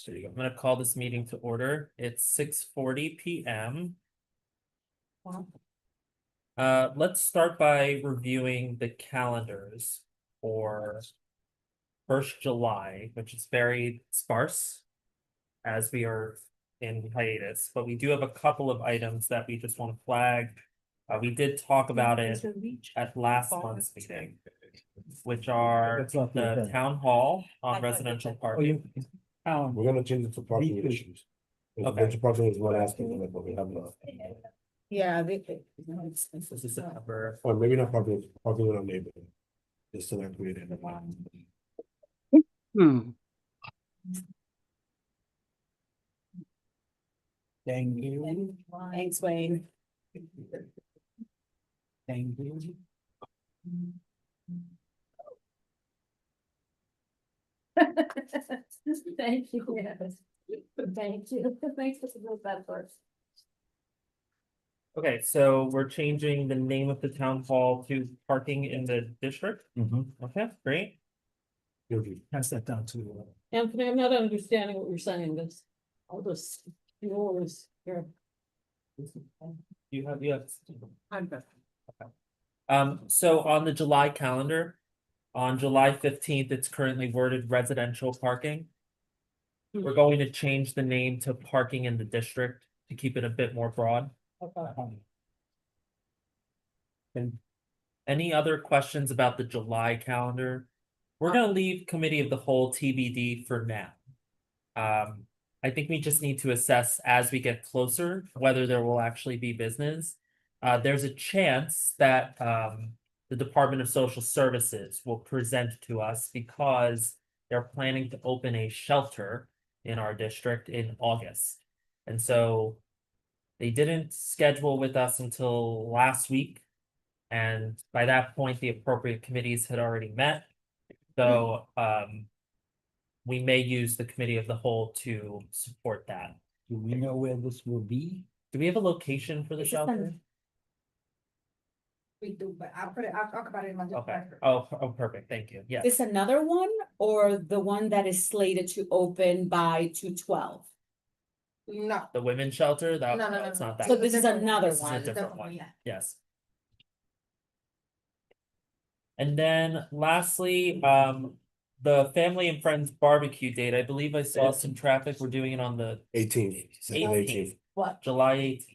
So you I'm gonna call this meeting to order. It's 6:40 PM. Let's start by reviewing the calendars for 1st July, which is very sparse as we are in hiatus, but we do have a couple of items that we just want to flag. We did talk about it at last month's meeting, which are That's not the the event. town hall on residential parking. We're gonna change it to parking issues. Residential parking is one aspect of it, but we have Yeah, This is September. or maybe not parking, parking in our neighborhood. Just to not create it. Thank you. thanks, Wayne. Thank you. Thank you, yes. Thank you, thanks for that first. Okay, so we're changing the name of the town hall to parking in the district. Okay, great. Pass that down to. Anthony, I'm not understanding what you're saying, this, all this, yours, here. You have. I'm good. So on the July calendar, on July 15th, it's currently worded residential parking. We're going to change the name to parking in the district to keep it a bit more broad. Okay. And any other questions about the July calendar? We're gonna leave committee of the whole TBD for now. I think we just need to assess as we get closer whether there will actually be business. There's a chance that the Department of Social Services will present to us because they're planning to open a shelter in our district in August. And so they didn't schedule with us until last week. And by that point, the appropriate committees had already met. So we may use the committee of the whole to support that. Do we know where this will be? Do we have a location for the It's a shelter? We do, but I'll talk about it in my. Okay, oh, perfect, thank you, yes. This another one or the one that is slated to open by 2/12? No, The women's shelter, that, No, no, no, that's no. not that. So this is different one. another This is a one. different one, yeah. yes. And then lastly, the family and friends barbecue date, I believe I saw some traffic, we're doing it on the 18th. 18th, What? July 18th.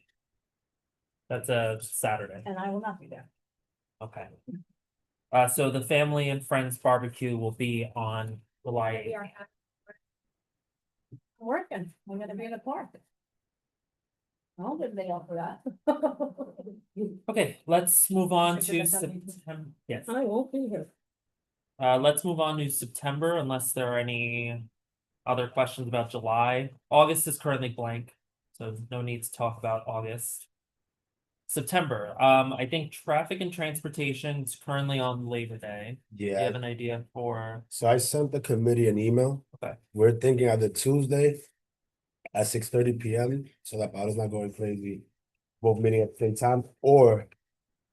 That's a Saturday, And I will not be there. okay. So the family and friends barbecue will be on July 18th. I'm working, I'm gonna be in the park. I'll give me up for that. Okay, let's move on Should to have something to- September, yes. I won't be here. Let's move on to September unless there are any other questions about July. August is currently blank, so no need to talk about August. September, I think traffic and transportation is currently on Labor Day. Do you Yeah, have an idea for, so I sent the committee an email. Okay. We're thinking either Tuesday at 6:30 PM, so that Paolo's not going crazy. Both meeting at the same time, or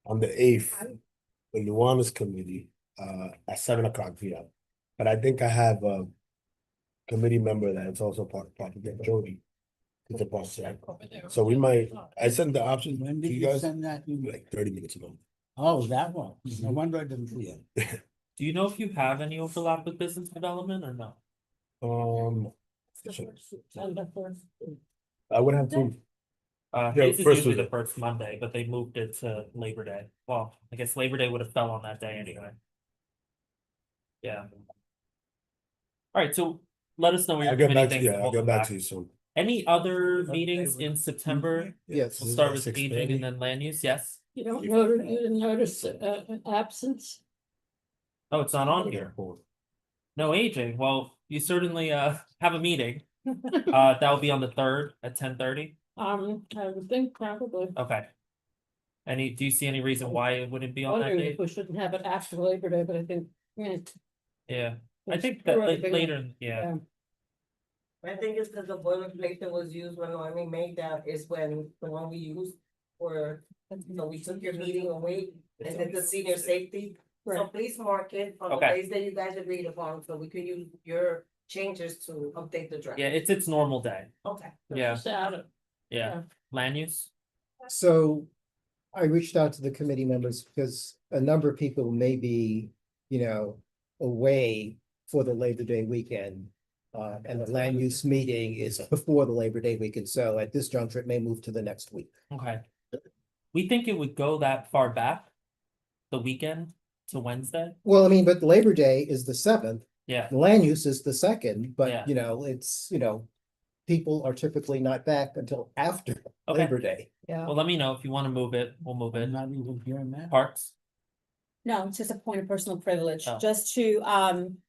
on the 8th, the Luana's committee, at 7 o'clock PM. But I think I have a committee member that is also part of the Jody. It's a boss, right? So we might, I sent the options When to did you you guys send that? like 30 minutes ago. Oh, that one. No wonder I didn't see it. do you know if you have any overlap with business development or no? Sure. And the first. I would have to, Yeah, His is first usually week. the first Monday, but they moved it to Labor Day. Well, I guess Labor Day would have fell on that day anyway. Yeah. Alright, so let us know where I'll your get committee back to, thinks. yeah, and I'll we'll get come back to you soon. Any other meetings in September? Yes. We'll start with aging and then land use, yes? You don't notice, you didn't notice, an absence? Oh, it's not on here. No aging, well, you certainly have a meeting. That will be on the 3rd at 10:30, I would think probably. okay. Do you see any reason why it wouldn't be on that Wondering date? if we shouldn't have it after Labor Day, but I think, yeah. Yeah, I it's think that already been- later, yeah, I think it's because the boilerplate that was used when Army made that is when the one we used for, we took your meeting away and did the senior safety. So Right. please mark it on the Okay. days that you guys agreed upon, so we could use your changes to update the draft. Yeah, it's its normal day. Okay. Yeah, Just add it. yeah. Land use? So I reached out to the committee members because a number of people may be, away for the Labor Day weekend. And the land use meeting is before the Labor Day weekend, so at this juncture, it may move to the next week. Okay. We think it would go that far back? The weekend to Wednesday? Well, I mean, but Labor Day is the 7th, Yeah, land use is the 2nd, Yeah. but it's, people are typically not back until after okay. Labor Day. Yeah. Well, let me know if you wanna move it, we'll move I'm it. not even hearing that. Parks? No, it's just a point of personal privilege, Oh. just to,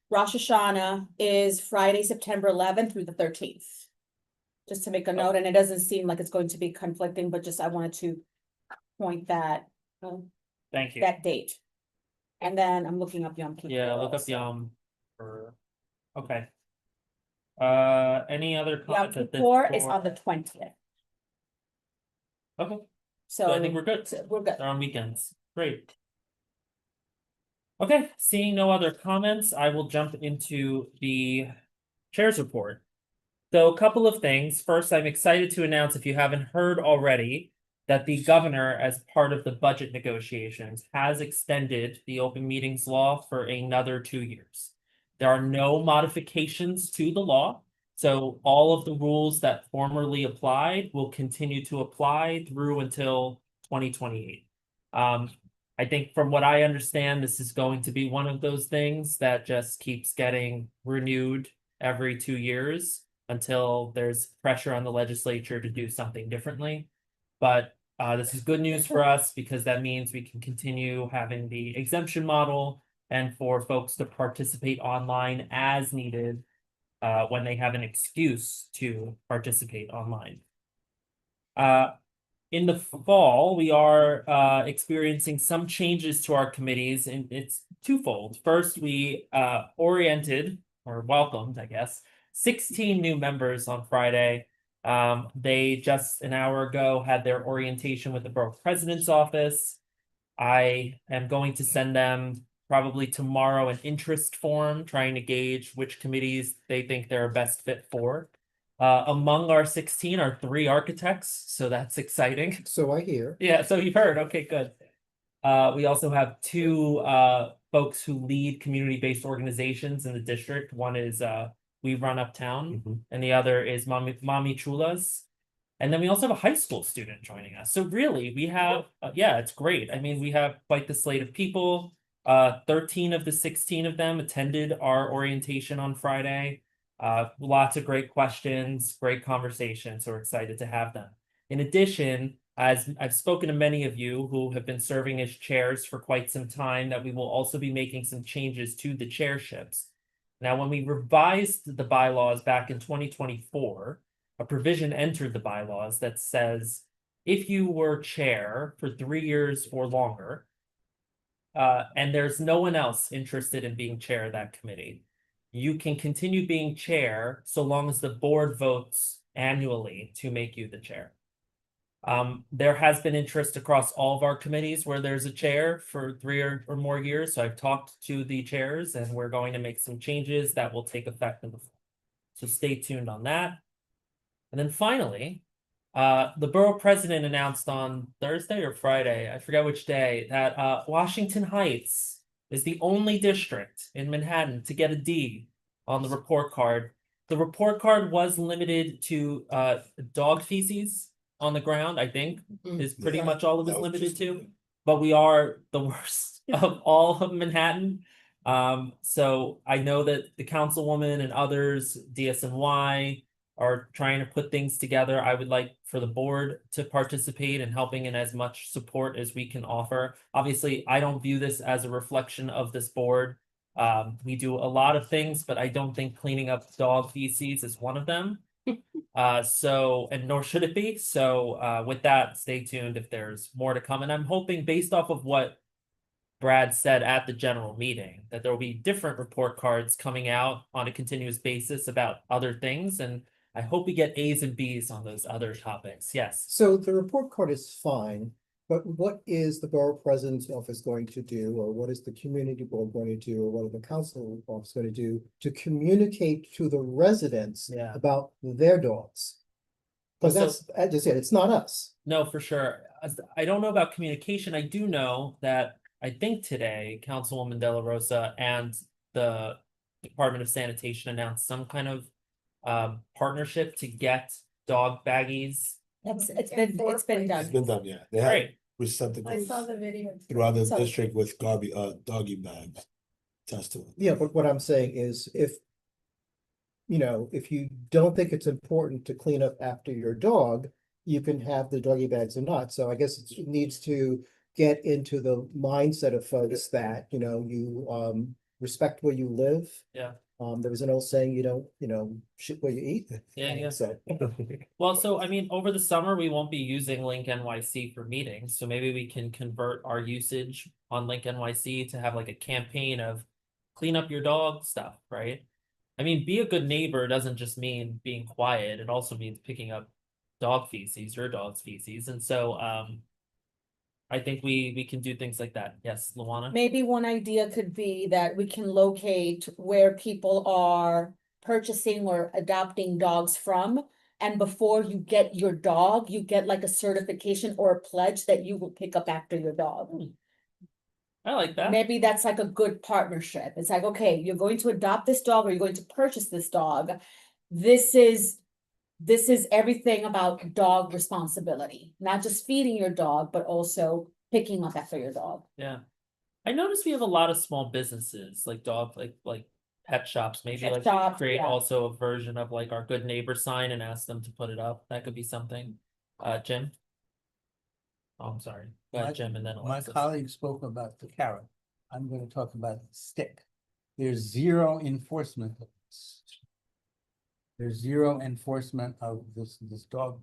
Rosh Hashanah is Friday, September 11th through the 13th. Just to make a note, and it doesn't seem like it's going to be conflicting, but just I wanted to point that, Thank you. that date. And then I'm looking up Yom Kippur. Yeah, look up also. Yom for, okay. Any other Yom comments at this Kippur is point? on the 20th, Okay, so. so I think we're good. We're good. They're on weekends. Great. Okay, seeing no other comments, I will jump into the chair's report. So a couple of things. First, I'm excited to announce, if you haven't heard already, that the governor, as part of the budget negotiations, has extended the open meetings law for another 2 years. There are no modifications to the law, so all of the rules that formerly applied will continue to apply through until 2028. I think from what I understand, this is going to be one of those things that just keeps getting renewed every 2 years until there's pressure on the legislature to do something differently. But this is good news for us because that means we can continue having the exemption model and for folks to participate online as needed when they have an excuse to participate online. In the fall, we are experiencing some changes to our committees, and it's twofold. First, we oriented or welcomed, I guess, 16 new members on Friday. They just an hour ago had their orientation with the borough president's office. I am going to send them probably tomorrow an interest form, trying to gauge which committees they think they're a best fit for. Among our 16 are 3 architects, so that's exciting. So I hear. Yeah, so you've heard, okay, good. We also have 2 folks who lead community-based organizations in the district. One is We Run Uptown, and the other is Mommy Chulas. And then we also have a high school student joining us. So really, we have, yeah, it's great. I mean, we have quite the slate of people. 13 of the 16 of them attended our orientation on Friday. Lots of great questions, great conversations, so we're excited to have them. In addition, as I've spoken to many of you who have been serving as chairs for quite some time, that we will also be making some changes to the chairships. Now, when we revised the bylaws back in 2024, a provision entered the bylaws that says if you were chair for 3 years or longer, and there's no one else interested in being chair of that committee, you can continue being chair so long as the board votes annually to make you the chair. There has been interest across all of our committees where there's a chair for 3 or more years. So I've talked to the chairs and we're going to make some changes that will take effect in the fall. So stay tuned on that. And then finally, the borough president announced on Thursday or Friday, I forget which day, that Washington Heights is the only district in Manhattan to get a D on the report card. The report card was limited to dog feces on the ground, I think, is pretty much all it was limited to. But we are the worst of all of Manhattan. So I know that the councilwoman and others, DSNY, are trying to put things together. I would like for the board to participate in helping in as much support as we can offer. Obviously, I don't view this as a reflection of this board. We do a lot of things, but I don't think cleaning up dog feces is one of them. And nor should it be. So with that, stay tuned if there's more to come. And I'm hoping, based off of what Brad said at the general meeting, that there will be different report cards coming out on a continuous basis about other things. And I hope we get A's and B's on those other topics. Yes. So the report card is fine. But what is the borough president's office going to do, or what is the community board going to do, or what are the council office going to do to communicate to the residents Yeah. about their dogs? Because Also- that's, I just said, it's not us. No, for sure. I don't know about communication. I do know that I think today Councilwoman De La Rosa and the Department of Sanitation announced some kind of partnership to get dog baggies. It's been It's been done. done, yeah. They have Great. receptacles the video. throughout the So- district with doggy bags. Attached to it. Yeah, but what I'm saying is if, you know, if you don't think it's important to clean up after your dog, you can have the doggy bags or not. So I guess it needs to get into the mindset of folks that, you know, you respect where you live. Yeah. There was an old saying, you don't, you know, shit where you eat. Yeah. So, Well, so I mean, over the summer, we won't be using Link NYC for meetings, so maybe we can convert our usage on Link NYC to have like a campaign of clean up your dog stuff, right? I mean, be a good neighbor doesn't just mean being quiet, it also means picking up dog feces, your dog's feces, and so I think we can do things like that. Yes, Luana? Maybe one idea could be that we can locate where people are purchasing or adopting dogs from. And before you get your dog, you get like a certification or a pledge that you will pick up after your dog. I like that. Maybe that's like a good partnership. It's like, okay, you're going to adopt this dog or you're going to purchase this dog. This is everything about dog responsibility, not just feeding your dog, but also picking up after your dog. Yeah. I noticed we have a lot of small businesses, like dog, like pet shops, maybe Pet like shops, create yeah. also a version of like our good neighbor sign and ask them to put it up. That could be something. Jim? Oh, I'm sorry. Go ahead, Jim, and then My Alexis. colleague spoke about the carrot. I'm gonna talk about the stick. There's zero enforcement of this. There's zero enforcement of this dog.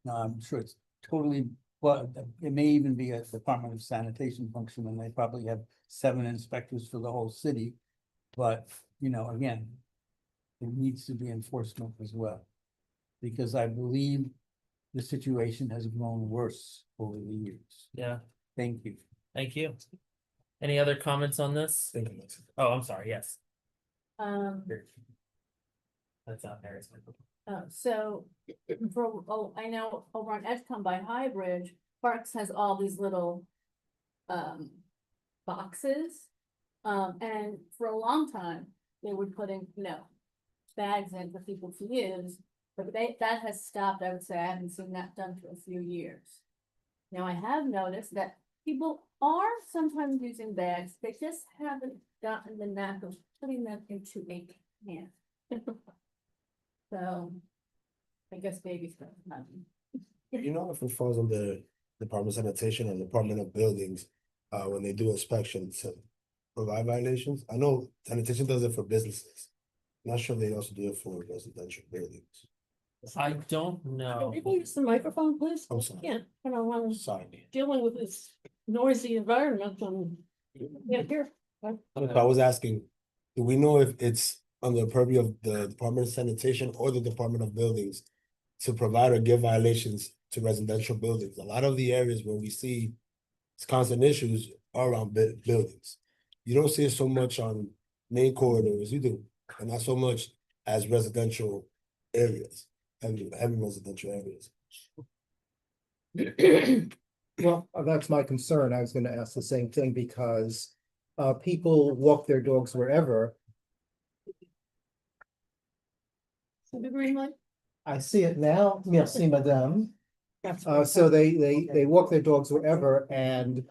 Now, I'm sure it's totally, well, it may even be a Department of Sanitation function, and they probably have 7 inspectors for the whole city. But, you know, again, there needs to be enforcement as well. Because I believe the situation has grown worse over the years. Yeah, Thank you. thank you. Any other comments on this? Thank you, Alexis. Oh, I'm sorry, yes. That's not Mary's microphone. So, I know over on Edgecombe by High Bridge, Parks has all these little boxes. And for a long time, they were putting, bags in for people to use, but that has stopped. I would say I haven't seen that done for a few years. Now, I have noticed that people are sometimes using bags, they just haven't gotten the knack of putting them into a can. So, I guess baby stuff. You know, if it falls under Department of Sanitation or Department of Buildings, when they do inspections to provide violations, I know sanitation does it for businesses. Not sure they also do it for residential buildings. I don't know. People use the microphone, please. I'm sorry. Yeah, I'm Sorry. dealing with this noisy environment and, yeah, here. So I was asking, do we know if it's under the purview of the Department of Sanitation or the Department of Buildings to provide or give violations to residential buildings? A lot of the areas where we see constant issues are around buildings. You don't see it so much on main corridors, you do, and not so much as residential areas, heavy residential areas. well, that's my concern. I was gonna ask the same thing because people walk their dogs wherever. See the green light? I see it now. Merci, madame. So they walk their dogs wherever, and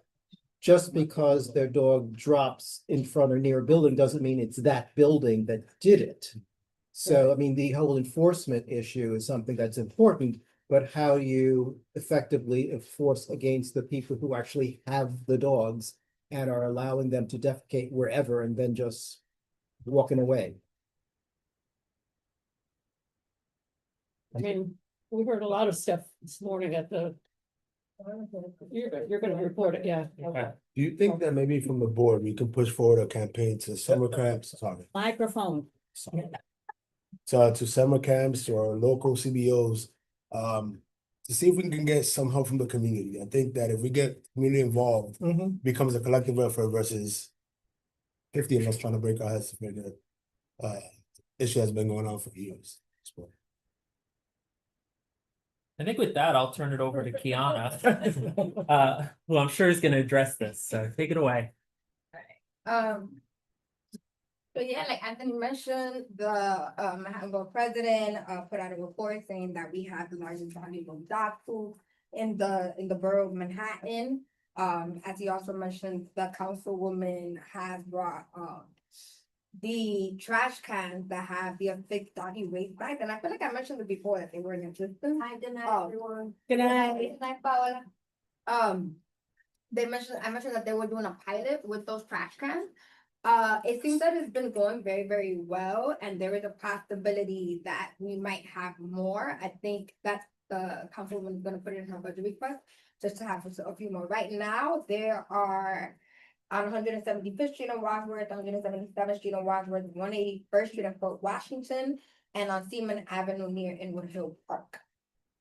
just because their dog drops in front or near a building doesn't mean it's that building that did it. So, I mean, the whole enforcement issue is something that's important, but how you effectively enforce against the people who actually have the dogs and are allowing them to defecate wherever and then just walking away. I mean, we heard a lot of stuff this morning at the. You're gonna report it, yeah. Okay. Do you think that maybe from the board, we can push forward a campaign to summer camps, Microphone. to summer camps or local CBOs, to see if we can get some help from the community. I think that if we get community involved, Mhm. becomes a collective effort versus 50 of us trying to break our heads to figure issue has been going on for years. I think with that, I'll turn it over to Kiana, who I'm sure is gonna address this, so take it away. So yeah, like Anthony mentioned, the Manhattan president put out a report saying that we have the largest volume of dog food in the borough of Manhattan. As he also mentioned, the councilwoman has brought the trash cans that have the affixed doggy waste bags, and I feel like I mentioned it before that they were in existence. Hi, good night, Oh. everyone. Good night, Paola. I mentioned that they were doing a pilot with those trash cans. It seems that it's been going very, very well, and there is a possibility that we might have more. I think that's the councilwoman is gonna put it in her budget request, just to have a few more. Right now, there are on 175th Street in Wadsworth, 177th Street in Wadsworth, 181st Street in Fort Washington, and on Seaman Avenue near Inwood Hill Park.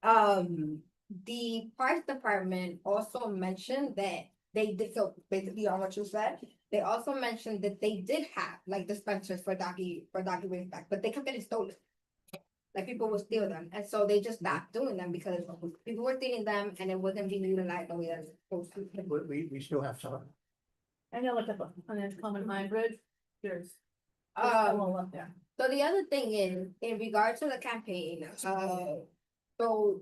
The Parks Department also mentioned that they did, so basically on what you said, they also mentioned that they did have like dispensers for doggy waste bags, but they kept getting stolen. Like people would steal them, and so they just stopped doing them because people were stealing them and it wasn't being utilized the way that it's supposed to. We still have some. I know what the, on the common hybrid, there's. Yeah. So the other thing is, in regards to the campaign, so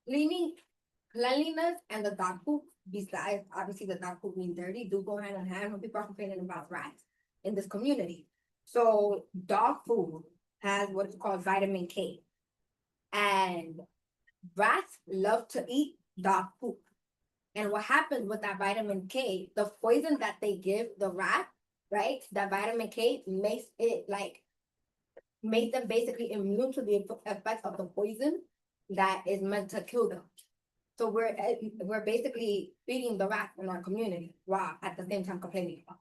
cleanliness and the dog poop, besides obviously the dog poop being dirty, do go hand in hand when people are complaining about rats in this community. So dog food has what is called vitamin K. And rats love to eat dog poop. And what happens with that vitamin K, the poison that they give the rat, right? That vitamin K makes them basically immune to the effects of the poison that is meant to kill them. So we're basically feeding the rats in our community while at the same time complaining about,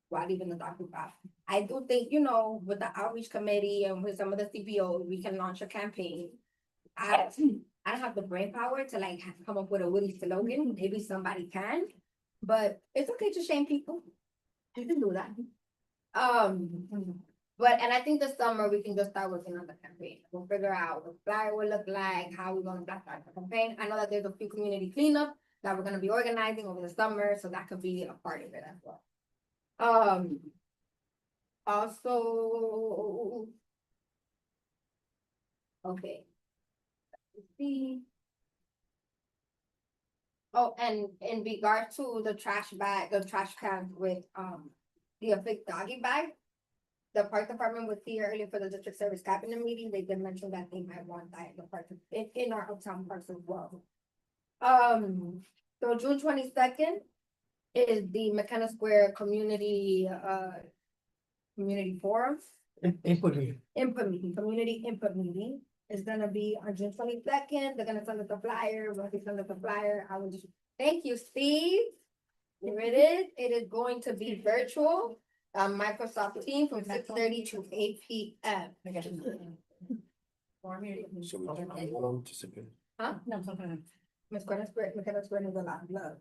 while leaving the dog food out. I do think, with the outreach committee and with some of the CPOs, we can launch a campaign. I don't have the brain power to come up with a witty slogan. Maybe somebody can, but it's okay to shame people. You can do that. And I think this summer we can just start working on the campaign. We'll figure out what flyer will look like, how we're gonna black out the campaign. I know that there's a few community cleanup that we're gonna be organizing over the summer, so that could be a part of it as well. Also, okay. Let's see. Oh, and in regard to the trash can with the affixed doggy bag, the park department was here earlier for the district service cabinet meeting. They did mention that they might want that in the park, in our uptown parks as well. So June 22nd is the McKenna Square community forum. Community input meeting is gonna be on June 22nd. They're gonna send us a flyer. Once they send us a flyer, I will just, thank you, Steve. Here it is. It is going to be virtual, Microsoft Teams from 6:30 to 8 p.m. So we can participate. Huh? No, something. McKenna Square is a lot of love.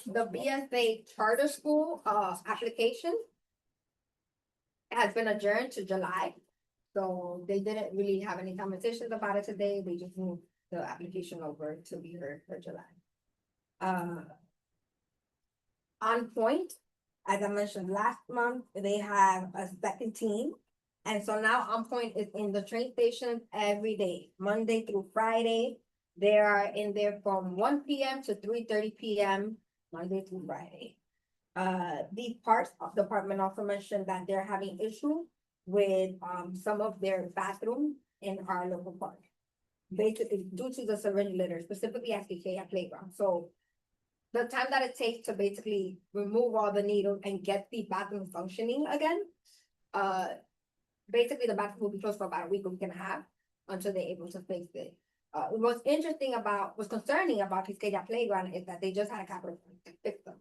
The BSA charter school, application has been adjourned to July. So they didn't really have any conversations about it today. They just moved the application over to be heard for July. On Point, as I mentioned last month, they have a second team. And so now On Point is in the train stations every day, Monday through Friday. They are in there from 1 p.m. to 3:30 p.m. Monday through Friday. The Parks Department also mentioned that they're having issues with some of their bathrooms in our local park. Basically due to the syringe litter, specifically at Kikaya Playground. So the time that it takes to basically remove all the needles and get the bathroom functioning again, basically the bathroom will be closed for about a week and a half until they're able to fix it. What's concerning about Kikaya Playground is that they just had a capital to fix them.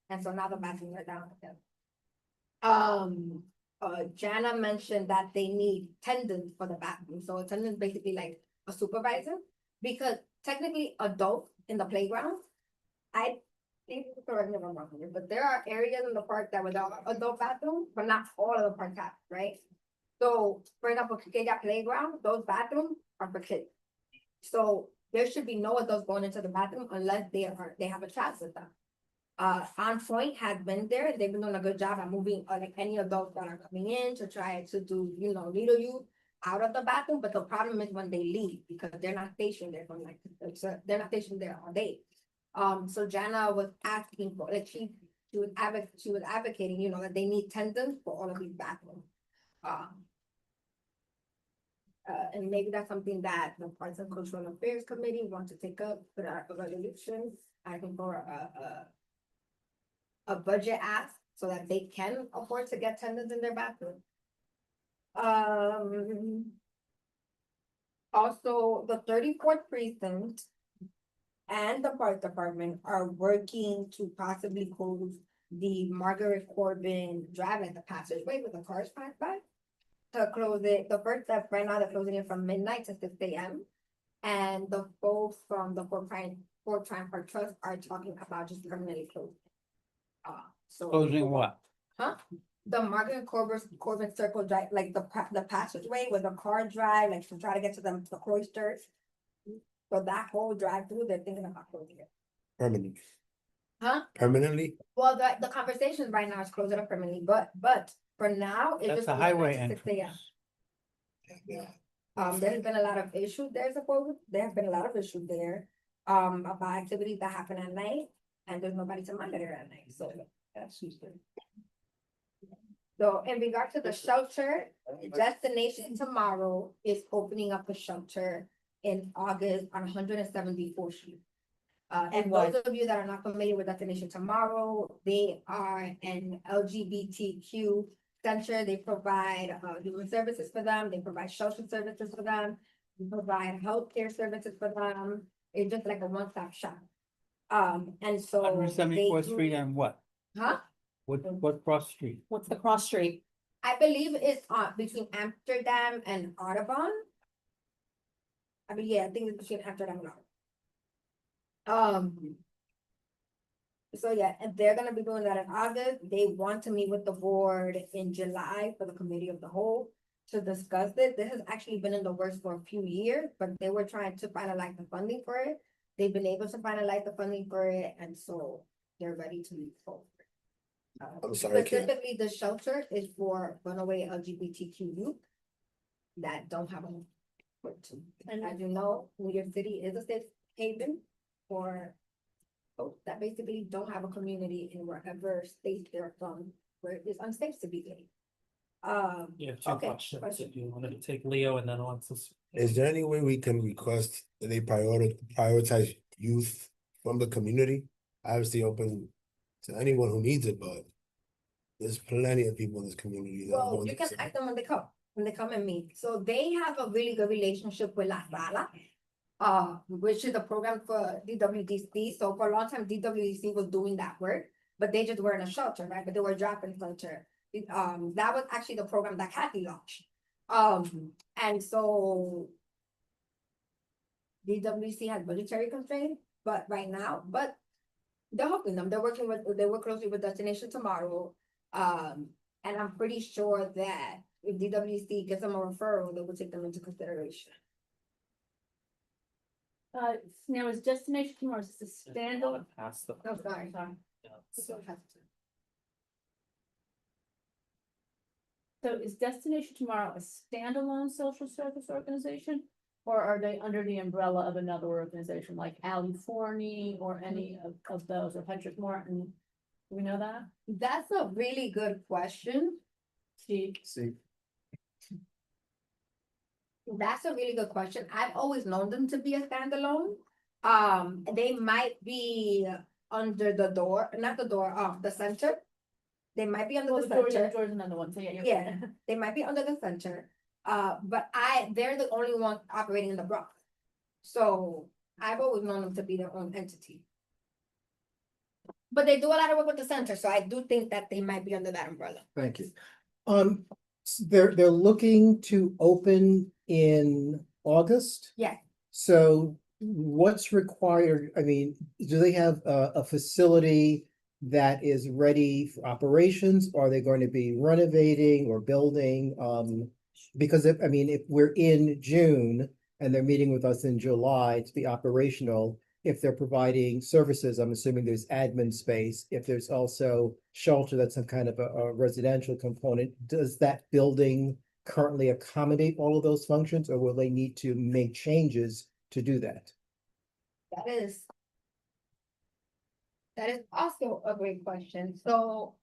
And so now the bathrooms are down with them. Jana mentioned that they need attendants for the bathroom. So attendants basically like a supervisor because technically adults in the playground, I think, correct me if I'm wrong here, but there are areas in the park that without adult bathrooms, but not all of the park have, right? So, for example, Kikega Playground, those bathrooms are for kids. So there should be no adults going into the bathroom unless they have a child with them. On Point has been there, they've been doing a good job at moving, like any adults that are coming in to try to do, little you out of the bathroom, but the problem is when they leave, because they're not stationed there from like, they're not stationed there all day. So Jana was asking for, like, she was advocating, that they need tendons for all of these bathrooms. And maybe that's something that the Arts and Cultural Affairs Committee wants to take up, put out a resolution, I think for a budget ask, so that they can afford to get tendons in their bathroom. Also, the 34th precinct and the park department are working to possibly close the Margaret Corbin Drive, like the passageway with the cars pass by. To close it, the first step right now, they're closing it from midnight to 6 a.m. And the folks from the Fort Tryon Park Trust are talking about just permanently closing. So. Closing what? Huh? The Margaret Corbin Circle Drive, like the passageway with the car drive, like to try to get to the cloisters. So that whole drive through, they're thinking about closing it. Permanently. Huh? Permanently? Well, the conversation right now is closing it permanently, but for now, it's That's just. a highway 6 a.m. entrance. There's been a lot of issues there, there have been a lot of issues there, about activities that happen at night, and there's nobody to monitor at night, so. So in regard to the shelter, Destination Tomorrow is opening up a shelter in August on 174th Street. And those of you that are not familiar with Destination Tomorrow, they are an LGBTQ center. They provide human services for them. They provide social services for them. They provide healthcare services for them. It's just like a one-stop shop. And so. 174th they Street do- and what? Huh? What cross street? What's the cross street? I believe it's between Amsterdam and Audubon. I mean, yeah, I think it's between Amsterdam and Audubon. So yeah, and they're gonna be doing that in August. They want to meet with the board in July for the committee of the whole to discuss it. This has actually been in the works for a few years, but they were trying to finalize the funding for it. They've been able to finalize the funding for it, and so they're ready to move forward. I'm sorry, Kim. Specifically, the shelter is for runaway LGBTQ youth that don't have a home. And as you know, New York City is a safe haven for folks that basically don't have a community in wherever state they're from, where it is unsafe to be gay. You have two Okay, questions, question. if you wanted to take Leo and then Alexis. Is there any way we can request that they prioritize youth from the community? Obviously open to anyone who needs it, but there's plenty of people in this community. that Well, don't you can deserve ask them when they come and meet. So they have a really good relationship with La Sala, which is a program for DWDC. So for a long time, DWDC was doing that work, but they just were in a shelter, right? But they were a drop-in shelter. That was actually the program that Kathy launched. And so DWC has budgetary constraints, but right now, they're helping them. They work closely with Destination Tomorrow. And I'm pretty sure that if DWC gives them a referral, they will take them into consideration. Now is Destination Tomorrow, is this a standalone? Pass the. Oh, sorry. Yeah. So is Destination Tomorrow a standalone social service organization? Or are they under the umbrella of another organization like Ali Forney or any of those, or Patrick Martin? Do we know that? That's a really good question. Steve? See, That's a really good question. I've always known them to be a standalone. They might be under the door, not the door, the center. They might be under Well, the George, center. George another one, so yeah, you're. Yeah, they might be under the center. But they're the only one operating in the Bronx. So I've always known them to be their own entity. But they do a lot of work with the center, so I do think that they might be under that umbrella. thank you. They're looking to open in August. Yeah. So what's required, I mean, do they have a facility that is ready for operations? Are they going to be renovating or building? Because if, I mean, if we're in June and they're meeting with us in July to be operational, if they're providing services, I'm assuming there's admin space. If there's also shelter, that's some kind of a residential component, does that building currently accommodate all of those functions, or will they need to make changes to do that? That is also a great question. So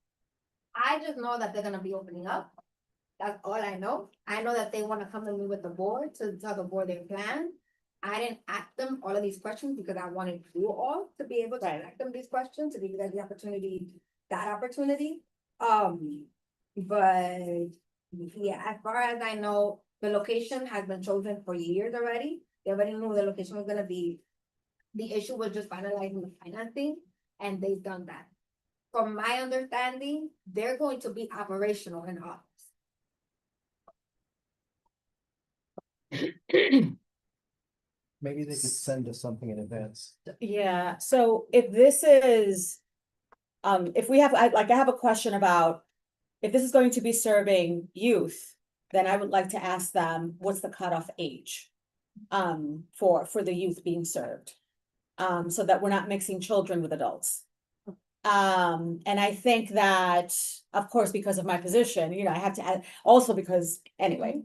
I just know that they're gonna be opening up. That's all I know. I know that they wanna come to me with the board to tell the board their plan. I didn't ask them all of these questions because I wanted you all to be able to Right. ask them these questions, to give you guys the opportunity, that opportunity. But yeah, as far as I know, the location has been chosen for years already. They already knew the location was gonna be. The issue was just finalizing the financing, and they've done that. From my understanding, they're going to be operational in August. Maybe they could send us something in advance. Yeah, so if this is, if we have, I have a question about if this is going to be serving youth, then I would like to ask them, what's the cutoff age? For the youth being served, so that we're not mixing children with adults. And I think that, of course, because of my position, you know, I have to add, also because, anyway,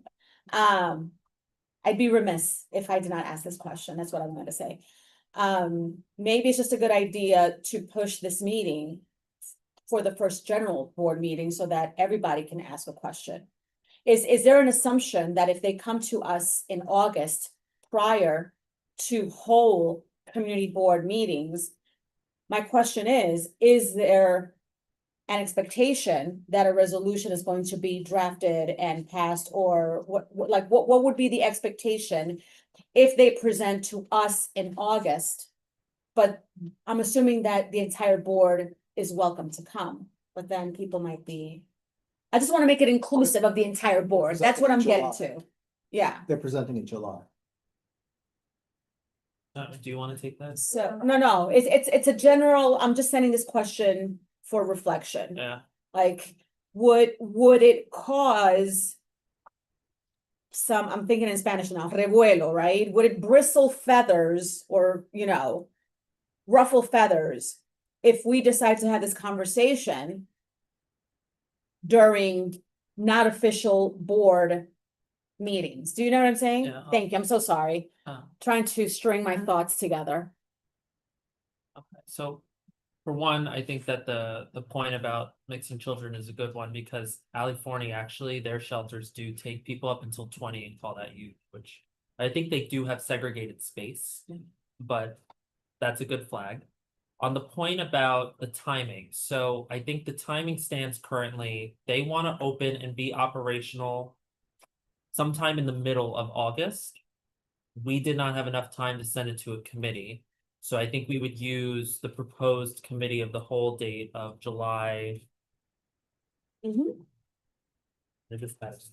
I'd be remiss if I did not ask this question. That's what I'm going to say. Maybe it's just a good idea to push this meeting for the first general board meeting so that everybody can ask a question. Is there an assumption that if they come to us in August prior to whole community board meetings, my question is there an expectation that a resolution is going to be drafted and passed, or what would be the expectation if they present to us in August? But I'm assuming that the entire board is welcome to come, but then people might be. I just want to make it inclusive of the entire board. That's what I'm getting to. Yeah. They're presenting in July. Do you want to take that? So, no, it's a general, I'm just sending this question for reflection. Yeah. Like, would it cause some, I'm thinking in Spanish now, revuelo, right? Would it bristle feathers or, you know, ruffle feathers if we decide to have this conversation during not official board meetings? Do you know what I'm saying? Yeah. Thank you, I'm so sorry. Trying to string my thoughts together. Okay, so for one, I think that the point about mixing children is a good one because California, actually, their shelters do take people up until 20 and call that youth, which I think they do have segregated space, but that's a good flag. On the point about the timing, so I think the timing stands currently, they want to open and be operational sometime in the middle of August. We did not have enough time to send it to a committee. So I think we would use the proposed committee of the whole date of July. It is best.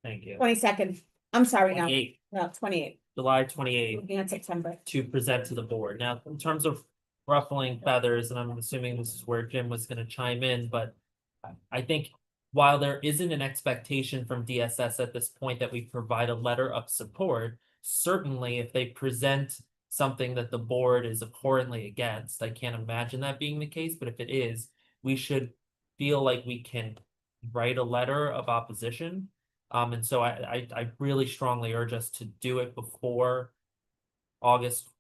Thank you. 22nd, I'm sorry, no, 28th, no, 28th, July 28th looking at September. to present to the board. Now, in terms of ruffling feathers, and I'm assuming this is where Jim was gonna chime in, but I think while there isn't an expectation from DSS at this point that we provide a letter of support, certainly if they present something that the board is abhorrently against, I can't imagine that being the case, but if it is, we should feel like we can write a letter of opposition. And so I really strongly urge us to do it before August,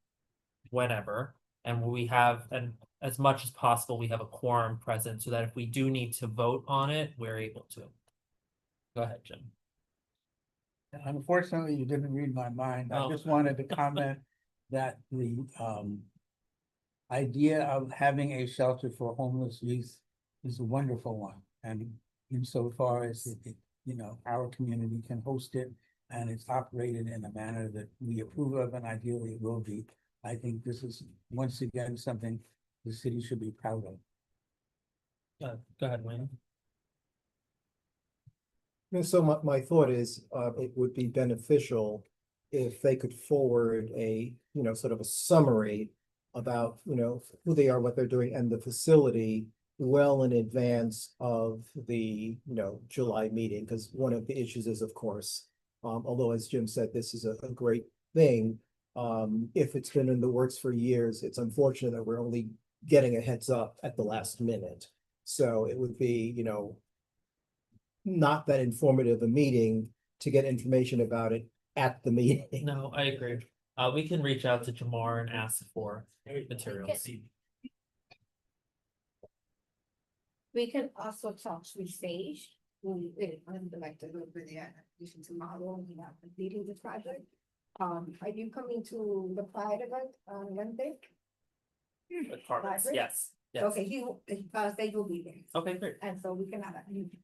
whenever, and we have, and as much as possible, we have a quorum present so that if we do need to vote on it, we're able to. Go ahead, Jim. Unfortunately, you didn't read my mind. I Oh. just wanted to comment that the idea of having a shelter for homeless youth is a wonderful one. And insofar as it, you know, our community can host it and it's operated in a manner that we approve of and ideally it will be, I think this is once again something the city should be proud of. Go ahead, Wayne. And so my thought is, it would be beneficial if they could forward a, sort of a summary about, who they are, what they're doing, and the facility well in advance of the, July meeting, because one of the issues is, of course, although as Jim said, this is a great thing. If it's been in the works for years, it's unfortunate that we're only getting a heads up at the last minute. So it would be, not that informative a meeting to get information about it at the meeting. No, I agree. We can reach out to Jamar and ask for materials. We can also talk with Sage, who is like to deliver their application tomorrow, we have completed the project. Are you coming to the Pride event on Wednesday? The cards, Library? yes, yes. Okay, Sage will be there, Okay, great. and so we can have that meeting.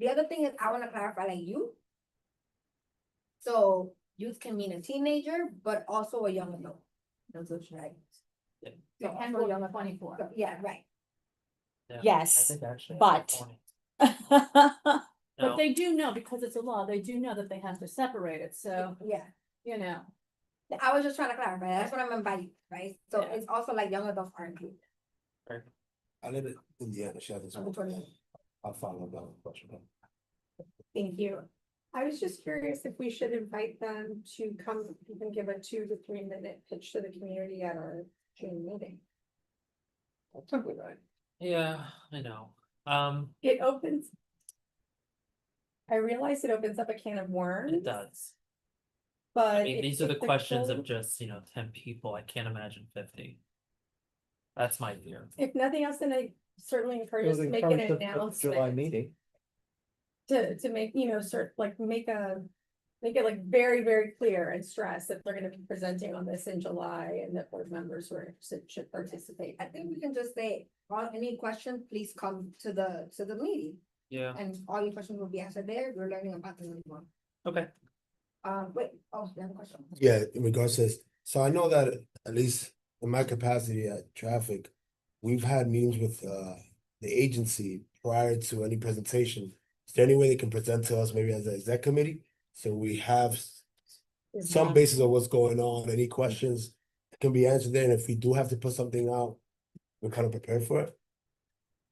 The other thing is, I wanna clarify, like youth. So youth can mean a teenager, but also a young adult. Those are right. Yeah. So And also we're young, 24. yeah, right. Yeah, I Yes, think actually but- 20. But No, they do know, because it's a law, they do know that they have to separate it, so, Yeah, I I was just trying to clarify, that's what I meant by youth, right? So Yeah. it's also like young adults are included. I live in Indiana, she has this On one. the 20th. I'll follow up on the question. Thank you. I was just curious if we should invite them to come and give a 2 to 3 minute pitch to the community at our June meeting. That's a good idea. yeah, I know. It opens. I realize it opens up a can of worms. It does. But. I mean, these are the if questions goal- of just, 10 people. I can't imagine 50. That's my fear. If nothing else, then I certainly encourage It us was to make an encouraged at the July announcement. meeting. To make, make it like very, very clear and stress that they're gonna be presenting on this in July and that board members who are interested should participate. I think we can just say, well, any questions, please come to the meeting, Yeah, and all your questions will be answered there, we're learning about the new one. okay. Wait, oh, you have a question? Yeah, in regards to this, so I know that at least in my capacity at traffic, we've had meetings with the agency prior to any presentation. Is there any way they can present to us maybe as an exec committee? So we have some basis of what's going on, any questions can be answered there, and if we do have to put something out, we're kind of prepared for it,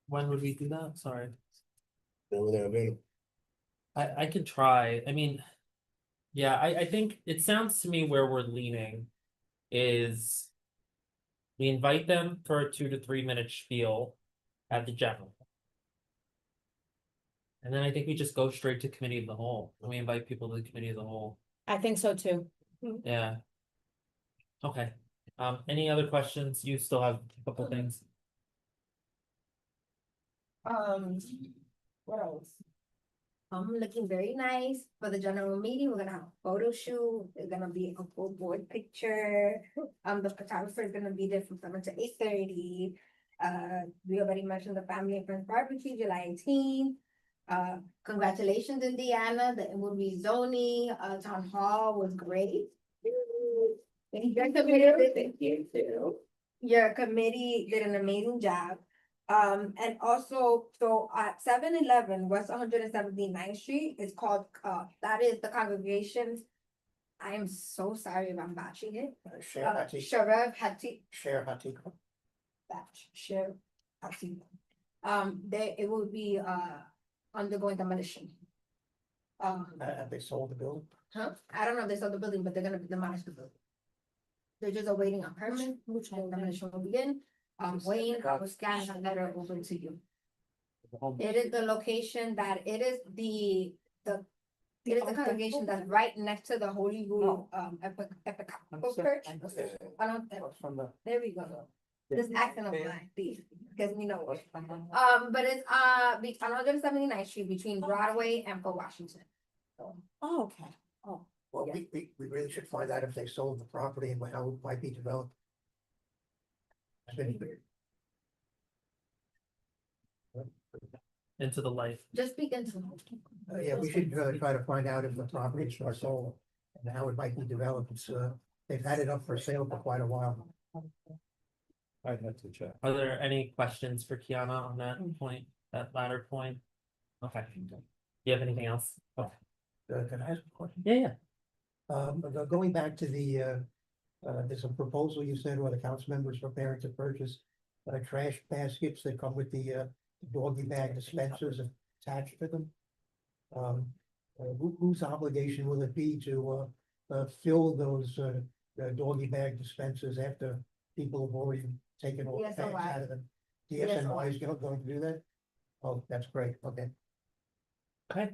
When would we do that? Sorry. then when they're available. I could try. I mean, yeah, I think it sounds to me where we're leaning is we invite them for a 2 to 3 minute spiel at the general. And then I think we just go straight to committee of the whole, and we invite people to the committee of the whole. I think so too. Yeah. Okay, any other questions? You still have a couple things? What else? Looking very nice for the general meeting, we're gonna have a photo shoot, there's gonna be a full board picture. The photographer is gonna be there from 7 to 8:30. We already mentioned the family and friends barbecue, July 18th. Congratulations, Indiana, the Inwood rezoning, town hall was great. Thank you too. Your committee did an amazing job. And also, so at 7-Eleven West 179th Street, it's called, that is the congregation. I am so sorry if I'm botching it. Sharev Hati. Sharev Hati. It will be, undergoing demolition. Have they sold the building? Huh? I don't know if they sold the building, but they're gonna demolish the building. They're just awaiting a permit, which demolition will begin. Wayne, I will scan that letter over to you. It is the location that, it is the congregation that's right next to the Holy Rule, Episcopal Church. There we go. This accent of mine, please, because we know it. But it's, on 179th Street between Broadway and Fort Washington. Oh, okay. Well, we really should find out if they sold the property and how it might be developed. Into the light. Just speak into. Yeah, we should try to find out if the properties are sold and how it might be developed. It's, they've had it up for sale for quite a while. I'd have to check. Are there any questions for Kiana on that point, that latter point? Okay. Do you have anything else? Okay. Can I ask a question? Yeah, yeah. Going back to there's a proposal you said, or the council members preparing to purchase trash baskets that come with the doggy bag dispensers attached to them. Whose obligation will it be to fill those doggy bag dispensers after people have already taken all the bags out of them? DSNY is going to do that? Oh, that's great, okay. Okay.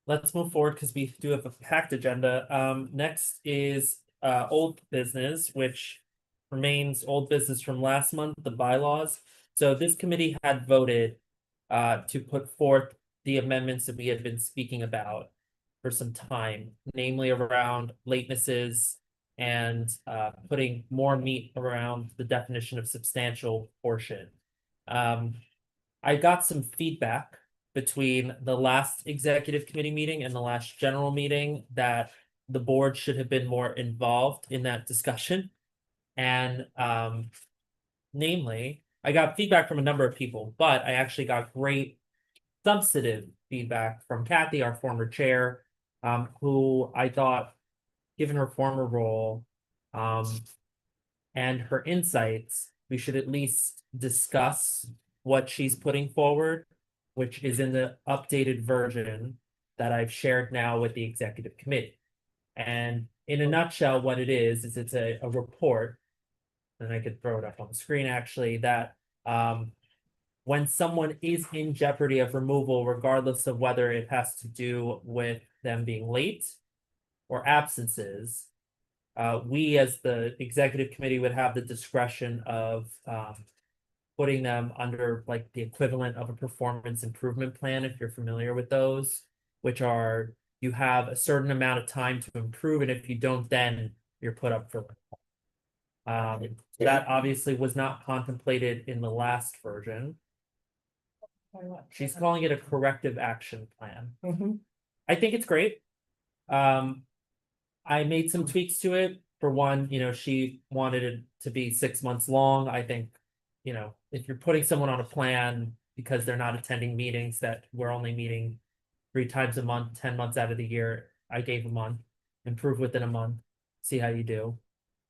Let's move forward because we do have a packed agenda. Next is old business, which remains old business from last month, the bylaws. So this committee had voted to put forth the amendments that we had been speaking about for some time, namely around latenesses and putting more meat around the definition of substantial portion. I got some feedback between the last executive committee meeting and the last general meeting that the board should have been more involved in that discussion. And namely, I got feedback from a number of people, but I actually got great substantive feedback from Kathy, our former chair, who I thought, given her former role, and her insights, we should at least discuss what she's putting forward, which is in the updated version that I've shared now with the executive committee. And in a nutshell, what it is it's a report, and I could throw it up on the screen actually, that when someone is in jeopardy of removal, regardless of whether it has to do with them being late or absences, we as the executive committee would have the discretion of putting them under like the equivalent of a performance improvement plan, if you're familiar with those, which are you have a certain amount of time to improve, and if you don't, then you're put up for that obviously was not contemplated in the last version. She's calling it a corrective action plan. I think it's great. I made some tweaks to it. For one, she wanted it to be 6 months long. I think, if you're putting someone on a plan because they're not attending meetings that we're only meeting 3 times a month, 10 months out of the year, I gave a month, improve within a month, see how you do.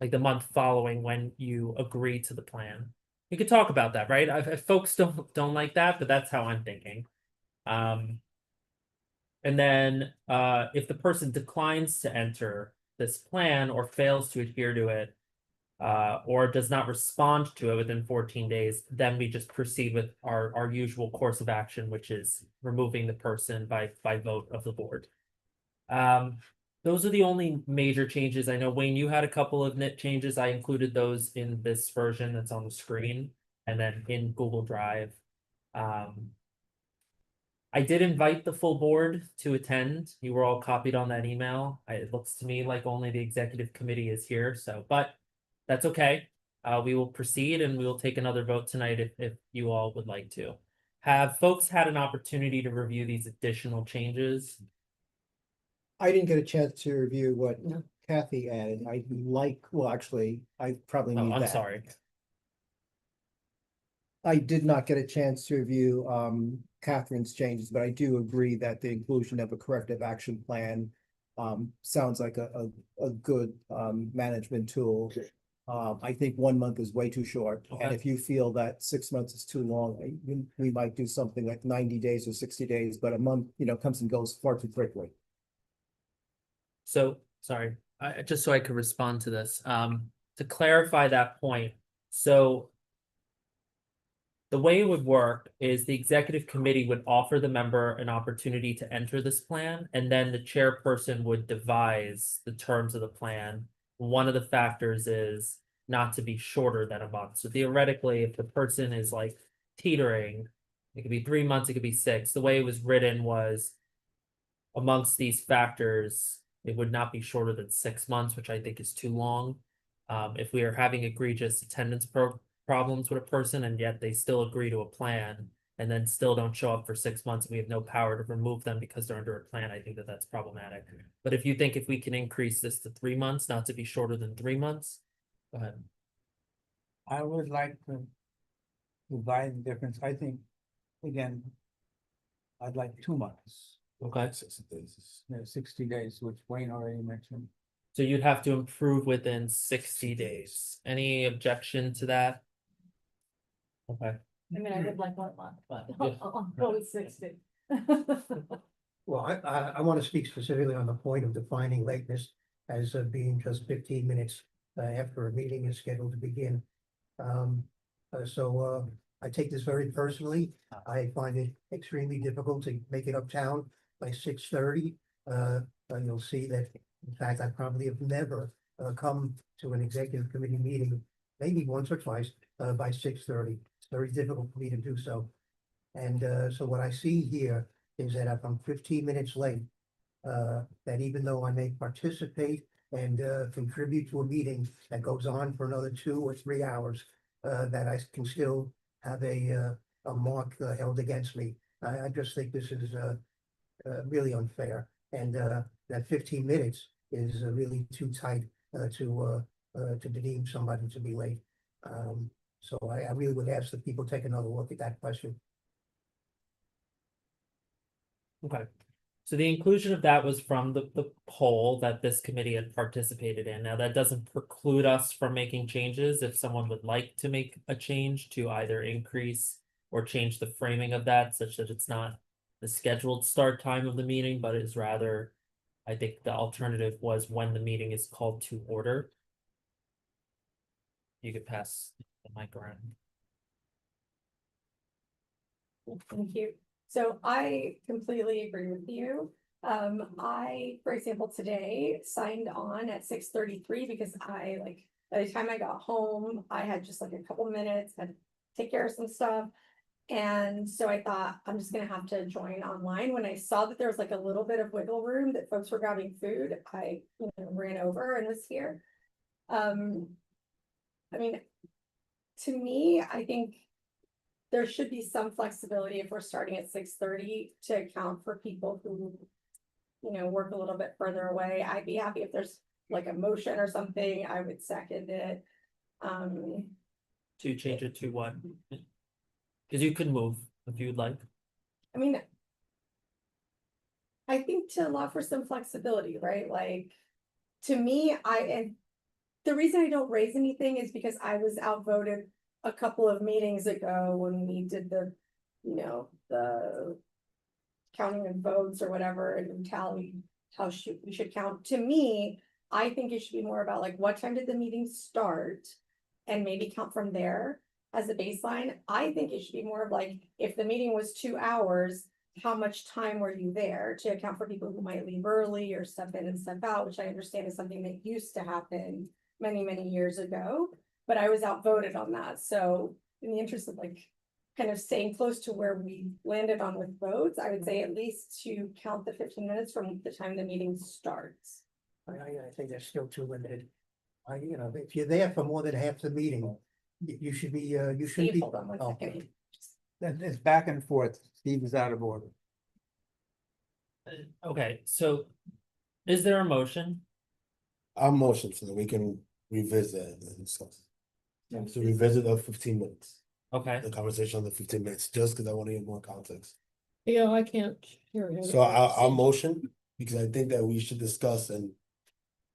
Like the month following when you agree to the plan. We could talk about that, right? If folks don't like that, but that's how I'm thinking. And then if the person declines to enter this plan or fails to adhere to it, or does not respond to it within 14 days, then we just proceed with our usual course of action, which is removing the person by vote of the board. Those are the only major changes. I know, Wayne, you had a couple of nit changes. I included those in this version that's on the screen and then in Google Drive. I did invite the full board to attend. You were all copied on that email. It looks to me like only the executive committee is here, but that's okay. We will proceed and we will take another vote tonight if you all would like to. Have folks had an opportunity to review these additional changes? I didn't get a chance to review what Kathy added. Actually, I probably Oh, need I'm that. sorry. I did not get a chance to review Catherine's changes, but I do agree that the inclusion of a corrective action plan sounds like a good management tool. I think 1 month is way too short. And Okay. if you feel that 6 months is too long, we might do something like 90 days or 60 days, but a month, comes and goes far too quickly. So, sorry, just so I could respond to this, to clarify that point, so the way it would work is the executive committee would offer the member an opportunity to enter this plan, and then the chairperson would devise the terms of the plan. One of the factors is not to be shorter than a month. So theoretically, if the person is like teetering, it could be 3 months, it could be 6. The way it was written was amongst these factors, it would not be shorter than 6 months, which I think is too long. If we are having egregious attendance problems with a person and yet they still agree to a plan and then still don't show up for 6 months, and we have no power to remove them because they're under a plan, I think that that's problematic. But if you think if we can increase this to 3 months, not to be shorter than 3 months, go ahead. I would like to divide the difference. I think, again, I'd like 2 months. Okay, 60 days. 60 days, which Wayne already mentioned. so you'd have to improve within 60 days. Any objection to that? Okay, I mean, I would like 1 month, but Yeah. I'll go with 60. Well, I want to speak specifically on the point of defining lateness as being just 15 minutes after a meeting is scheduled to begin. I take this very personally. I find it extremely difficult to make it uptown by 6:30. You'll see that, in fact, I probably have never come to an executive committee meeting, maybe once or twice, by 6:30. It's very difficult for me to do so. And so what I see here is that if I'm 15 minutes late, that even though I may participate and contribute to a meeting that goes on for another 2 or 3 hours, that I can still have a mark held against me. I just think this is really unfair, and that 15 minutes is really too tight to deem somebody to be late. So I really would ask that people take another look at that question. okay. So the inclusion of that was from the poll that this committee had participated in. Now, that doesn't preclude us from making changes if someone would like to make a change to either increase or change the framing of that such that it's not the scheduled start time of the meeting, but is rather, I think the alternative was when the meeting is called to order. You could pass the mic around. Thank you. So I completely agree with you. I, for example, today signed on at 6:33 because by the time I got home, I had just like a couple minutes, had to take care of some stuff. And so I thought I'm just gonna have to join online. When I saw that there was like a little bit of wiggle room that folks were grabbing food, I ran over and was here. I mean, to me, I think there should be some flexibility if we're starting at 6:30 to account for people who, work a little bit further away. I'd be happy if there's like a motion or something, I would second it. To change it to what? Because you could move if you'd like. I mean, I think to allow for some flexibility, right? Like, to me, and the reason I don't raise anything is because I was outvoted a couple of meetings ago when we did the counting of votes or whatever and tally how we should count. To me, I think it should be more about like, what time did the meeting start? And maybe count from there as a baseline. I think it should be more of like, if the meeting was 2 hours, how much time were you there to account for people who might leave early or step in and step out, which I understand is something that used to happen many, many years ago, but I was outvoted on that. So in the interest of like kind of staying close to where we landed on with votes, I would say at least to count the 15 minutes from the time the meeting starts. I think that's still too limited. If you're there for more than half the meeting, you should be, you should Steve, be. hold on one Oh, second. It's back and forth. Steve is out of order. Okay, so is there a motion? I'll motion so that we can revisit and discuss. So revisit the 15 minutes, Okay, the conversation on the 15 minutes, just because I want to get more context. Yeah, I can't hear him. So I'll motion, because I think that we should discuss and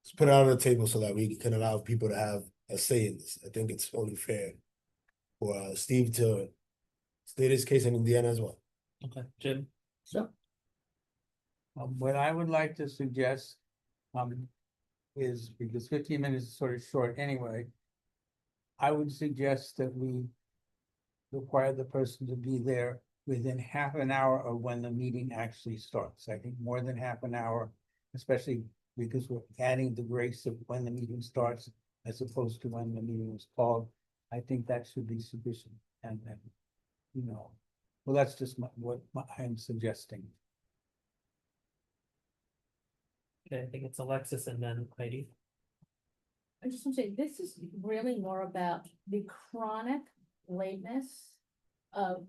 let's put it on the table so that we can allow people to have a say in this. I think it's only fair for Steve to state his case in Indiana as well. okay, Jim, What I would like to suggest, is because 15 minutes is sort of short anyway. I would suggest that we require the person to be there within half an hour of when the meeting actually starts. I think more than half an hour, especially because we're adding the grace of when the meeting starts as opposed to when the meeting was called. I think that should be sufficient, and then, well, that's just what I'm suggesting. okay, I think it's Alexis and then Heidi. I just want to say, this is really more about the chronic lateness of,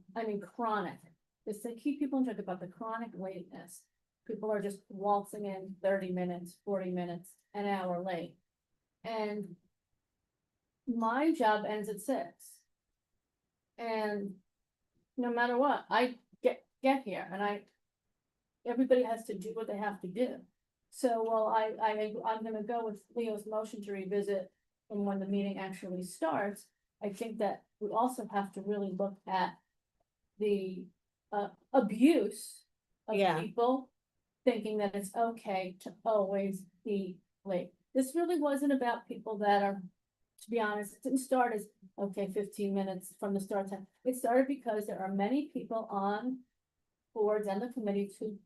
chronic. Just to keep people in check about the chronic lateness. People are just waltzing in 30 minutes, 40 minutes, an hour late. And my job ends at 6. And no matter what, I get here and everybody has to do what they have to do. So, well, I'm gonna go with Leo's motion to revisit, and when the meeting actually starts, I think that we also have to really look at the abuse of Yeah. people thinking that it's okay to always be late. This really wasn't about people that are, to be honest, it didn't start as, okay, 15 minutes from the start time. It started because there are many people on boards and the committees who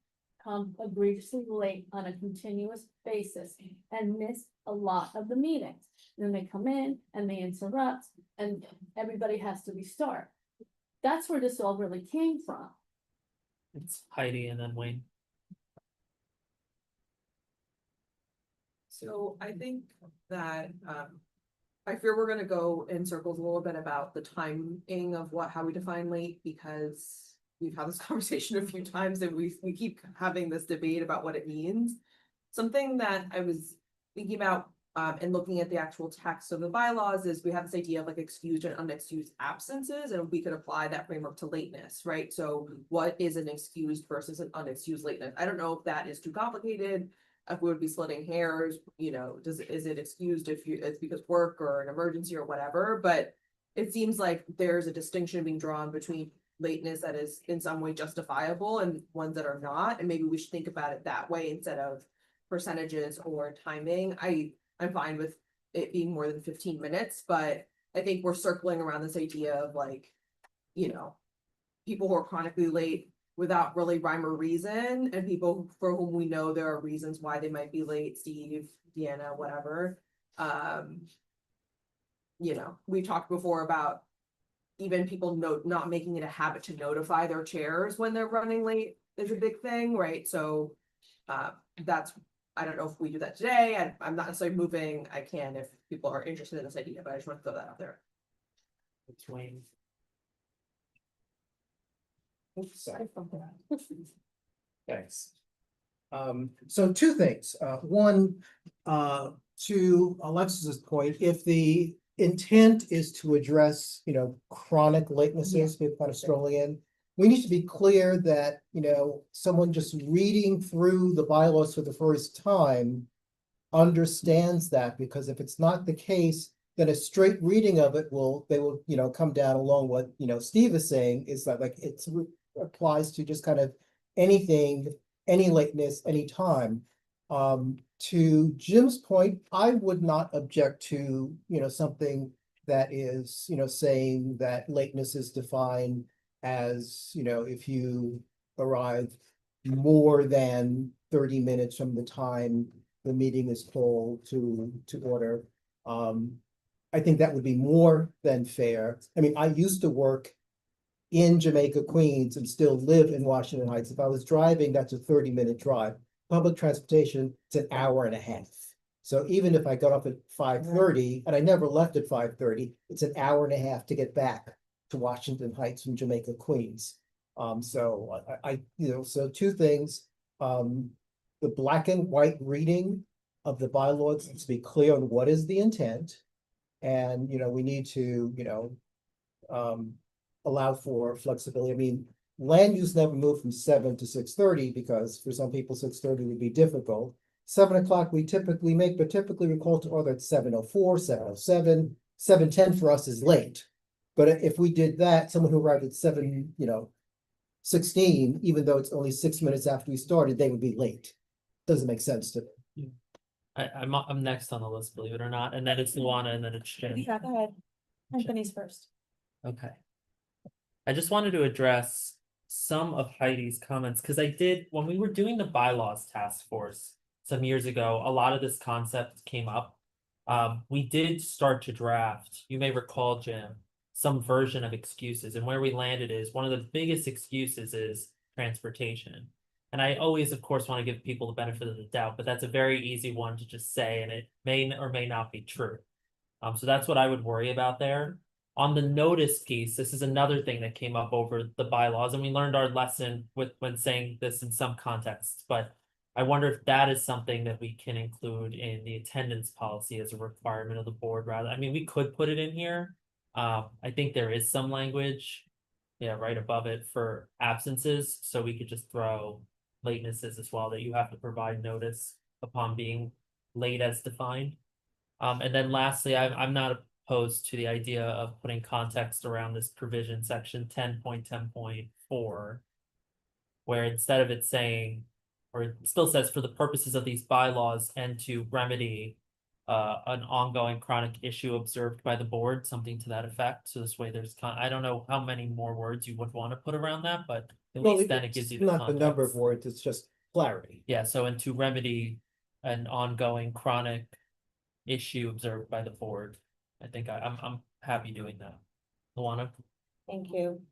come egregiously late on a continuous basis and miss a lot of the meetings. Then they come in and they interrupt and everybody has to restart. That's where this all really came from. It's Heidi and then Wayne. So I think that, I fear we're gonna go in circles a little bit about the timing of how we define late, because we've had this conversation a few times and we keep having this debate about what it means. Something that I was thinking about, and looking at the actual text of the bylaws is we have this idea of like excused and unexcused absences, and we could apply that framework to lateness, right? So what is an excused versus an unexcused lateness? I don't know if that is too complicated. If we would be splitting hairs, is it excused if it's because work or an emergency or whatever, but it seems like there's a distinction being drawn between lateness that is in some way justifiable and ones that are not, and maybe we should think about it that way instead of percentages or timing. I'm fine with it being more than 15 minutes, but I think we're circling around this idea of like, people who are chronically late without really rhyme or reason, and people for whom we know there are reasons why they might be late, Steve, Deanna, whatever. We talked before about even people not making it a habit to notify their chairs when they're running late is a big thing, right? So I don't know if we do that today. I'm not necessarily moving. I can if people are interested in this idea, but I just want to throw that out there. It's Wayne. Oops, sorry. Thanks. So two things. One, to Alexis's point, if the intent is to address, chronic latenesses, people kind of strolling in, we need to be clear that, someone just reading through the bylaws for the first time understands that, because if it's not the case, then a straight reading of it they will, come down along what, Steve is saying is that like it applies to just kind of anything, any lateness, any time. To Jim's point, I would not object to, something that is, saying that lateness is defined as, if you arrive more than 30 minutes from the time the meeting is called to order. I think that would be more than fair. I mean, I used to work in Jamaica, Queens, and still live in Washington Heights. If I was driving, that's a 30-minute drive. Public transportation, it's an hour and a half. So even if I got off at 5:30, and I never left at 5:30, it's an hour and a half to get back to Washington Heights from Jamaica, Queens. So so two things. The black and white reading of the bylaws, let's be clear on what is the intent. And, we need to, allow for flexibility. I mean, land use never moved from 7 to 6:30 because for some people 6:30 would be difficult. 7 o'clock we typically make, but typically we call to order at 7:04, 7:07, 7:10 for us is late. But if we did that, someone who arrived at 7:16, even though it's only 6 minutes after we started, they would be late. Doesn't make sense to me. I'm next on the list, believe it or not, and then it's Luana and then it's Jen. Yeah, go ahead. Anthony's first. Okay. I just wanted to address some of Heidi's comments, because I did, when we were doing the bylaws task force some years ago, a lot of this concept came up. We did start to draft, you may recall, Jim, some version of excuses, and where we landed is one of the biggest excuses is transportation. And I always, of course, want to give people the benefit of the doubt, but that's a very easy one to just say, and it may or may not be true. So that's what I would worry about there. On the notice piece, this is another thing that came up over the bylaws, and we learned our lesson when saying this in some contexts, but I wonder if that is something that we can include in the attendance policy as a requirement of the board rather. I mean, we could put it in here. I think there is some language, right above it for absences, so we could just throw lateness is as well, that you have to provide notice upon being late as defined. And then lastly, I'm not opposed to the idea of putting context around this provision, section 10.10.4. Where instead of it saying, or it still says for the purposes of these bylaws and to remedy. An ongoing chronic issue observed by the board, something to that effect, so this way there's I don't know how many more words you would want to put around that, but at Well, least then it gives it's you the not the number of context. words, it's just clarity. Yeah, so and to remedy an ongoing chronic issue observed by the board. I think I'm happy doing that. Luana? Thank you.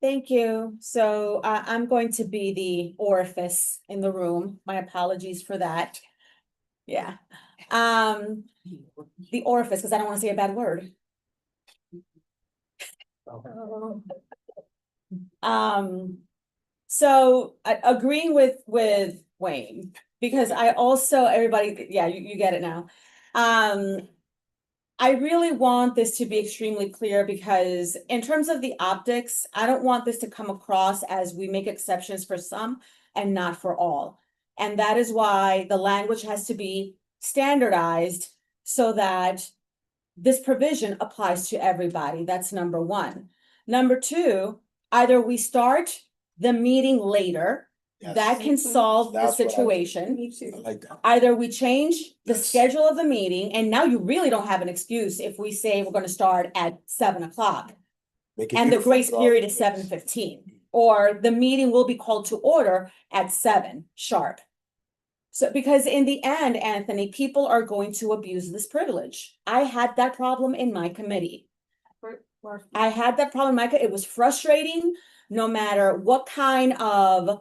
Thank you. So I'm going to be the orifice in the room. My apologies for that. Yeah. The orifice, because I don't want to say a bad word. So agreeing with Wayne, because I also, everybody, yeah, you get it now. I really want this to be extremely clear because in terms of the optics, I don't want this to come across as we make exceptions for some and not for all. And that is why the language has to be standardized so that this provision applies to everybody. That's number one. Number two, either we start the meeting later, Yes. that can solve the That's what I- situation. Me too. I like that. Either we change the Yes. schedule of the meeting, and now you really don't have an excuse if we say we're gonna start at 7 o'clock. Make it And the uniform grace throughout. period is 7:15, or the meeting will be called to order at 7 sharp. So, because in the end, Anthony, people are going to abuse this privilege. I had that problem in my committee. I had that problem, Micah. It was frustrating, no matter what kind of,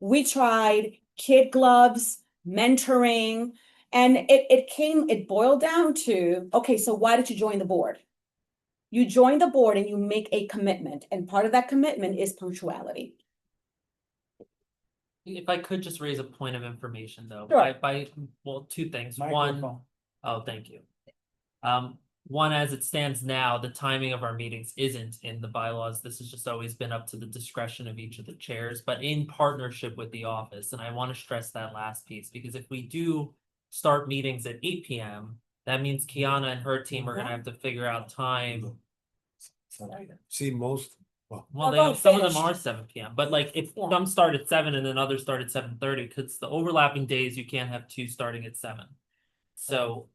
we tried kid gloves, mentoring, and it boiled down to, okay, so why did you join the board? You join the board and you make a commitment, and part of that commitment is punctuality. If I could just raise a point of information though, Sure. well, two things. One, Microphone. oh, thank you. One, as it stands now, the timing of our meetings isn't in the bylaws. This has just always been up to the discretion of each of the chairs, but in partnership with the office. And I want to stress that last piece, because if we do start meetings at 8 p.m., that means Kiana and her team are gonna have to figure out time. See, most, Well, Well, they go some of them finish. are 7 p.m., but like if Yeah. some start at 7 and then others start at 7:30, because the overlapping days, you can't have two starting at 7. So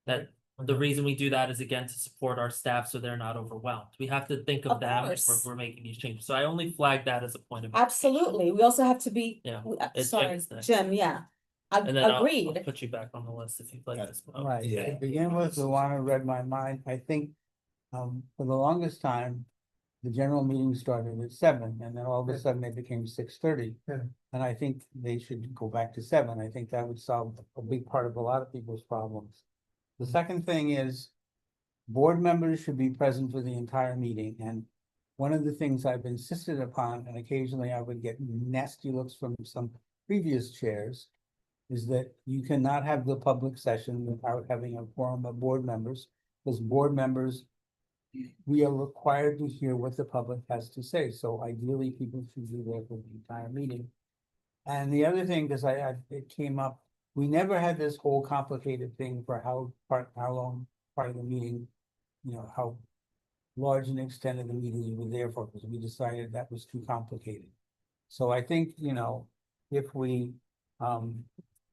that the reason we do that is again to support our staff so they're not overwhelmed. We have to think of Of them if course. we're making these changes. So I only flag that as a point of. Absolutely. We also have to be, Yeah, it's sorry, Jim's next. Jim, yeah. And then I'll Agreed. put you back on the list if you'd like. Got as it. well. Right, Yeah. to begin with, Luana read my mind, I think, for the longest time. The general meeting started at 7, and then all of a sudden it became 6:30. Yeah. And I think they should go back to 7, I think that would solve a big part of a lot of people's problems. The second thing is, board members should be present for the entire meeting, and one of the things I've insisted upon, and occasionally I would get nasty looks from some previous chairs, is that you cannot have the public session without having a quorum of board members, because board members, we are required to hear what the public has to say, so ideally people should be there for the entire meeting. And the other thing, because it came up, we never had this whole complicated thing for how long part of the meeting, how large an extent of the meeting you were there for, because we decided that was too complicated. So I think, if we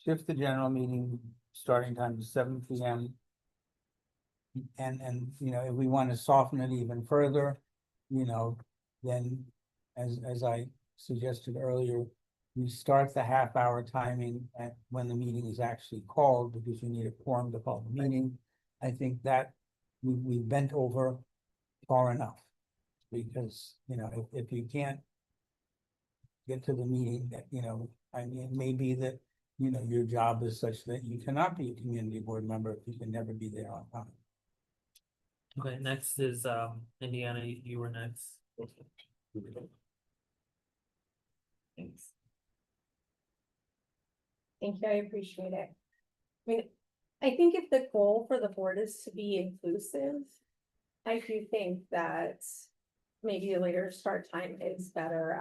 shift the general meeting starting time to 7 p.m. And if we want to soften it even further, then as I suggested earlier, we start the half-hour timing at when the meeting is actually called, because you need a quorum to call the meeting. I think that we bent over far enough. Because, if you can't get to the meeting, that, I mean, it may be that, your job is such that you cannot be a community board member if you can never be there on time. Okay, next is Indiana, you were next. Thanks. Thank you, I appreciate it. I mean, I think if the goal for the board is to be inclusive, I do think that maybe a later start time is better.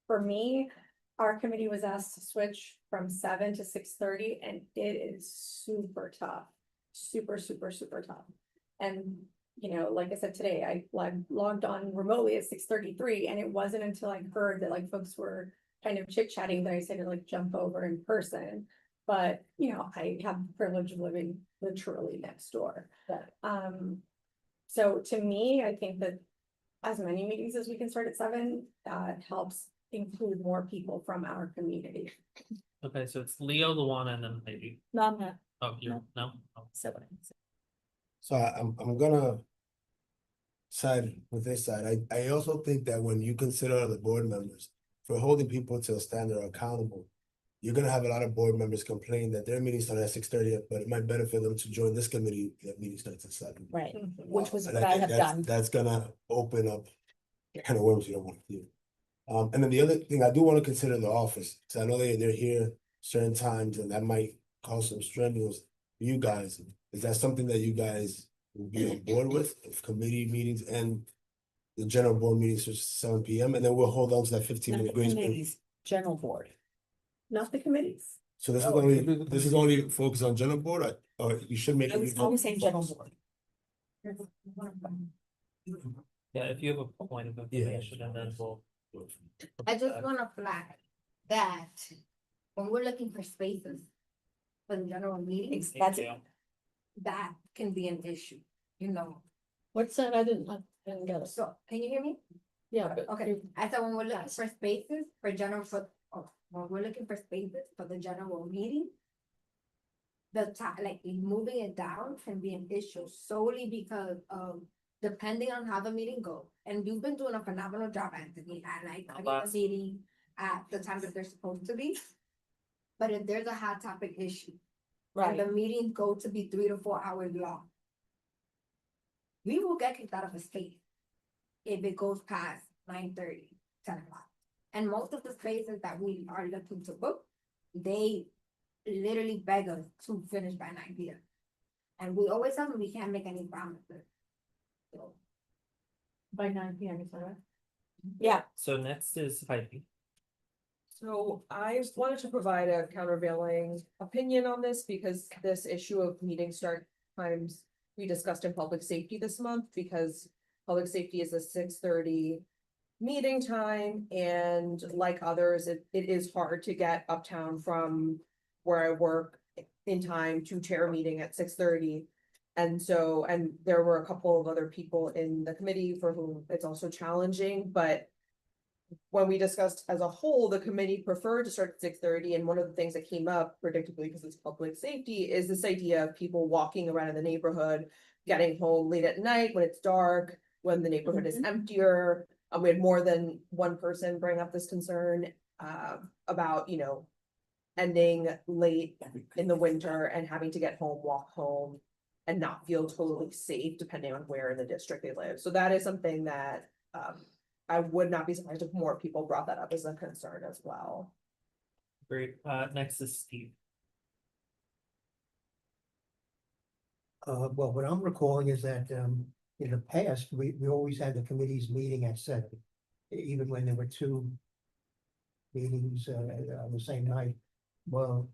for me, our committee was asked to switch from 7 to 6:30, and it is super tough. Super, super, super tough. And, you know, like I said today, I logged on remotely at 6:33, and it wasn't until I heard that like folks were kind of chit chatting that I said to like jump over in person. But, you know, I have the privilege of living literally next door. So to me, I think that as many meetings as we can start at 7, helps include more people from our community. Okay, so it's Leo, Luana, and then maybe, No, I'm not. oh, you, no? Oh. So I'm gonna side with this side. I also think that when you consider the board members, for holding people to a standard or accountable, you're gonna have a lot of board members complain that their meeting started at 6:30, but it might benefit them to join this committee, that meeting starts at 7. Right, which was And what I think have done. That's gonna open up kind of worms you don't want to do. And then the other thing, I do want to consider the office, because I know they're here certain times, and that might cause some strenuous for you guys. Is that something that you guys will be on board with, if committee meetings and the general board meetings are 7 PM, and then we'll hold on to that 15-minute grace period? Committees, general board. Not the committees. So this is No, it should be only, the this is only focused on general board, or you should make. I was always saying general board. Yeah, if you have a point of information, and then we'll. I just wanna flag that when we're looking for spaces for the general meetings, That's Yeah. that can be an issue, you know. What's that? I didn't get it. So, can you hear me? Yeah, but. Okay, I said when we're looking for spaces for general, when we're looking for spaces for the general meeting, the time, like moving it down can be an issue solely because of depending on how the meeting goes. And you've been doing a phenomenal job, Anthony, at like having the Thanks. meeting at the time that they're supposed to be. But if there's a hot topic issue, and the meetings go to be 3 to 4 hours long, we will get kicked out of a space if it goes past 9:30, 10 o'clock. And most of the spaces that we are looking to book, they literally beg us to finish by 9 PM. And we always tell them we can't make any promises. So, By 9 PM, is that right? Yeah, So next is Heidi. So I wanted to provide a countervailing opinion on this because this issue of meeting start times we discussed in public safety this month, because public safety is a 6:30 meeting time, and like others, it is hard to get uptown from where I work in time to chair a meeting at 6:30. And so, and there were a couple of other people in the committee for whom it's also challenging, but when we discussed as a whole, the committee preferred to start at 6:30, and one of the things that came up predictably because it's public safety is this idea of people walking around in the neighborhood, getting home late at night when it's dark, when the neighborhood is emptier. We had more than one person bring up this concern about, you know, ending late in the winter and having to get home, walk home, and not feel totally safe depending on where in the district they live. So that is something that I would not be surprised if more people brought that up as a concern as well. Great, next is Steve. Well, what I'm recalling is that, in the past, we always had the committees meeting at 7, even when there were 2 meetings, on the same night. Well,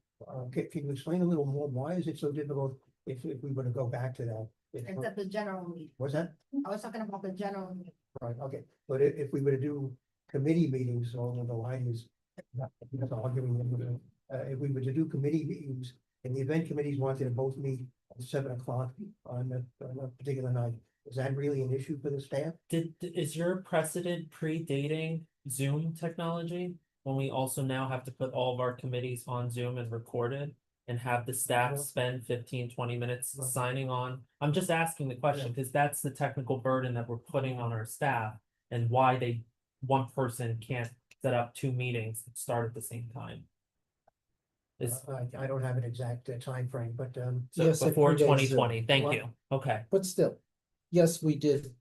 can you explain a little more? Why is it so difficult if we were to go back to that? it's at the general meeting. Was that? I was talking about the general meeting. Right, okay, but if we were to do committee meetings along the lines, not arguing, if we were to do committee meetings, and the event committees wanted to both meet at 7 o'clock on a particular night, is that really an issue for the staff? Is your precedent predating Zoom technology? When we also now have to put all of our committees on Zoom and record it? And have the staff spend 15-20 minutes Right. signing on? I'm just asking the question, because that's the technical burden that we're putting on our staff. And why one person can't set up 2 meetings that start at the same time. Is, I don't have an exact time frame, but, so Yes, it before predates Zoom. 2020, thank What? you, okay. But still, yes, we did.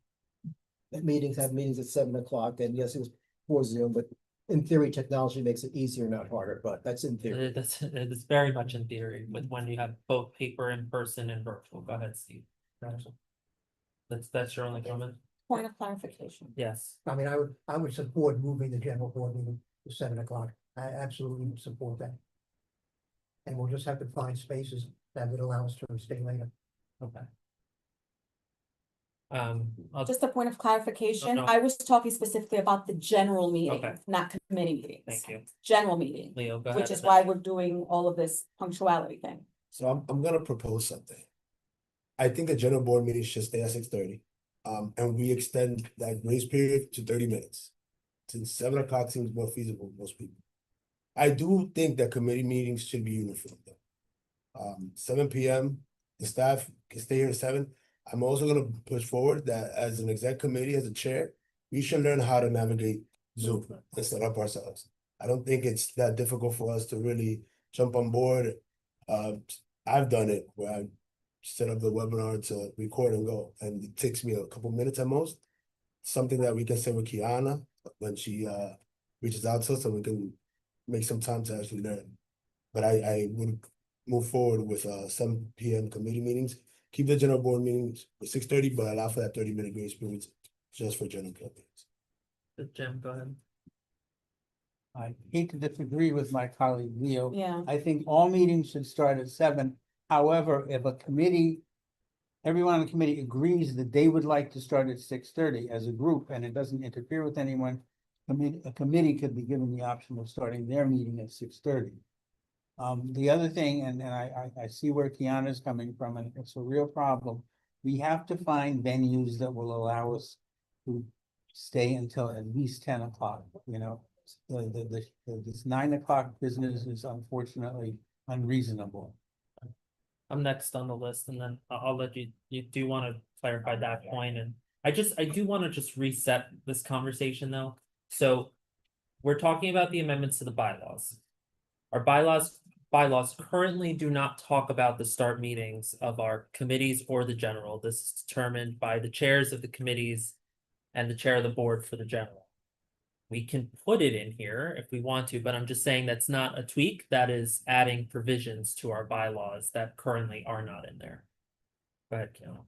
Have meetings at 7 o'clock, and yes, it was for Zoom, but in theory, technology makes it easier, not harder, but that's in theory. It's very much in theory, with when you have both paper, in person, and virtual. Go ahead, Steve. That's your only comment? point of clarification. Yes. I mean, I would support moving the general board meeting to 7 o'clock. I absolutely support that. And we'll just have to find spaces that would allow us to stay later. Okay. I'll Just a point of clarification, no. I was talking specifically about the general meeting, Okay. not committee meetings. Thank you. General meeting, Leo, go ahead. which is and then- why we're doing all of this punctuality thing. So I'm gonna propose something. I think a general board meeting should stay at 6:30. And we extend that grace period to 30 minutes. Since 7 o'clock seems more feasible to most people. I do think that committee meetings should be uniform though. 7 p.m., the staff can stay here at 7. I'm also gonna push forward that as an exec committee, as a chair, we should learn how to navigate Zoom and set up ourselves. I don't think it's that difficult for us to really jump on board. I've done it where I set up the webinar to record and go, and it takes me a couple minutes at most. Something that we can say with Kiana when she reaches out to us, and we can make some time to actually learn. But I would move forward with 7 p.m. committee meetings. Keep the general board meetings at 6:30, but allow for that 30-minute grace period just for general club meetings. Jim, go ahead. I hate to disagree with my colleague Leo. Yeah. I think all meetings should start at 7. However, if a committee, everyone on the committee agrees that they would like to start at 6:30 as a group and it doesn't interfere with anyone, a committee could be given the option of starting their meeting at 6:30. The other thing, and I see where Kiana's coming from, and it's a real problem. We have to find venues that will allow us to stay until at least 10 o'clock, you know. This 9 o'clock business is unfortunately unreasonable. I'm next on the list, and then I'll let you do want to clarify that point, and I do want to just reset this conversation though. So we're talking about the amendments to the bylaws. Our bylaws currently do not talk about the start meetings of our committees or the general. This is determined by the chairs of the committees and the chair of the board for the general. We can put it in here if we want to, but I'm just saying that's not a tweak, that is adding provisions to our bylaws that currently are not in there. Go ahead, Kiana.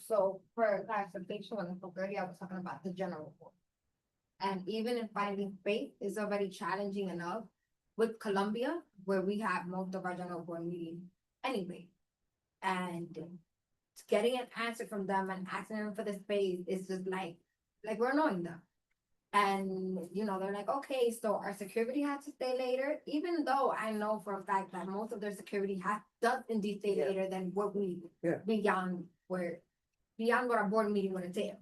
So for clarification, when I spoke earlier, I was talking about the general board. And even in finding space is already challenging enough with Columbia, where we have most of our general board meeting anyway. And getting an answer from them and asking them for the space is just like we're annoying them. And, you know, they're like, okay, so our security has to stay later, even though I know for a fact that most of their security does indeed stay later than what we, beyond what our board meeting would entail.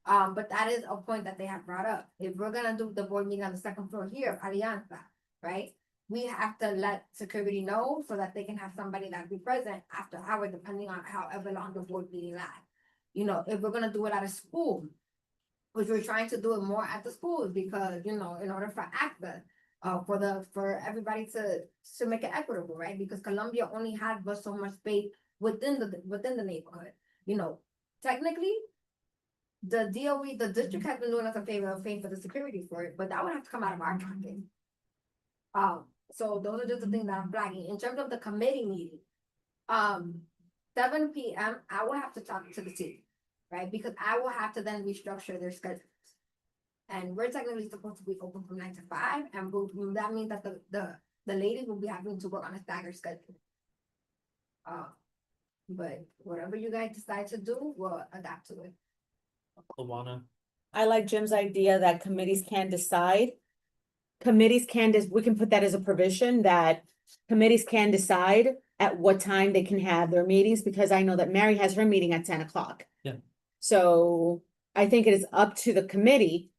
But that is a point that they have brought up. If we're gonna do the board meeting on the second floor here of Alianza, right? We have to let security know so that they can have somebody that be present after hours, depending on however long the board meeting lasts. You know, if we're gonna do it at a school, which we're trying to do it more at the schools because, you know, in order for access, for everybody to make it equitable, right? Because Columbia only has but so much space within the neighborhood. You know, technically, the DOE, the district has been doing us a favor of paying for the security for it, but that would have to come out of our pocket. So those are just the things that I'm flagging. In terms of the committee meeting, 7 p.m., I will have to talk to the team, right? Because I will have to then restructure their schedules. And we're technically supposed to be open from 9 to 5, and that means that the ladies will be having to work on a staggered schedule. But whatever you guys decide to do, we'll adapt to it. Luana. I like Jim's idea that committees can decide. We can put that as a provision that committees can decide at what time they can have their meetings, because I know that Mary has her meeting at 10 o'clock. Yeah. So I think it is up to the committee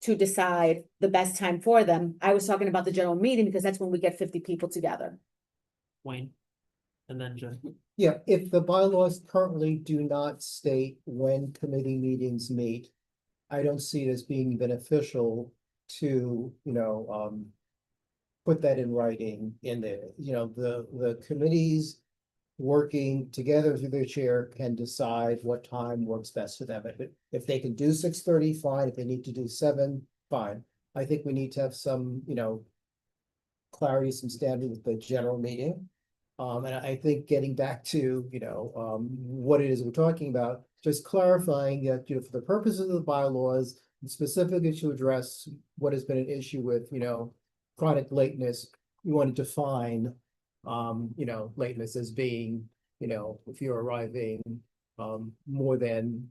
to decide the best time for them. I was talking about the general meeting because that's when we get 50 people together. Wayne. And then Jen. Yeah, if the bylaws currently do not state when committee meetings meet, I don't see it as being beneficial to, put that in writing in there. You know, the committees working together through their chair can decide what time works best for them. If they can do 6:30, fine. If they need to do 7, fine. I think we need to have some, clarity, some standard with the general meeting. And I think getting back to, what it is we're talking about, just clarifying that, for the purposes of the bylaws, specifically to address what has been an issue with, chronic lateness. You want to define, lateness as being, if you're arriving, more than,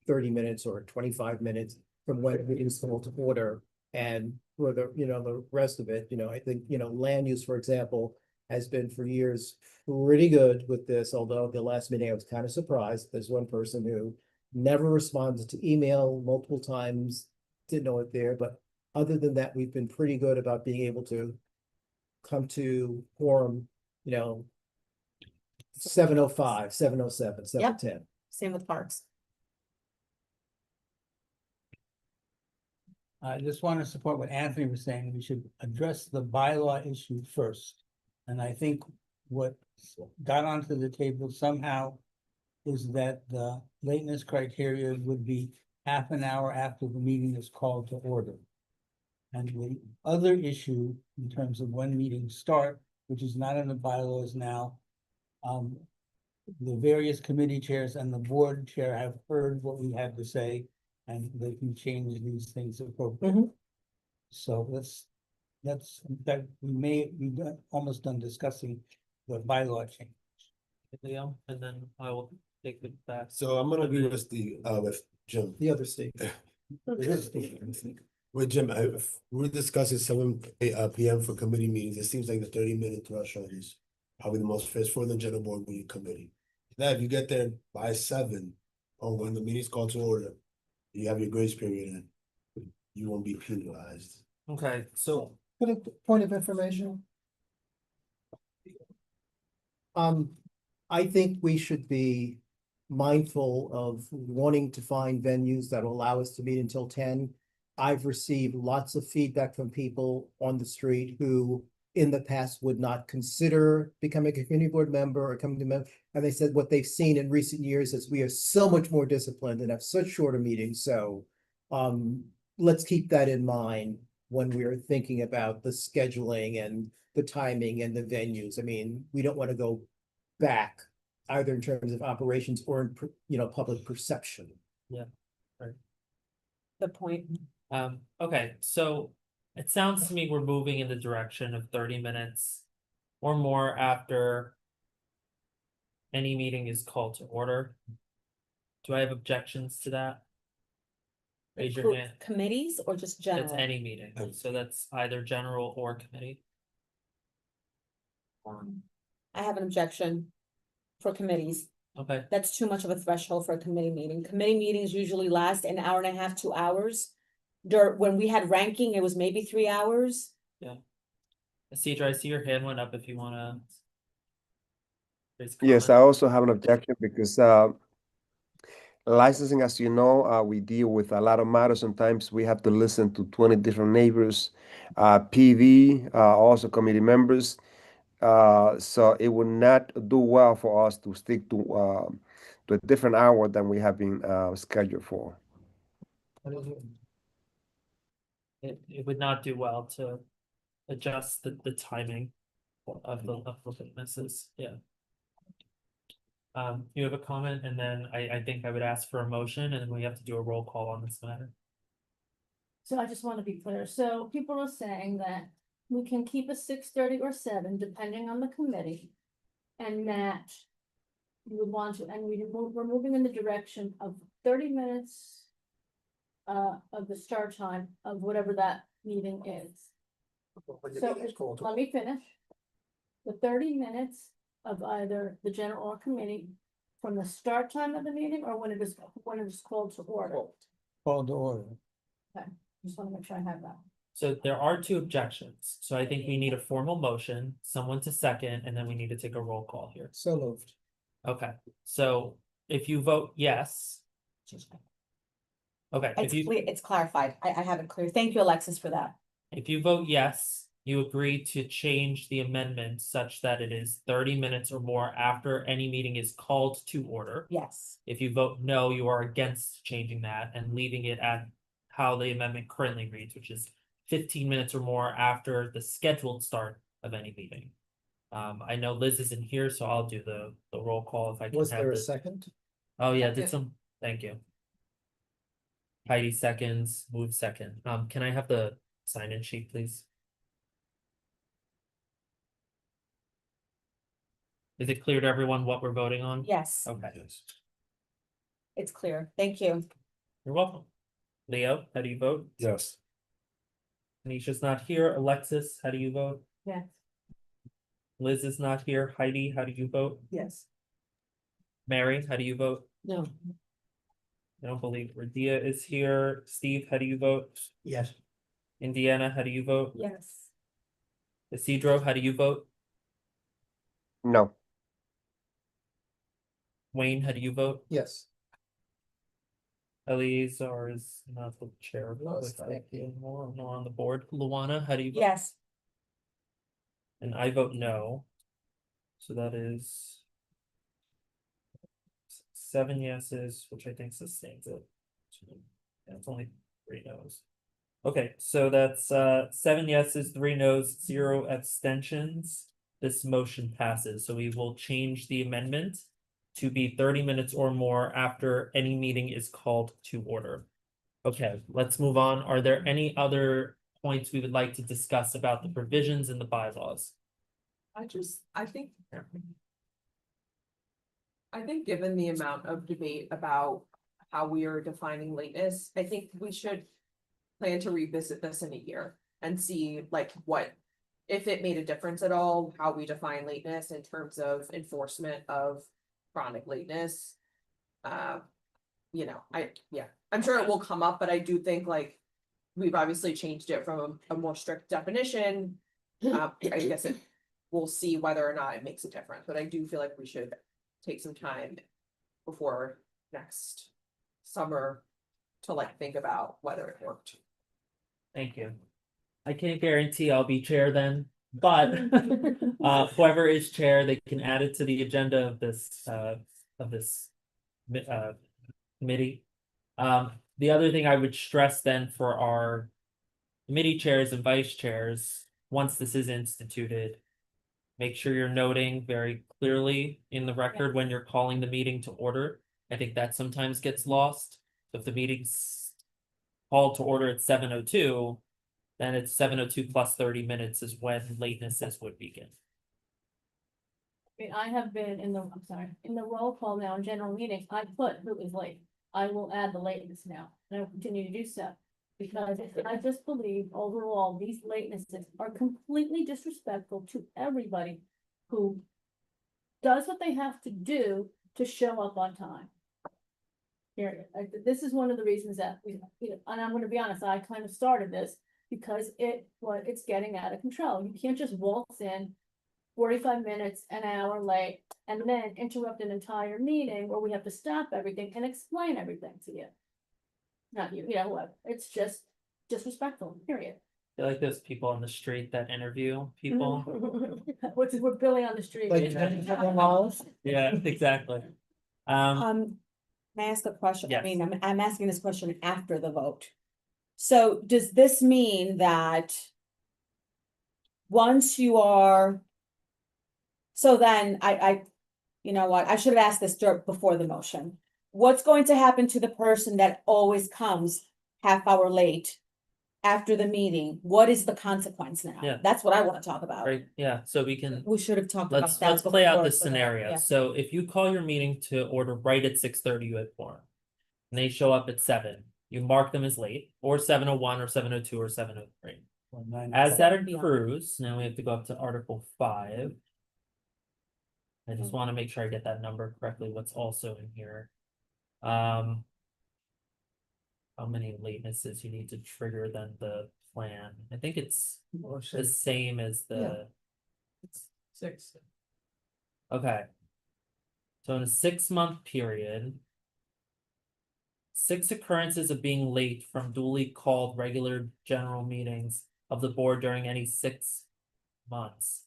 30 minutes or 25 minutes from when it is called to order. And for the rest of it, I think, land use, for example, has been for years pretty good with this, although the last meeting I was kind of surprised. There's one person who never responded to email multiple times, didn't know it there, but other than that, we've been pretty good about being able to come to quorum, 7:05, 7:07, 7:10. Same with parks. I just want to support what Anthony was saying. We should address the bylaw issue first. And I think what got onto the table somehow is that the lateness criteria would be half an hour after the meeting is called to order. And the other issue in terms of when meetings start, which is not in the bylaws now, the various committee chairs and the board chair have heard what we had to say, and they can change these things appropriately. So that we got almost done discussing the bylaw change. Leo, and then I will take it back. So I'm gonna agree with with Jim. The other state. With Jim, if we're discussing 7 p.m. for committee meetings, it seems like the 30-minute threshold is probably the most fit for the general board meeting committee. Now, if you get there by 7, or when the meeting's called to order, you have your grace period and you won't be penalized. Okay, so Point of information. I think we should be mindful of wanting to find venues that will allow us to meet until 10. I've received lots of feedback from people on the street who in the past would not consider becoming a community board member or coming to member. And they said what they've seen in recent years is we are so much more disciplined and have such shorter meetings. So let's keep that in mind when we're thinking about the scheduling and the timing and the venues. I mean, we don't want to go back either in terms of operations or in, public perception. Good point. okay, so it sounds to me we're moving in the direction of 30 minutes or more after any meeting is called to order. Do I have objections to that? Raise your hand. Committees or just That's general? any meeting, so that's either general or committee. I have an objection for committees. Okay, That's too much of a threshold for a committee meeting. Committee meetings usually last an hour and a half, 2 hours. When we had ranking, it was maybe 3 hours. Cedra, I see your hand went up if you wanna. raise a Yes, I comment. also have an objection because licensing, as you know, we deal with a lot of matters. Sometimes we have to listen to 20 different neighbors, PV, also committee members. So it would not do well for us to stick to a different hour than we have been scheduled for. It would not do well to adjust the timing of the witnesses, yeah. You have a comment, and then I think I would ask for a motion, and then we have to do a roll call on this matter. So I just want to be clear. So people are saying that we can keep a 6:30 or 7, depending on the committee. And that you would want to, and we're moving in the direction of 30 minutes of the start time of whatever that meeting is. So let me finish. The 30 minutes of either the general or committee from the start time of the meeting or when it is called to order. Call to order. Just want to make sure I have that. So there are 2 objections, so I think we need a formal motion, someone to second, and then we need to take a roll call here. So moved. Okay, so if you vote yes. Okay, It's clarified. I have it clear. Thank you, Alexis, for that. if you vote yes, you agree to change the amendment such that it is 30 minutes or more after any meeting is called to order. Yes. If you vote no, you are against changing that and leaving it at how the amendment currently reads, which is 15 minutes or more after the scheduled start of any meeting. I know Liz isn't here, so I'll do the roll call if I can Was have there a this. second? Oh, yeah, thank you. Heidi seconds, move second. Can I have the sign-in sheet, please? Is it clear to everyone what we're voting on? Yes, Okay, Yes. it's clear. Thank you. you're welcome. Leo, how do you vote? Yes. Anisha's not here. Alexis, how do you vote? Yes. Liz is not here. Heidi, how do you vote? Yes. Mary, how do you vote? No. I don't believe Radia is here. Steve, how do you vote? Yes. Indiana, how do you vote? Yes. Isidro, how do you vote? No. Wayne, how do you vote? Yes. Eleazar is not the chair of Lost, public thank you. anymore, nor on the board. Luana, how do you vote? Yes, And I vote no. So that is 7 yeses, which I think sustains it. Yeah, it's only 3 no's. Okay, so that's 7 yeses, 3 no's, 0 abstentions. This motion passes, so we will change the amendment to be 30 minutes or more after any meeting is called to order. Okay, let's move on. Are there any other points we would like to discuss about the provisions in the bylaws? I think given the amount of debate about how we are defining lateness, I think we should plan to revisit this in a year and see like what, if it made a difference at all, how we define lateness in terms of enforcement of chronic lateness. You know, I'm sure it will come up, but I do think like we've obviously changed it from a more strict definition. I guess we'll see whether or not it makes a difference, but I do feel like we should take some time before next summer to like think about whether it worked. Thank you. I can't guarantee I'll be chair then, but whoever is chair, they can add it to the agenda of this committee. The other thing I would stress then for our committee chairs and vice chairs, once this is instituted, make sure you're noting very clearly in the record when you're calling the meeting to order. I think that sometimes gets lost. If the meeting's called to order at 7:02, then it's 7:02 plus 30 minutes is when latenesses would begin. I mean, I have been in the roll call now in general meetings, I put who is late. I will add the lateness now, and I will continue to do so. Because I just believe overall, these latenesses are completely disrespectful to everybody who does what they have to do to show up on time. Period. This is one of the reasons that and I'm gonna be honest, I kind of started this because it's getting out of control. You can't just waltz in 45 minutes, an hour late, and then interrupt an entire meeting where we have to stop everything and explain everything to you. Not you, whoever. It's just disrespectful, period. I feel like those people on the street that interview people. We're Billy on the street. Like, Yeah, exactly. can I ask a question? I Yes. mean, I'm asking this question after the vote. So does this mean that once you are, so then you know what, I should have asked this before the motion. What's going to happen to the person that always comes half hour late after the meeting? What is the consequence now? Yeah. That's what I want to talk about. Right, yeah, so we can, We should have talked about let's that. play out before, this so that- scenario. yeah. So if you call your meeting to order right at 6:30, you had quorum. And they show up at 7, you mark them as late, or 7:01, or 7:02, or 7:03. As that Yeah. accrues, now we have to go up to Article 5. I just want to make sure I get that number correctly, what's also in here. How many latenesses you need to trigger then the plan? I think it's the same as the. It's 6. Okay. So in a 6-month period. 6 occurrences of being late from duly called regular general meetings of the board during any 6 months.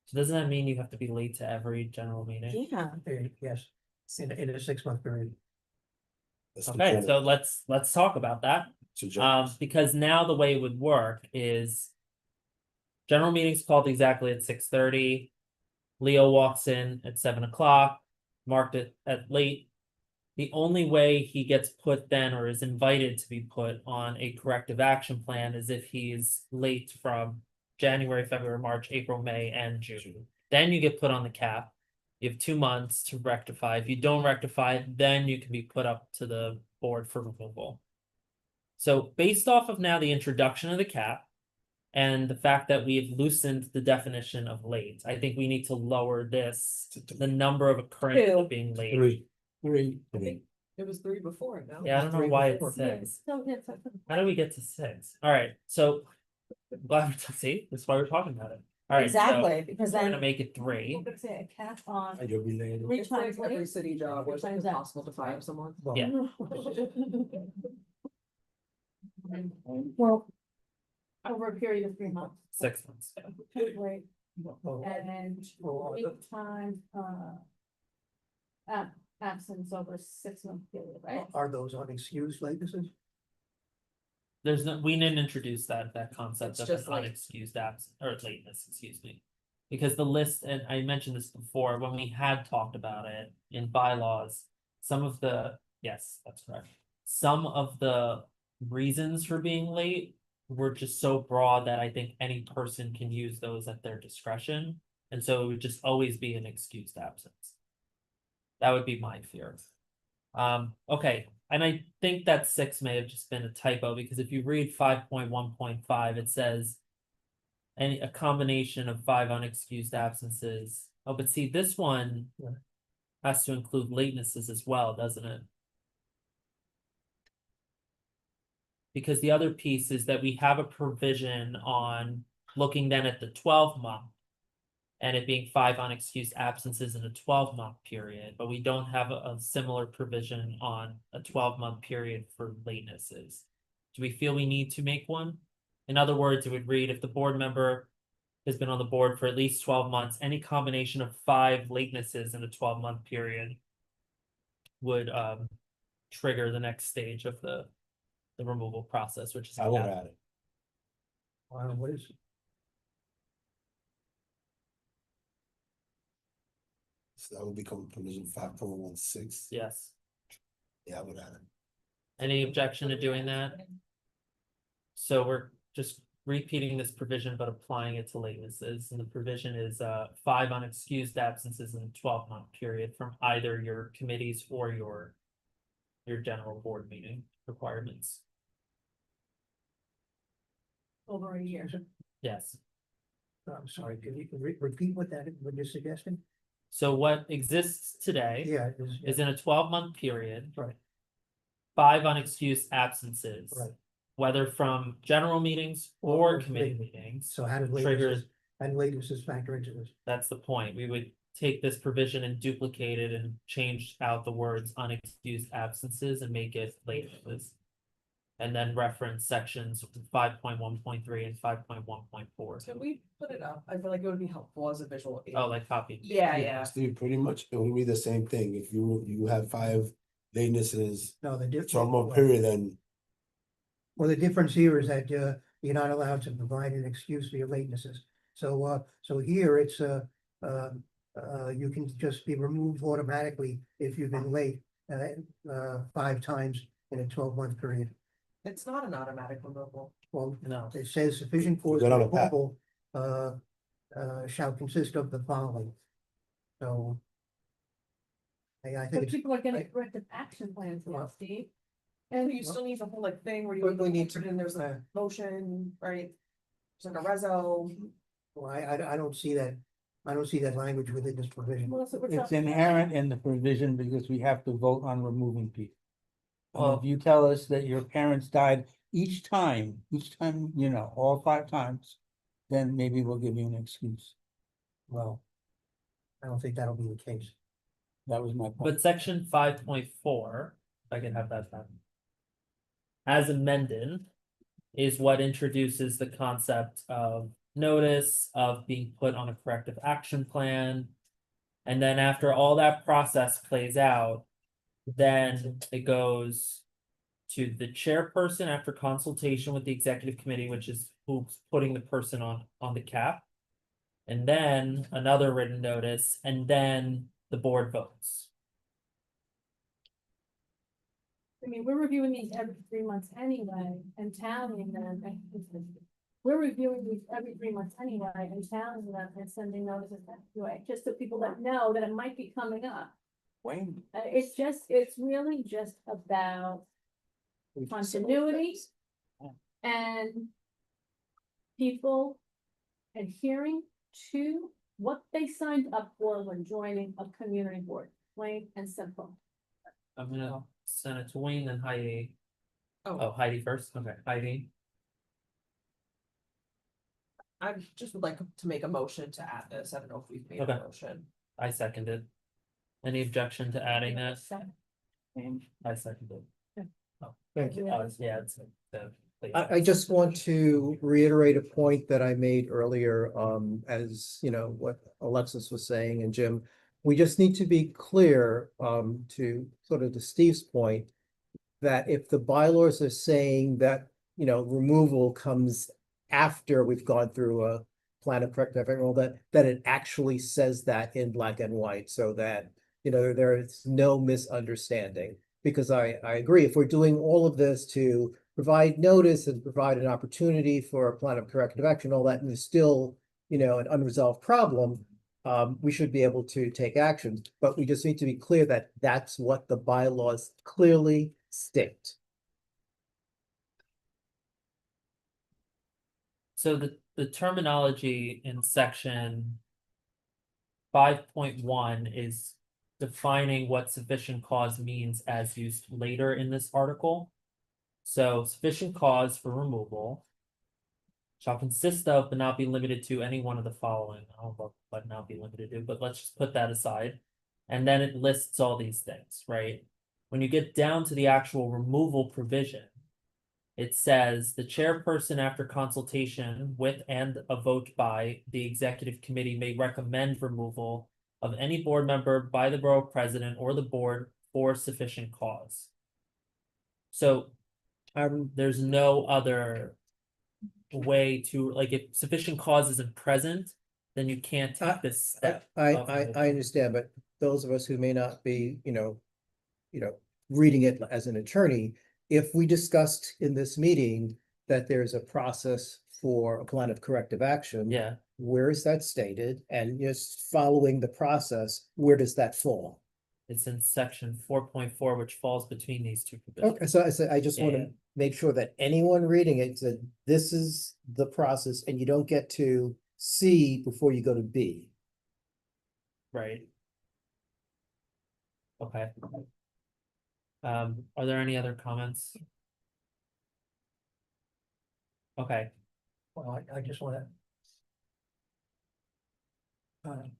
So doesn't that mean you have to be late to every general meeting? Yeah. Yes, in a 6-month period. That's Okay, the so let's talk about that. suggestion. Because now the way it would work is. General meeting's called exactly at 6:30. Leo walks in at 7 o'clock, marked it at late. The only way he gets put then or is invited to be put on a corrective action plan is if he's late from January, February, March, April, May, and June. Then you get put on the cap. You have 2 months to rectify. If you don't rectify, then you can be put up to the board for removal. So based off of now the introduction of the cap and the fact that we have loosened the definition of late, I think we need to lower this, the number of occurrences Two. of being late. Three. I think it was 3 before, no? Yeah, I don't know Three why before. it's 6. So it's a- How do we get to 6? Alright, so glad to see, that's why we're talking about it. Alright, so Exactly, because we're gonna then, make it 3. I'm gonna say a cap on And you'll be late. three It's like times every late. city job where it's Times that. impossible to fire someone. Well, Yeah. Well. Over a period of 3 months. 6 months. Right, well, and then well, 8 times, absence over 6 month period, right? Are those unexcused latencies? There's no, we didn't introduce that concept It's of an just like- unexcused absence or lateness, excuse me. Because the list, and I mentioned this before, when we had talked about it in bylaws, some of the, yes, that's correct. Some of the reasons for being late were just so broad that I think any person can use those at their discretion. And so it would just always be an excused absence. That would be my fear. Okay, and I think that 6 may have just been a typo, because if you read 5.1.5, it says a combination of 5 unexcused absences. Oh, but see, this one has to include latenesses as well, doesn't it? Because the other piece is that we have a provision on looking then at the 12-month. And it being 5 unexcused absences in a 12-month period, but we don't have a similar provision on a 12-month period for latenesses. Do we feel we need to make one? In other words, it would read, if the board member has been on the board for at least 12 months, any combination of 5 latenesses in a 12-month period would trigger the next stage of the removal process, which is. I would add it. What is? So that would become provision 5.16. Yes. Yeah, I would add it. Any objection to doing that? So we're just repeating this provision, but applying it to latenesses, and the provision is 5 unexcused absences in a 12-month period from either your committees or your general board meeting requirements. Over a year. Yes. I'm sorry, can you repeat what you're suggesting? So what exists today Yeah. is in a 12-month period. Right. 5 unexcused absences. Right. Whether from general meetings or Or committee committee. meetings. So how did Triggers. latencies factor into this? That's the point. We would take this provision and duplicate it and change out the words unexcused absences and make it latencies. And then reference sections 5.1.3 and 5.1.4. Can we put it up? I feel like it would be helpful as a visual aid. Oh, like copy. Yeah. Steve, pretty much it will be the same thing. If you have 5 latenesses, No, the difference. 12-month period, then Well, the difference here is that you're not allowed to provide an excuse for your latenesses. So here it's you can just be removed automatically if you've been late 5 times in a 12-month period. It's not an automatic removal. Well, No. it says sufficient cause Is that of on a path? removal shall consist of the following. So I think But it's. people are getting corrective action plans now, Well- Steve. And you still need the whole like thing where you. We need to- put in there's a motion, right? There's like a reso. Well, I don't see that, I don't see that language within this provision. Well, that's what we're It's talking about. inherent in the provision because we have to vote on removing people. Well- If you tell us that your parents died each time, you know, all 5 times, then maybe we'll give you an excuse. Well, I don't think that'll be the case. That was my point. But section 5.4, if I can have that back. As amended, is what introduces the concept of notice, of being put on a corrective action plan. And then after all that process plays out, then it goes to the chairperson after consultation with the executive committee, which is who's putting the person on the cap. And then another written notice, and then the board votes. I mean, we're reviewing these every 3 months anyway and tallying them. We're reviewing these every 3 months anyway and tallying them and sending notices anyway, just so people that know that it might be coming up. Wayne. It's really just about continuity and people adhering to what they signed up for when joining a community board, plain and simple. I'm gonna send it to Wayne and Heidi. Oh, Oh, Heidi first, okay, Heidi, I just would like to make a motion to add this. I don't know if we've made Okay. a motion. I seconded. Any objection to adding that? I seconded. Thank you. Yeah, it's the. I just want to reiterate a point that I made earlier, as you know, what Alexis was saying and Jim. We just need to be clear, to sort of to Steve's point, that if the bylaws are saying that, you know, removal comes after we've gone through a plan of corrective and all that, that it actually says that in black and white, so that, you know, there is no misunderstanding. Because I agree, if we're doing all of this to provide notice and provide an opportunity for a plan of corrective action, all that, and there's still, you know, an unresolved problem, we should be able to take action, but we just need to be clear that that's what the bylaws clearly state. So the terminology in section 5.1 is defining what sufficient cause means as used later in this article. So sufficient cause for removal shall consist of, but not be limited to, any one of the following. I don't know what not be limited to, but let's just put that aside. And then it lists all these things, right? When you get down to the actual removal provision, it says the chairperson, after consultation with and a vote by the executive committee, may recommend removal of any board member by the borough president or the board for sufficient cause. So there's no other way to, like, if sufficient cause isn't present, then you can't take this step. I of removal. understand, but those of us who may not be, you know, reading it as an attorney, if we discussed in this meeting that there's a process for a plan of corrective action. Yeah, Where is that stated? And just following the process, where does that fall? it's in section 4.4, which falls between these two provisions. Okay, so I said, I just want Yeah. to make sure that anyone reading it said, this is the process, and you don't get to C before you go to B. Right. Okay. Are there any other comments? Okay, Well, I just wanna. I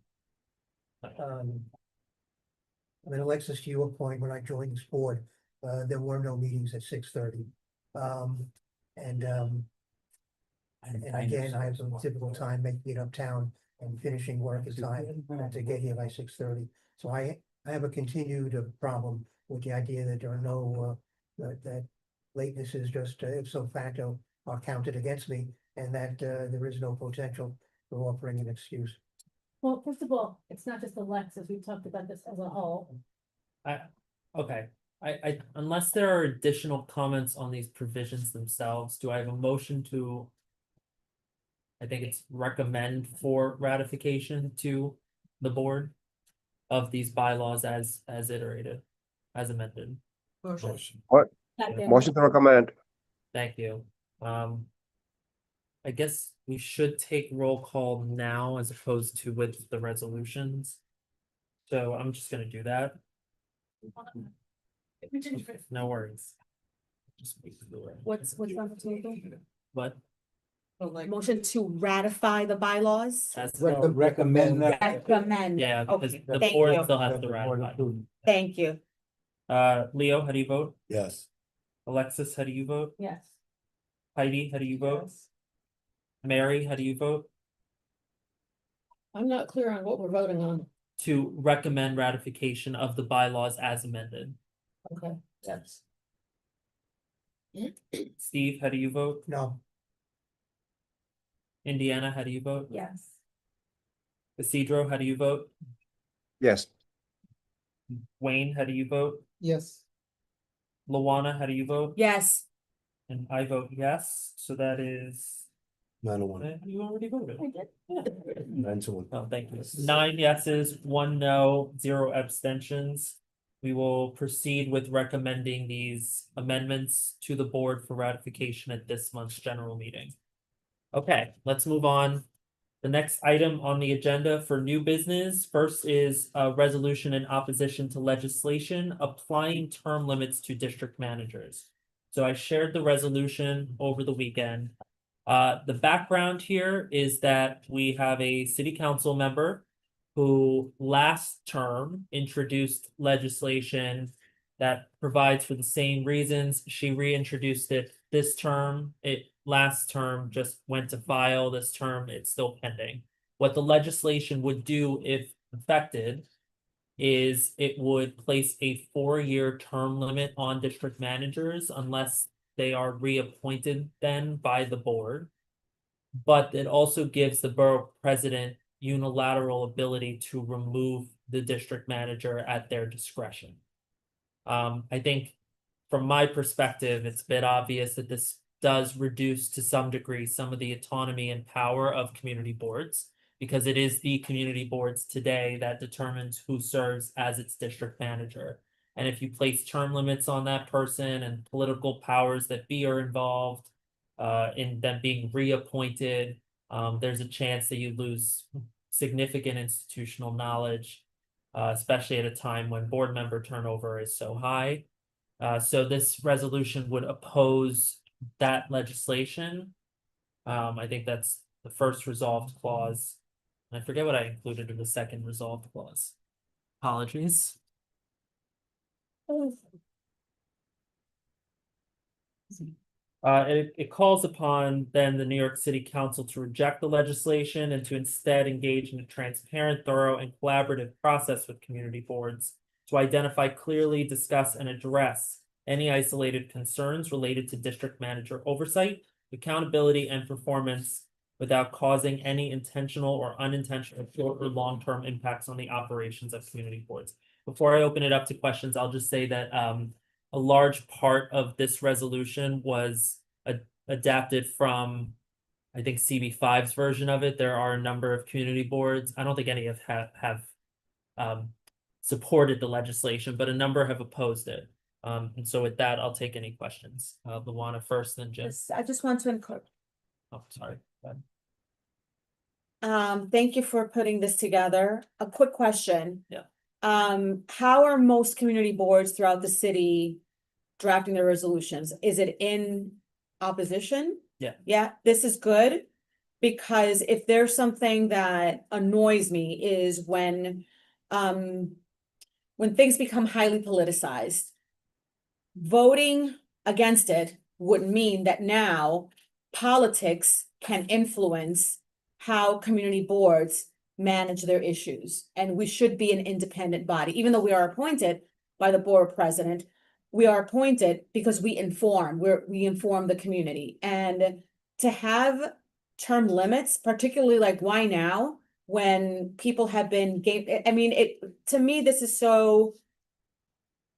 mean, Alexis, to your point, when I joined this board, there were no meetings at 6:30. And again, I have a typical time making it uptown and finishing work in time to get here by 6:30. So I have a continued problem with the idea that there are no, that lateness is just ipso facto are counted against me, and that there is no potential for offering an excuse. Well, first of all, it's not just Alexis, we've talked about this as a whole. okay. Unless there are additional comments on these provisions themselves, do I have a motion to? I think it's recommend for ratification to the board of these bylaws as iterated, as amended. Motion. Second. Motion to recommend. Thank you. I guess we should take roll call now as opposed to with the resolutions. So I'm just gonna do that. No worries. Just make it do it. What's on the table? But So like, Motion to ratify the bylaws? that's, Recommend that. Recommend. yeah, because Okay, the thank board you. still has to ratify. Thank you. Leo, how do you vote? Yes. Alexis, how do you vote? Yes. Heidi, how do you vote? Mary, how do you vote? I'm not clear on what we're voting on. To recommend ratification of the bylaws as amended. Okay, yes. Steve, how do you vote? No, Indiana, how do you vote? Yes. Isidro, how do you vote? Yes. Wayne, how do you vote? Yes. Luana, how do you vote? Yes, And I vote yes, so that is, 9-1. you already voted. I did. Yeah. 9-1. Oh, thank you. 9 yeses, 1 no, 0 abstentions. We will proceed with recommending these amendments to the board for ratification at this month's general meeting. Okay, let's move on. The next item on the agenda for new business, first is a resolution in opposition to legislation applying term limits to district managers. So I shared the resolution over the weekend. The background here is that we have a city council member who last term introduced legislation that provides for the same reasons. She reintroduced it this term. It last term just went to file. This term, it's still pending. What the legislation would do if affected is it would place a 4-year term limit on district managers unless they are reappointed then by the board. But it also gives the borough president unilateral ability to remove the district manager at their discretion. I think from my perspective, it's a bit obvious that this does reduce to some degree some of the autonomy and power of community boards, because it is the community boards today that determines who serves as its district manager. And if you place term limits on that person and political powers that be are involved, in them being reappointed, there's a chance that you lose significant institutional knowledge, especially at a time when board member turnover is so high. So this resolution would oppose that legislation. I think that's the first resolved clause. And I forget what I included in the second resolved clause. Apologies. It calls upon then the New York City Council to reject the legislation and to instead engage in a transparent, thorough, and collaborative process with community boards to identify clearly, discuss, and address any isolated concerns related to district manager oversight, accountability, and performance without causing any intentional or unintentional short or long-term impacts on the operations of community boards. Before I open it up to questions, I'll just say that a large part of this resolution was adapted from, I think, CB5's version of it. There are a number of community boards. I don't think any have supported the legislation, but a number have opposed it. And so with that, I'll take any questions. Luana first, then Jim. I just want to include. Oh, sorry. Go ahead. Thank you for putting this together. A quick question. Yeah. How are most community boards throughout the city drafting their resolutions? Is it in opposition? Yeah. Yeah, this is good, because if there's something that annoys me is when things become highly politicized. Voting against it would mean that now politics can influence how community boards manage their issues. And we should be an independent body, even though we are appointed by the board president. We are appointed because we inform, we inform the community. And to have term limits, particularly like why now, when people have been I mean, to me, this is so,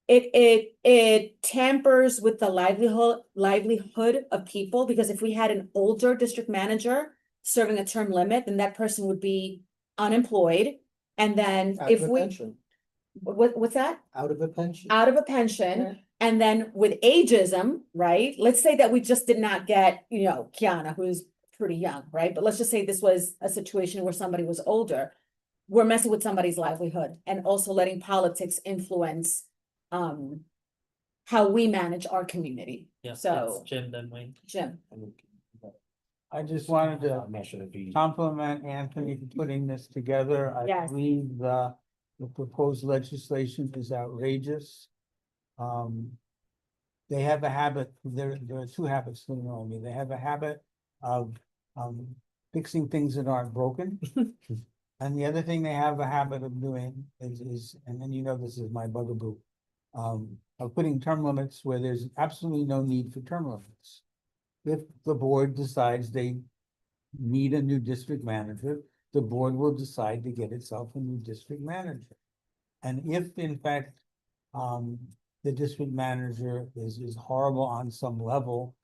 it tampers with the livelihood of people, because if we had an older district manager serving a term limit, then that person would be unemployed. And then Out if of a we, pension, what's that? out of a pension. Out of a pension. And then with ageism, right? Let's say that we just did not get, Kiana, who's pretty young, right? But let's just say this was a situation where somebody was older. We're messing with somebody's livelihood and also letting politics influence how we manage our community. Yeah. So- it's Jim, then Wayne. Jim, I just wanted to I'm not sure if he. compliment Anthony for putting this together. I Yes. believe the proposed legislation is outrageous. They have a habit, there are two habits that annoy me. They have a habit of fixing things that aren't broken. And the other thing they have a habit of doing is, and then this is my bugaboo, of putting term limits where there's absolutely no need for term limits. If the board decides they need a new district manager, the board will decide to get itself a new district manager. And if in fact, the district manager is horrible on some level,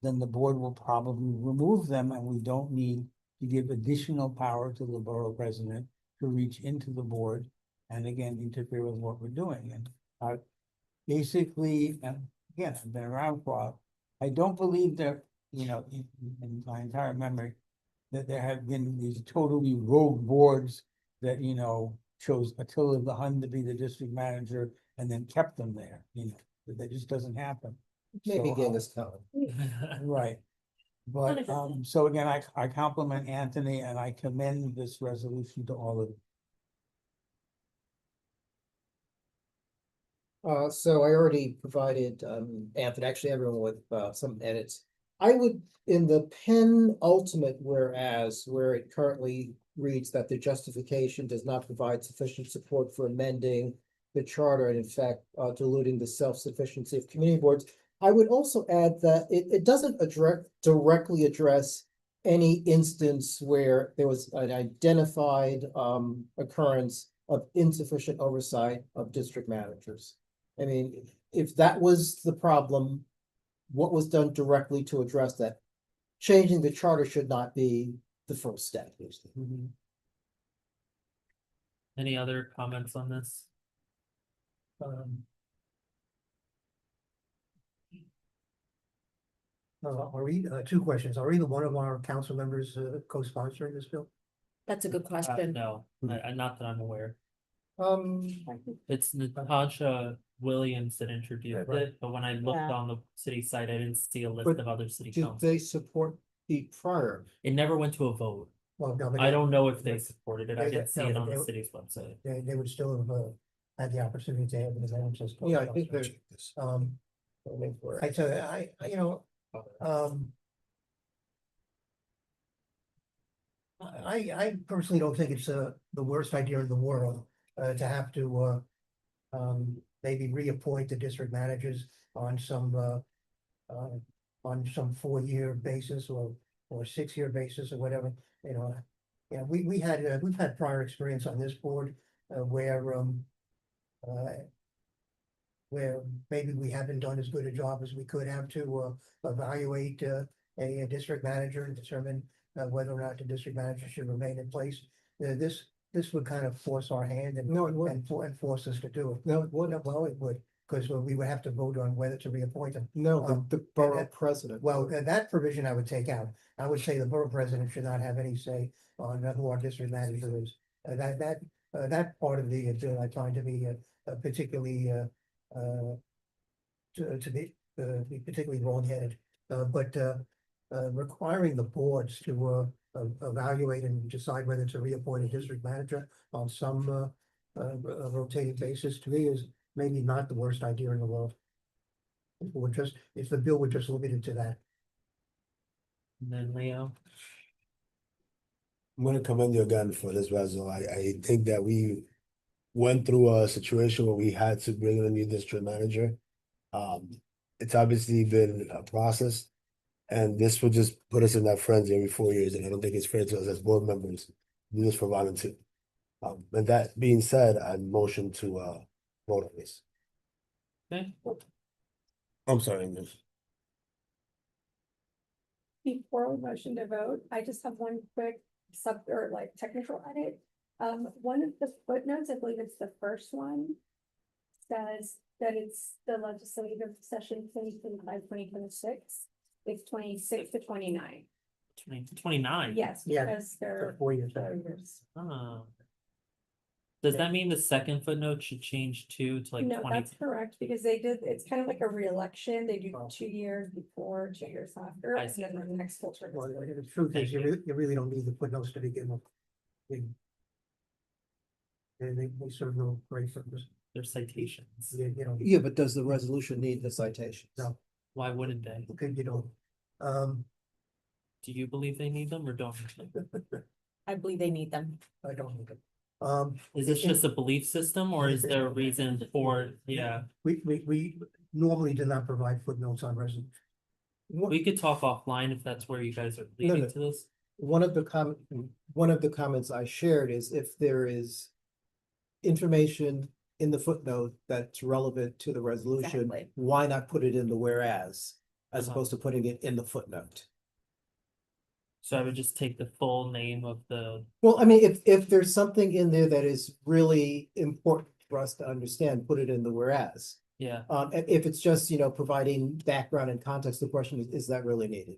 then the board will probably remove them, and we don't need to give additional power to the borough president to reach into the board and again, interfere with what we're doing. And basically, and again, I've been around for a while, I don't believe that, in my entire memory, that there have been these totally rogue boards that, chose Attila the Hun to be the district manager and then kept them there, that just doesn't happen. Maybe So, Genghis Khan. Right. But, so again, I compliment Anthony and I commend this resolution to all of you. So I already provided, Anthony, actually everyone with, some edits. I would, in the penultimate whereas, where it currently reads that the justification does not provide sufficient support for amending the charter and in fact, diluting the self-sufficiency of community boards. I would also add that it doesn't directly address any instance where there was an identified, occurrence of insufficient oversight of district managers. I mean, if that was the problem, what was done directly to address that? Changing the charter should not be the first step. Any other comments on this? Are we, two questions. Are either one of our council members co-sponsoring this bill? That's a good question. No, not that I'm aware. Um, It's Natasha Williams that introduced Right. it, but when I looked Yeah. on the city site, I didn't see a list But of other city did council. they support the prior? It never went to a vote. Well, no, but I don't know if they supported it. I They- didn't see it on the they- city's website. They would still have had the opportunity to have it as answers. Yeah, I think they're. I tell you, I personally don't think it's the worst idea in the world to have to maybe reappoint the district managers on some 4-year basis or 6-year basis or whatever, Yeah, we've had prior experience on this board where maybe we haven't done as good a job as we could have to evaluate a district manager and determine whether or not the district manager should remain in place. This would kind of force our hand and No, it wouldn't. and force us to do it. No, it wouldn't. Well, it would, because we would have to vote on whether to reappoint them. No, the borough that- president. Well, that provision I would take out. I would say the borough president should not have any say on who our district manager is. That part of the bill I find to be particularly to be particularly wrong-headed. But requiring the boards to evaluate and decide whether to reappoint a district manager on some rotating basis, to me, is maybe not the worst idea in the world. If the bill were just limited to that. And then Leo, I'm gonna commend you again for this resolution. I think that we went through a situation where we had to bring in a new district manager. It's obviously been a process. And this would just put us in that frenzy every 4 years, and I don't think it's fair to us as board members to do this for volunteer. And that being said, I motion to vote on this. okay, I'm sorry, English. Before we motion to vote, I just have one quick technical edit. One of the footnotes, I believe it's the first one, says that it's the legislative session 2025-2026. It's 26 to 29. 29. Yes, Yeah, because they're 4 years. 4 years. Oh. Does that mean the second footnote should change to like No, 20? that's correct, because it's kind of like a reelection. They do 2 years before, 2 years after, I and see. then the next full term. Well, the truth Thank is, you. you really don't need the footnotes to begin with. They serve no great purpose. They're citations. Yeah, but does the resolution need the citations? No. Why wouldn't they? Okay, you don't. Do you believe they need them or don't? you think? I believe they need them. I don't need it. Is this just a belief system or is there a reason for, yeah, We normally do not provide footnotes on resolutions. we could talk offline if that's where you guys are No, leading no. to this. One of the comments I shared is if there is information in the footnote that's relevant to the resolution, Exactly. why not put it in the whereas? As Uh-huh. opposed to putting it in the footnote? So I would just take the full name of the, Well, I mean, if there's something in there that is really important for us to understand, put it in the whereas. yeah, And if it's just, providing background and context, the question is that really needed?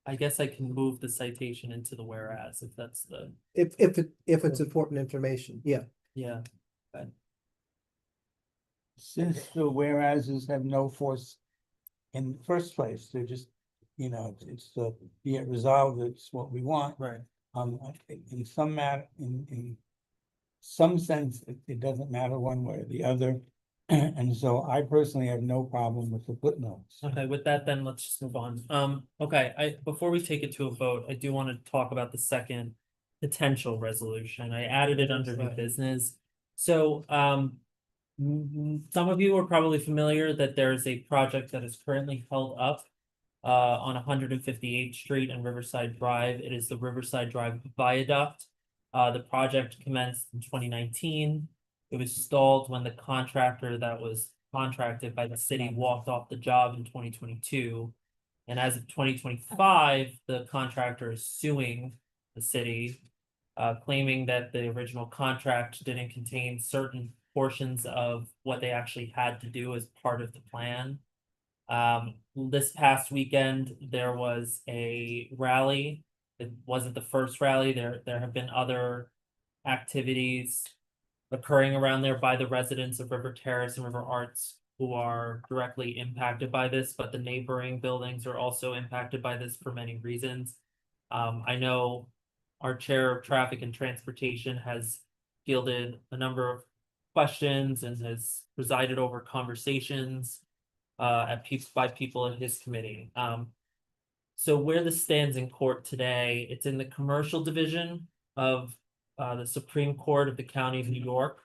I guess I can move the citation into the whereas if that's the, If it's important information, yeah. yeah. Since the whereases have no force in the first place, they're just, it's be it resolved, it's what we want. Right. In some matter, in some sense, it doesn't matter one way or the other. And so I personally have no problem with the footnotes. Okay, with that, then let's just move on. Okay, before we take it to a vote, I do want to talk about the second potential resolution. I added it under new Right. business. So, some of you are probably familiar that there is a project that is currently held up on 158th Street and Riverside Drive. It is the Riverside Drive Viaduct. The project commenced in 2019. It was stalled when the contractor that was contracted by the city walked off the job in 2022. And as of 2025, the contractor is suing the city, claiming that the original contract didn't contain certain portions of what they actually had to do as part of the plan. This past weekend, there was a rally. It wasn't the first rally. There have been other activities occurring around there by the residents of River Terrace and River Arts who are directly impacted by this, but the neighboring buildings are also impacted by this for many reasons. I know our chair of traffic and transportation has fielded a number of questions and has presided over conversations by people in his committee. So where this stands in court today, it's in the commercial division of the Supreme Court of the County of New York.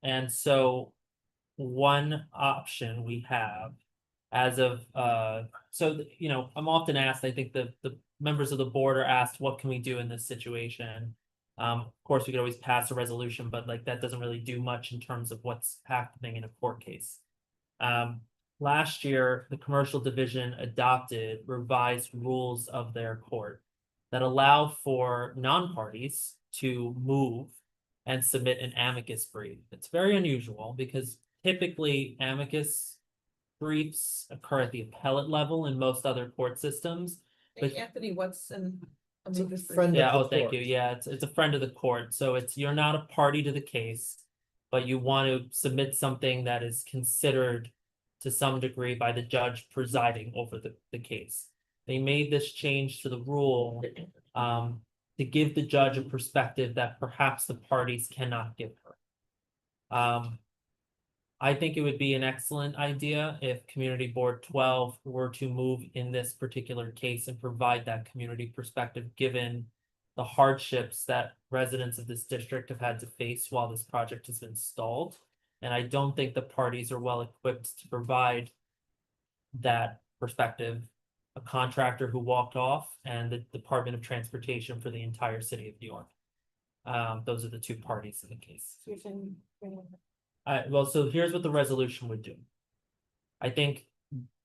And so one option we have as of I'm often asked, I think the members of the board are asked, what can we do in this situation? Of course, we could always pass a resolution, but like that doesn't really do much in terms of what's happening in a court case. Last year, the commercial division adopted revised rules of their court that allow for non-parties to move and submit an amicus brief. It's very unusual because typically amicus briefs occur at the appellate level in most other court systems. Hey, Anthony, what's in? It's a amicus brief? friend of Yeah, the oh, thank you. court. Yeah, it's a friend of the court. So you're not a party to the case, but you want to submit something that is considered to some degree by the judge presiding over the case. They made this change to the rule to give the judge a perspective that perhaps the parties cannot give her. I think it would be an excellent idea if Community Board 12 were to move in this particular case and provide that community perspective, given the hardships that residents of this district have had to face while this project has been stalled. And I don't think the parties are well equipped to provide that perspective. A contractor who walked off and the Department of Transportation for the entire city of New York. Those are the two parties in the case. Well, so here's what the resolution would do. I think,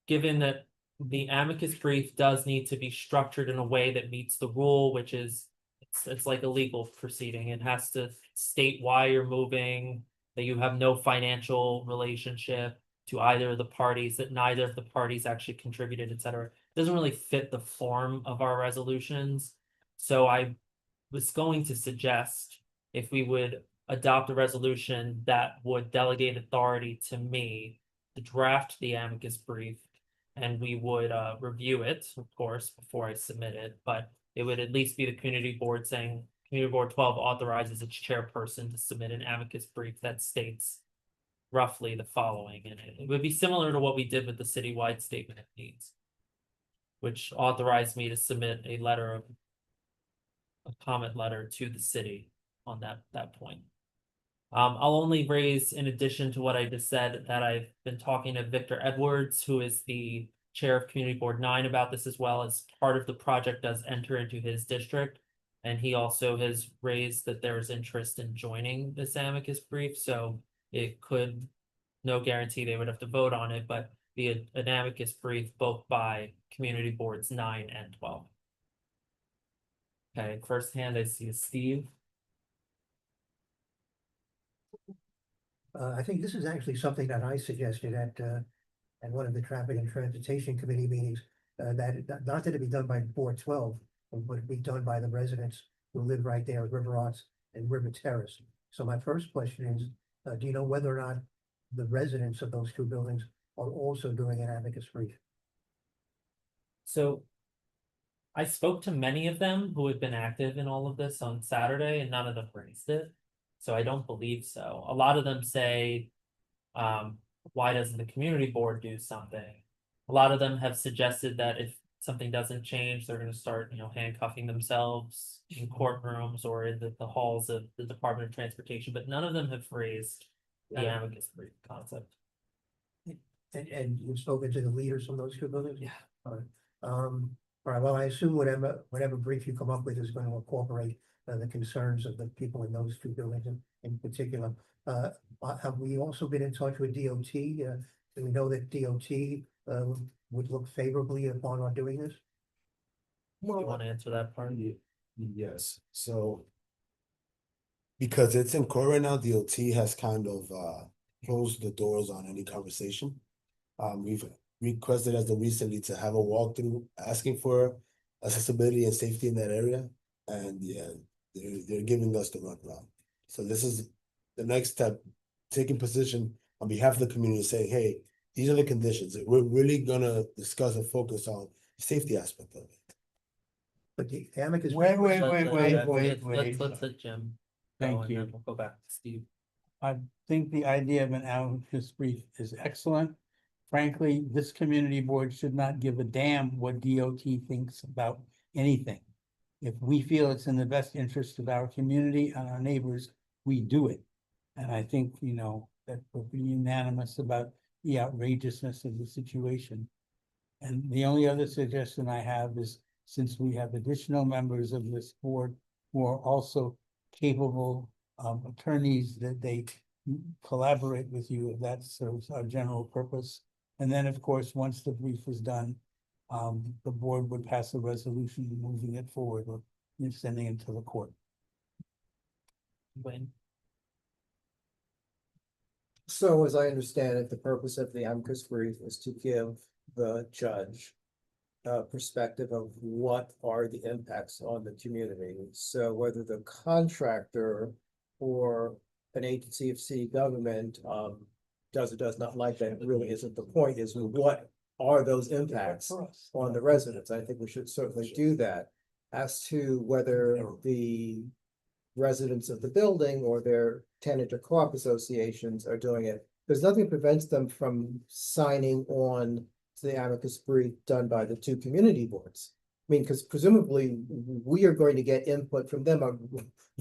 given that the amicus brief does need to be structured in a way that meets the rule, which is, it's like a legal proceeding. It has to state why you're moving, that you have no financial relationship to either of the parties, that neither of the parties actually contributed, etc. Doesn't really fit the form of our resolutions. So I was going to suggest if we would adopt a resolution that would delegate authority to me to draft the amicus brief, and we would review it, of course, before I submit it, but it would at least be the community board saying, Community Board 12 authorizes its chairperson to submit an amicus brief that states roughly the following in it. It would be similar to what we did with the citywide statement of needs, which authorized me to submit a comment letter to the city on that point. I'll only raise, in addition to what I just said, that I've been talking to Victor Edwards, who is the chair of Community Board 9 about this, as well as part of the project does enter into his district. And he also has raised that there is interest in joining this amicus brief, so it could, no guarantee they would have to vote on it, but be an amicus brief both by community boards 9 and 12. Okay, first hand I see is Steve. I think this is actually something that I suggested at one of the Traffic and Transportation Committee meetings, not that it be done by Board 12, but it be done by the residents who live right there at River Arts and River Terrace. So my first question is, do you know whether or not the residents of those two buildings are also doing an amicus brief? So I spoke to many of them who had been active in all of this on Saturday, and none of them raised it. So I don't believe so. A lot of them say, why doesn't the community board do something? A lot of them have suggested that if something doesn't change, they're gonna start, handcuffing themselves in courtrooms or in the halls of the Department of Transportation, but none of them have raised the amicus brief concept. And you've spoken to the leaders from those two buildings? Yeah. All right, well, I assume whatever brief you come up with is going to incorporate the concerns of the people in those two buildings in particular. Have we also been in touch with DOT? Do we know that DOT would look favorably upon our doing this? You wanna answer that part? Yes, so. Because it's in court right now, DOT has kind of closed the doors on any conversation. We've requested as of recently to have a walkthrough asking for accessibility and safety in that area. And yeah, they're giving us the runaround. So this is the next step, taking position on behalf of the community, saying, hey, these are the conditions. We're really gonna discuss and focus on the safety aspect of it. But the amicus. Wait, wait, Let's- wait, let's- wait, let's- wait. Let's let Jim. Thank go, and you. then we'll go back to Steve. I think the idea of an amicus brief is excellent. Frankly, this community board should not give a damn what DOT thinks about anything. If we feel it's in the best interest of our community and our neighbors, we do it. And I think, that we're unanimous about the outrageousness of the situation. And the only other suggestion I have is, since we have additional members of this board who are also capable attorneys, that they collaborate with you, if that serves our general purpose. And then, of course, once the brief is done, the board would pass a resolution moving it forward or sending it to the court. Wayne. So as I understand it, the purpose of the amicus brief is to give the judge a perspective of what are the impacts on the community. So whether the contractor or an agency of city government does or does not like that, it really isn't the point, is what are those impacts on the residents? I think we should certainly do that. As to whether the residents of the building or their tenant or co-op associations are doing it, there's nothing that prevents them from signing on to the amicus brief done by the two community boards. I mean, because presumably we are going to get input from them on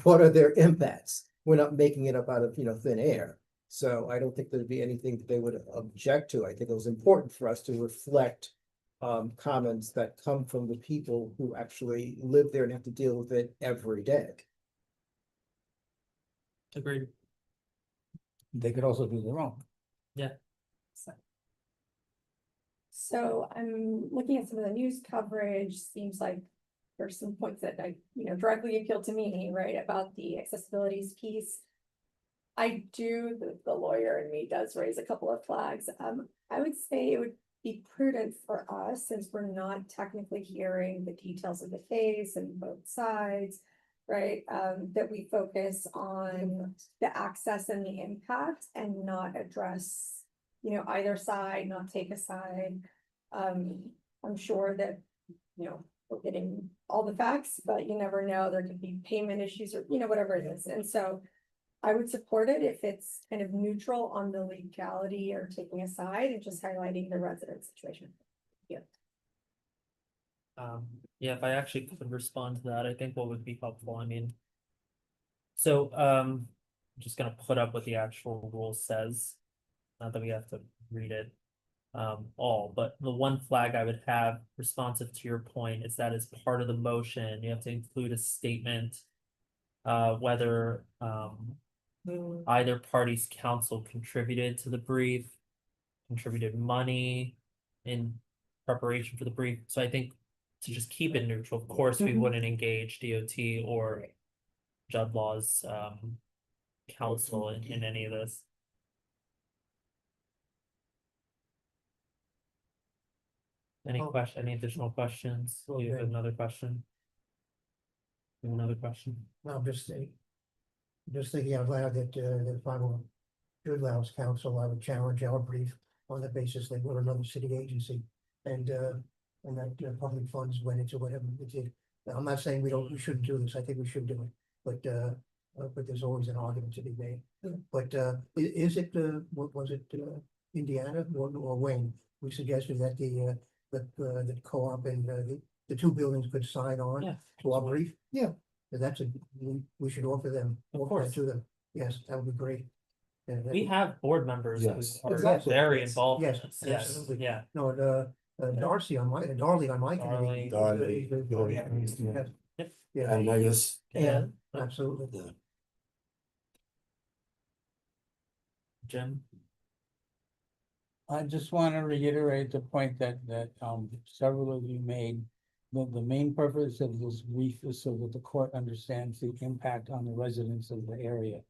what are their impacts. We're not making it up out of, thin air. So I don't think there'd be anything that they would object to. I think it was important for us to reflect comments that come from the people who actually live there and have to deal with it every day. Agreed. They could also do their own. So I'm looking at some of the news coverage, seems like there's some points that directly appeal to me, right, about the accessibilities piece. I do, the lawyer in me does raise a couple of flags. I would say it would be prudent for us, since we're not technically hearing the details of the case and both sides, right? That we focus on the access and the impact and not address, either side, not take a side. I'm sure that, we're getting all the facts, but you never know, there could be payment issues or, whatever it is. And so I would support it if it's kind of neutral on the legality or taking a side and just highlighting the resident situation. Yeah, if I actually could respond to that, I think what would be helpful, so, I'm just gonna put up what the actual rule says, not that we have to read it. all, but the one flag I would have responsive to your point is that as part of the motion, you have to include a statement. Whether, either party's counsel contributed to the brief, contributed money in preparation for the brief. So I think to just keep it neutral, of course, we wouldn't engage DOT or Judd Law's counsel in any of this. Any question, any additional questions? Do you have another question? You have Another question? No, I'm just saying. Just thinking out loud that, if I were Good Laos Council, I would challenge our brief on the basis they were another city agency. And that public funds went into whatever it did. I'm not saying we shouldn't do this, I think we should do it, but there's always an argument to be made. But, is it, was it, Indiana or Wayne? We suggested that the co-op and, the two buildings could sign on Yeah. to our brief. Yeah. That's we should offer them, Of offer that course. to them. Yes, that would be great. And We have board members who Yes. are Exactly. very involved in Yes, this. Yes, absolutely. yeah. No, Darcy on my, Darley on my committee. Darley. Yes. Yep. Yeah, And I guess, yeah, absolutely. yeah. Jim? I just want to reiterate the point that several of you made. The main purpose of this brief is so that the court understands the impact on the residents of the area,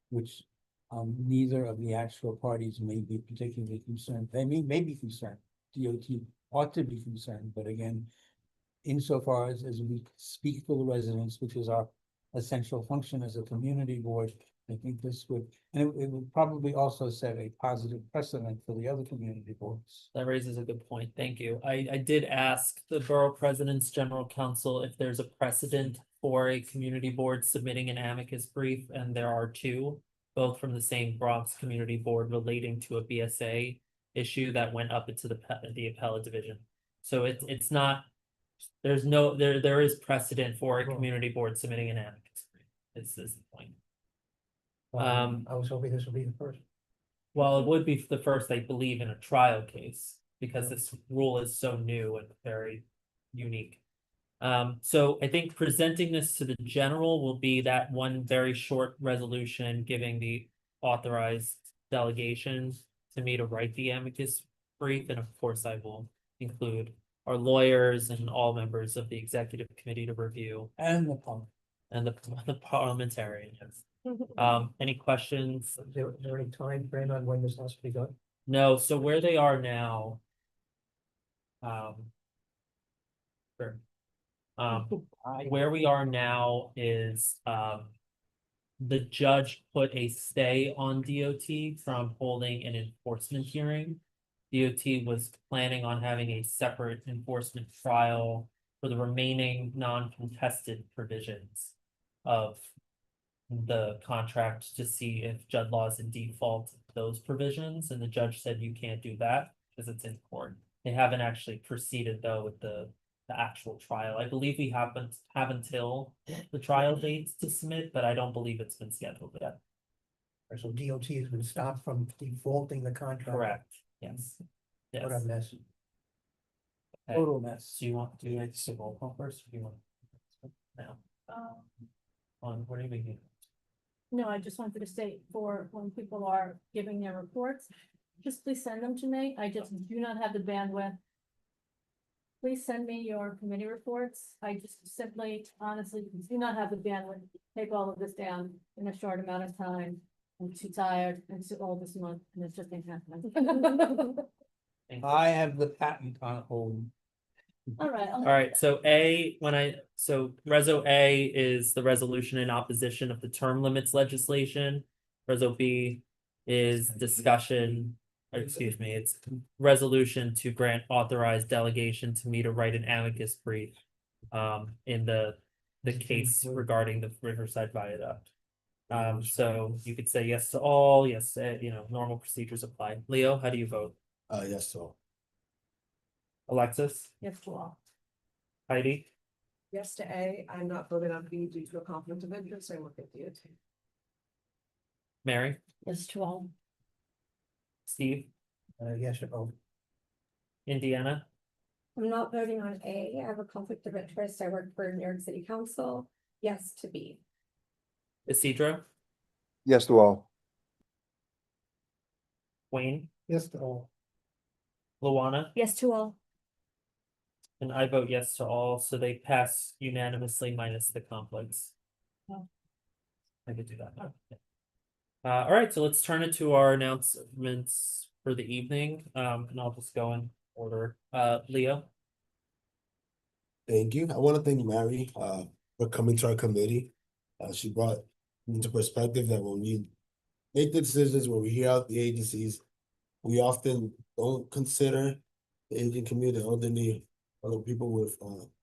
which neither of the actual parties may be particularly concerned. They may be concerned. DOT ought to be concerned, but again, insofar as we speak for the residents, which is our essential function as a community board, I think this would, and it would probably also set a positive precedent for the other community boards. That raises a good point. Thank you. I did ask the borough president's general counsel if there's a precedent for a community board submitting an amicus brief, and there are two, both from the same Bronx Community Board relating to a BSA issue that went up into the appellate division. So it's not, there is precedent for a community board submitting an amicus brief. Is the point. I was hoping this would be the first. Well, it would be the first, I believe, in a trial case, because this rule is so new and very unique. So I think presenting this to the general will be that one very short resolution giving the authorized delegation to me to write the amicus brief, and of course I will include our lawyers and all members of the executive committee to review. And the public. And the parliamentarians. Any questions? Is there any time frame on when this has to be done? No, so where they are now. Sure. Where we are now is, the judge put a stay on DOT from holding an enforcement hearing. DOT was planning on having a separate enforcement trial for the remaining non-contested provisions of the contract to see if Judd Law is in default of those provisions, and the judge said you can't do that because it's in court. They haven't actually proceeded though with the actual trial. I believe we have until the trial dates to submit, but I don't believe it's been scheduled yet. So DOT has been stopped from defaulting the contract. Correct, yes. Yes. What a mess. Okay. Total mess. Do you want to do a roll call first, or do you want? Now, on, what are you making? No, I just wanted to state for when people are giving their reports, just please send them to me. I just do not have the bandwidth. Please send me your committee reports. I just simply, honestly, do not have the bandwidth to take all of this down in a short amount of time. I'm too tired and too old this month, and it's just ain't happening. I have the patent on hold. All right. All right, so Reso A is the resolution in opposition of the term limits legislation. Reso B is discussion, or excuse me, it's resolution to grant authorized delegation to me to write an amicus brief. In the case regarding the Riverside Viaduct. So you could say yes to all, yes, normal procedures apply. Leo, how do you vote? Yes, so. Alexis, Yes, to all. Heidi, Yes to A, I'm not voting on B due to a conflict of interest, I work at DOT. Mary, Yes, to all. Steve, Yes, to both. Indiana, I'm not voting on A. I have a conflict of interest. I work for New York City Council. Yes to B. Isidro, Yes to all. Wayne, Yes to all. Luana, Yes to all. and I vote yes to all, so they pass unanimously minus the conflicts. Oh. I could do that. All right, so let's turn it to our announcements for the evening, and I'll just go in order. Leo, Thank you. I want to thank Mary for coming to our committee. She brought into perspective that when we make the decisions, when we hear out the agencies, we often don't consider the Asian community, the elderly, other people with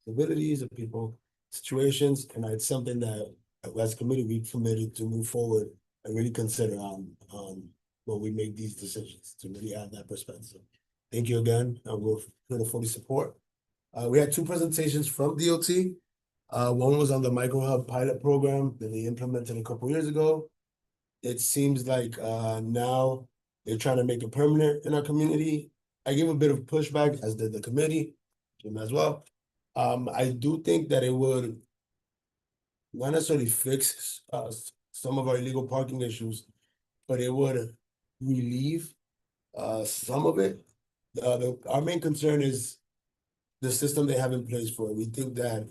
abilities, or people situations, and it's something that as a committee we committed to move forward and really consider when we make these decisions to really have that perspective. Thank you again, and we're here to fully support. We had two presentations from DOT. One was on the MicroHub pilot program that they implemented a couple years ago. It seems like now they're trying to make it permanent in our community. I gave a bit of pushback, as did the committee, Jim as well. I do think that it would not necessarily fix some of our illegal parking issues, but it would relieve some of it. Our main concern is the system they have in place for it. We think that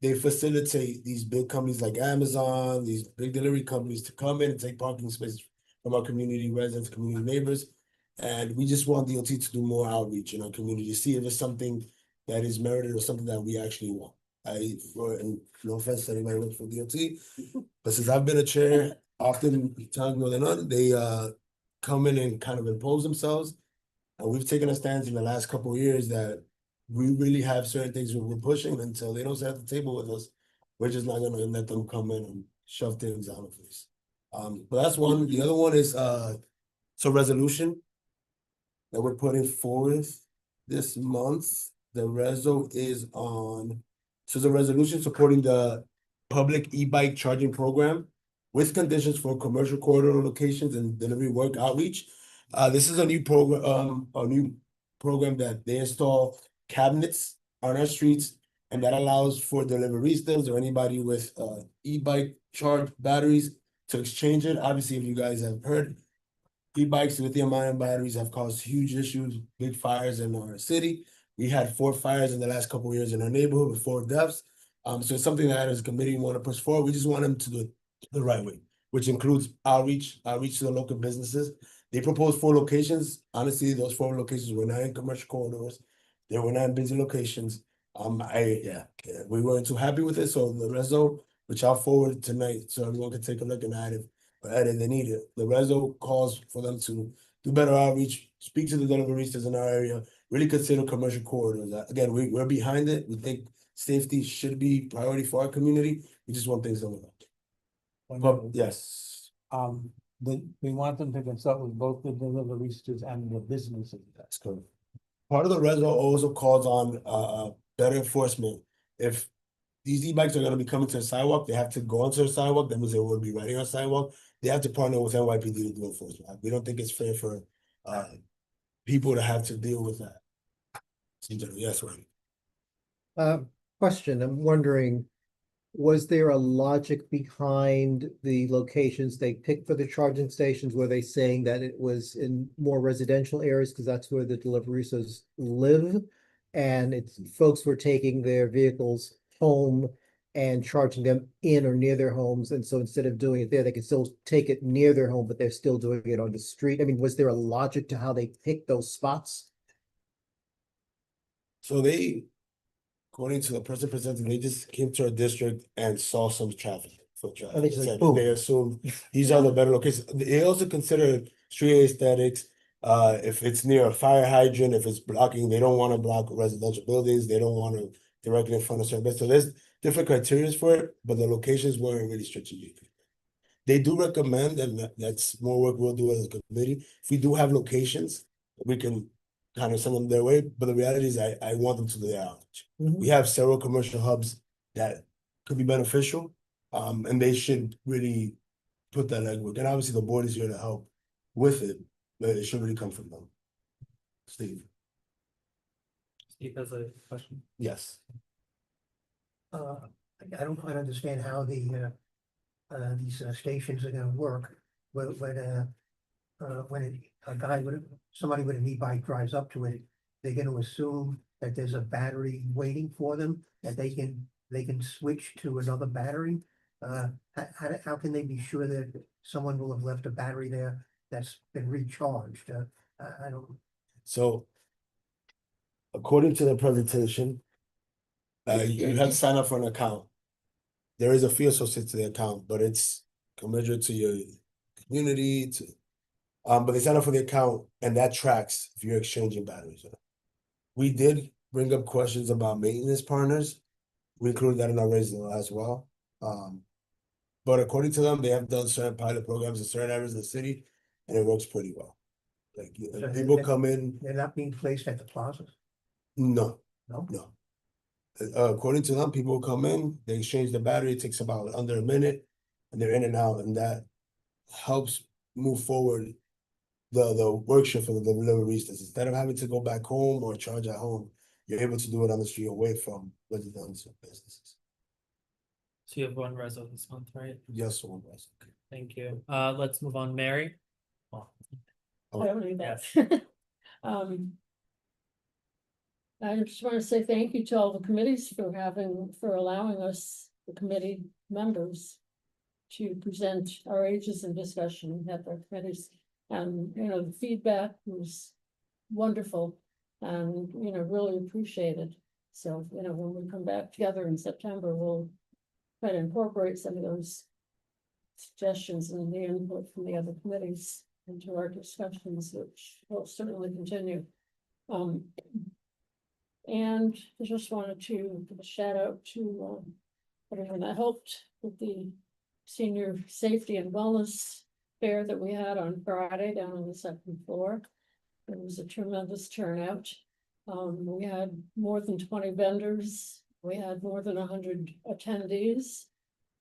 they facilitate these big companies like Amazon, these big delivery companies to come in and take parking spaces from our community residents, community neighbors. And we just want DOT to do more outreach in our community, see if it's something that is merited or something that we actually want. And no offense to anybody who works for DOT, but since I've been a chair, often times more than none, they come in and kind of impose themselves. And we've taken a stance in the last couple of years that we really have certain things we're pushing until they don't sit at the table with us. We're just not gonna let them come in and shove things down our face. But that's one. The other one is it's a resolution that we're putting forward this month. The reso is on, so the resolution supporting the public e-bike charging program with conditions for commercial corridor locations and delivery work outreach. This is a new program, that they install cabinets on our streets, and that allows for deliveristas or anybody with e-bike charge batteries to exchange it. Obviously, if you guys have heard, e-bikes, lithium-ion batteries have caused huge issues, big fires in our city. We had 4 fires in the last couple of years in our neighborhood with 4 deaths. So it's something that as a committee we want to push forward. We just want them to do it the right way, which includes outreach to the local businesses. They proposed 4 locations. Honestly, those 4 locations were not in commercial corridors. They were not in busy locations. We weren't too happy with it, so the reso, which I'll forward tonight, so everyone can take a look and add it if they need it. The reso calls for them to do better outreach, speak to the deliveristas in our area, really consider commercial corridors. Again, we're behind it. We think safety should be priority for our community. We just want things done well. But yes, We want them to consult with both the deliveristas and the businesses. that's correct. Part of the reso also calls on better enforcement. If these e-bikes are gonna be coming to the sidewalk, they have to go onto the sidewalk. That means they will be riding on sidewalk. They have to partner with NYPD to do enforcement. We don't think it's fair for people to have to deal with that. Yes, right. Question, I'm wondering, was there a logic behind the locations they picked for the charging stations? Were they saying that it was in more residential areas because that's where the deliveristas live? And it's folks were taking their vehicles home and charging them in or near their homes, and so instead of doing it there, they can still take it near their home, but they're still doing it on the street. I mean, was there a logic to how they picked those spots? So they, according to the person presenting, they just came to our district and saw some traffic. Foot traffic. And they just like, Said boom. They assumed these are the better locations. They also consider street aesthetics. If it's near a fire hydrant, if it's blocking, they don't want to block residential buildings. They don't want to directly in front of certain. So there's different criteria for it, but the locations weren't really strategic. They do recommend, and that's more work we'll do as a committee. If we do have locations, we can kind of send them their way, but the reality is I want them to do their outreach. We have several commercial hubs that could be beneficial, and they should really put that legwork. And obviously the board is here to help with it, but it should really come from them. Steve. Steve has a question. Yes. I don't quite understand how these stations are gonna work. When a guy somebody with an e-bike drives up to it, they're gonna assume that there's a battery waiting for them, that they can switch to another battery. How can they be sure that someone will have left a battery there that's been recharged? I don't. So according to the presentation, you have to sign up for an account. There is a fee associated to the account, but it's commensurate to your community to, but they sign up for the account and that tracks if you're exchanging batteries. We did bring up questions about maintenance partners. We included that in our raising as well. But according to them, they have done certain pilot programs in certain areas of the city and it works pretty well. Like So people they- come in, They're not being placed at the plazas? no, No? no. According to them, people come in, they exchange the battery, it takes about under a minute, and they're in and out, and that helps move forward the work shift for the deliveristas. Instead of having to go back home or charge at home, you're able to do it on the street away from residential businesses. So you have one reso this month, right? Yes, one was. Thank you. Let's move on, Mary. Oh. I don't need Yes. that. I just want to say thank you to all the committees for allowing us, the committee members, to present our ages in discussion at their committees. And, the feedback was wonderful and, really appreciated. So, when we come back together in September, we'll try to incorporate some of those suggestions and the input from the other committees into our discussions, which will certainly continue. And I just wanted to give a shout out to everyone that helped with the senior safety and wellness fair that we had on Friday down on the second floor. It was a tremendous turnout. We had more than 20 vendors. We had more than 100 attendees.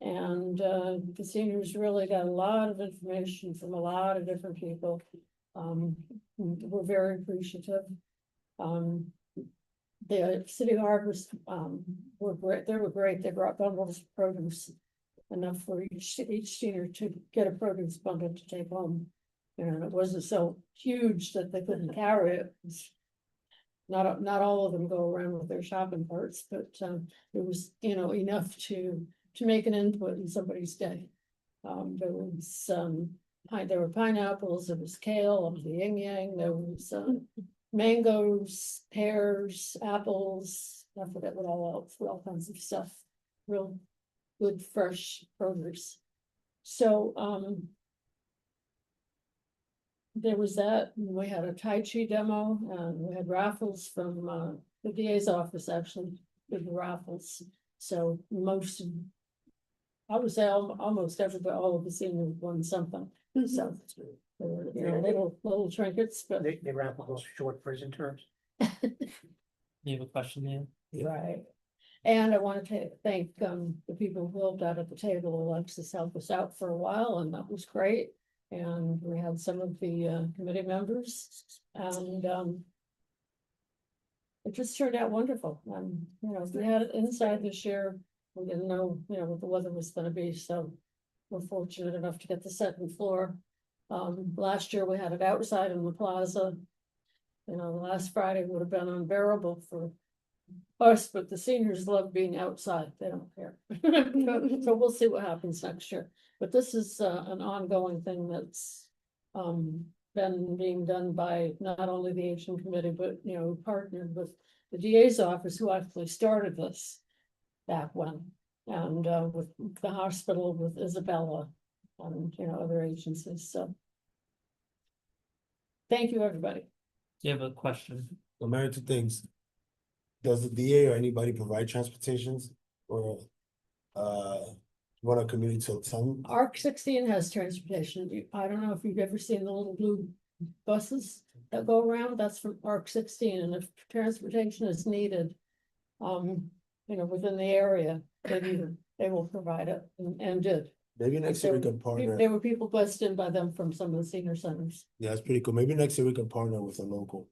And the seniors really got a lot of information from a lot of different people. We're very appreciative. The City Harbors were great. They were great. They brought bundles of produce, enough for each senior to get a produce bundle to take home. And it wasn't so huge that they couldn't carry it. Not all of them go around with their shopping carts, but it was, enough to make an input in somebody's day. There were pineapples, there was kale, there was the yin yang, there was mangoes, pears, apples, I forget what all else, all kinds of stuff. Real good fresh produce. So there was that, and we had a Tai Chi demo, and we had raffles from the DA's office, actually, did the raffles. So I would say almost everybody, all of the seniors won something, so. Little trinkets, but. They raffle those short prison terms. You have a question, Neil? Right. And I want to thank the people who helped out at the table. Alexis helped us out for a while, and that was great. And we had some of the committee members, and it just turned out wonderful. And we had it inside this year. We didn't know, what the weather was going to be, so we're fortunate enough to get the second floor. Last year we had it outside in the plaza. Last Friday would have been unbearable for us, but the seniors love being outside. They don't care. So we'll see what happens next year. But this is an ongoing thing that's been being done by not only the Asian Committee, but partnered with the DA's office, who actually started this back when, and with the hospital, with Isabella, and other agencies. So thank you, everybody. Do you have a question? So Mary, two things. Does the DA or anybody provide transportations or want a community to attend? ARC 16 has transportation. I don't know if you've ever seen the little blue buses that go around. That's from ARC 16, and if transportation is needed, within the area, they will provide it, and did. Maybe next year we can partner. There were people bussed in by them from some of the senior centers. Yeah, it's pretty cool. Maybe next year we can partner with a local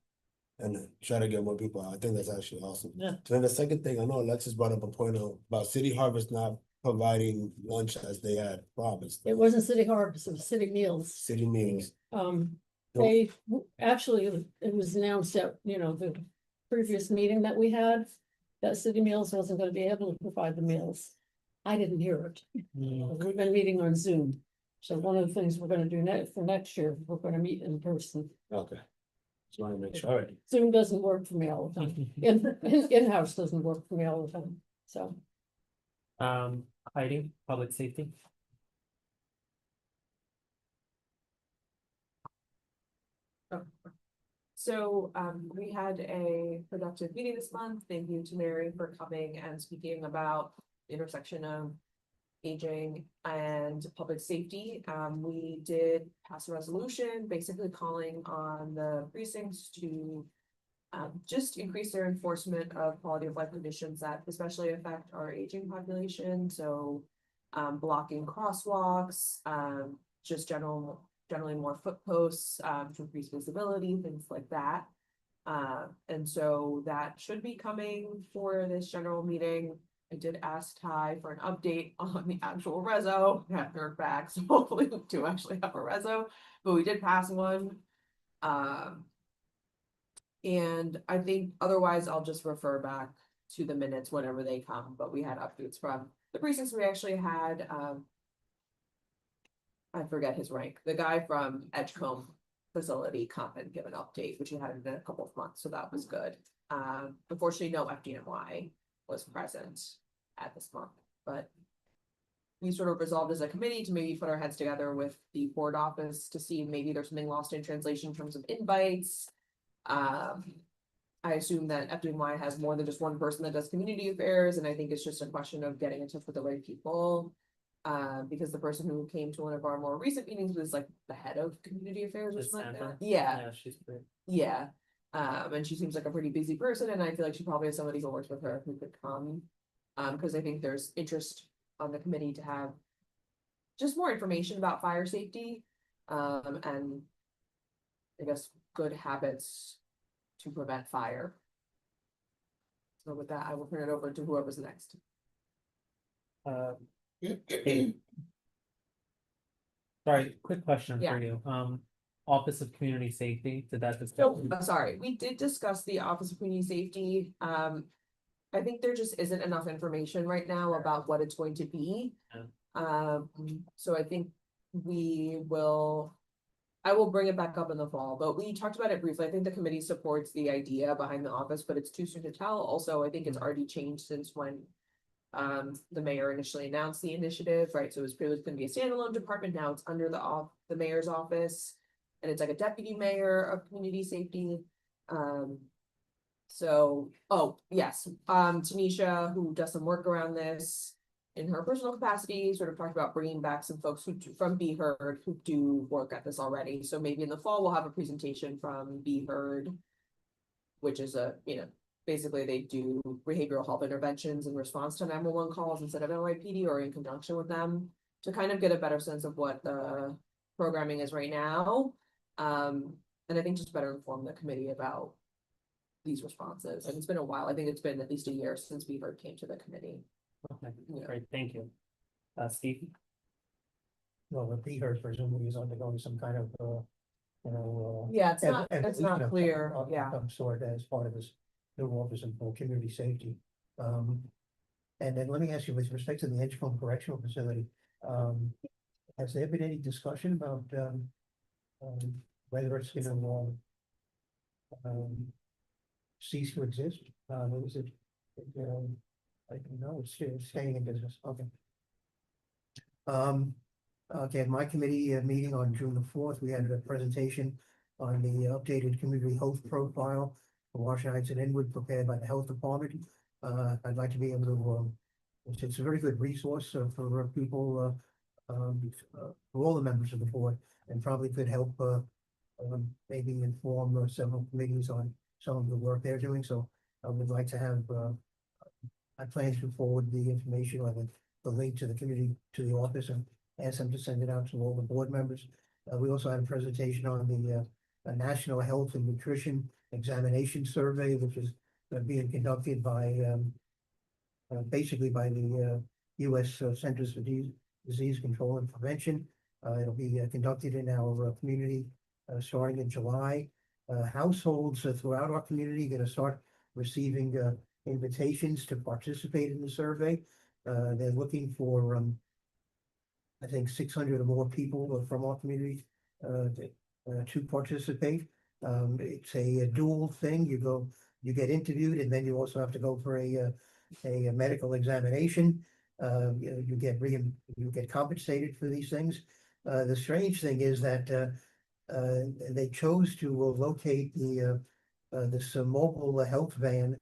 and try to get more people out. I think that's actually awesome. Yeah. Then the second thing, I know Alexis brought up a point about City Harvest not providing lunch as they had promised. It wasn't City Harvest, it was City Meals. City meals. Nope. They, actually, it was announced at, the previous meeting that we had, that City Meals wasn't gonna be able to provide the meals. I didn't hear it. We've been meeting on Zoom. So one of the things we're gonna do for next year, we're gonna meet in person. Okay. Just wanna make sure. All right. Zoom doesn't work for me all the time. In-house doesn't work for me all the time, so. Heidi, public safety. So, we had a productive meeting this month. Thank you to Mary for coming and speaking about the intersection of aging and public safety. We did pass a resolution basically calling on the precincts to just increase their enforcement of quality of life conditions that especially affect our aging population. So, blocking crosswalks, just generally more foot posts, to increase visibility, things like that. And so that should be coming for this general meeting. I did ask Ty for an update on the actual reso. I haven't heard back, so hopefully we do actually have a reso, but we did pass one. And I think otherwise I'll just refer back to the minutes whenever they come, but we had updates from the precincts. We actually had, I forget his rank, the guy from Edgecombe facility come and give an update, which he hadn't been a couple of months, so that was good. Unfortunately, no FDNY was present at this month, but we sort of resolved as a committee to maybe put our heads together with the board office to see if maybe there's something lost in translation in terms of invites. I assume that FDNY has more than just one person that does community affairs, and I think it's just a question of getting in touch with the right people. Because the person who came to one of our more recent meetings was like the head of community affairs or something like that. Yeah, She's great. yeah. And she seems like a pretty busy person, and I feel like she probably has somebody who works with her who could come. Because I think there's interest on the committee to have just more information about fire safety, and I guess good habits to prevent fire. So with that, I will turn it over to whoever's next. Sorry, quick question Yeah. for you. Office of Community Safety, did that discuss? So, I'm sorry, we did discuss the Office of Community Safety. I think there just isn't enough information right now about what it's going to be. So I think I will bring it back up in the fall, but we talked about it briefly. I think the committee supports the idea behind the office, but it's too soon to tell. Also, I think it's already changed since when the mayor initially announced the initiative, right? So it was previously going to be a standalone department. Now it's under the mayor's office, and it's like a deputy mayor of community safety. Oh yes, Tanisha, who does some work around this in her personal capacity, sort of talked about bringing back some folks from Be Heard who do work at this already. So maybe in the fall we'll have a presentation from Be Heard, which is basically they do behavioral health interventions in response to 911 calls instead of NYPD or in conjunction with them to kind of get a better sense of what the programming is right now. And I think just better inform the committee about these responses. And it's been a while. I think it's been at least a year since Be Heard came to the committee. Okay, Yeah. great, thank you. Steve? Well, the Be Heard presumably is undergoing some kind of, Yeah, it's not evolution of clear. of Yeah. some sort as part of this new office of community safety. And then let me ask you, with respect to the Edgecombe Correctional Facility, has there been any discussion about, whether it's gonna, cease to exist? Is it, I don't know, it's staying in business, okay. Okay, my committee meeting on June the 4th, we had a presentation on the updated community health profile for Washington Heights and Inwood prepared by the Health Department. I'd like to be able to, it's a very good resource for people, for all the members of the board, and probably could help maybe inform several committees on some of the work they're doing. So I would like to have, I plan to forward the information or the link to the community, to the office, and ask them to send it out to all the board members. We also had a presentation on the National Health and Nutrition examination survey, which is being conducted by, basically by the US Centers for Disease Control and Prevention. It'll be conducted in our community starting in July. Households throughout our community going to start receiving invitations to participate in the survey. They're looking for, I think, 600 or more people from our community to participate. It's a dual thing. You get interviewed, and then you also have to go for a medical examination. You get compensated for these things. The strange thing is that they chose to locate this mobile health van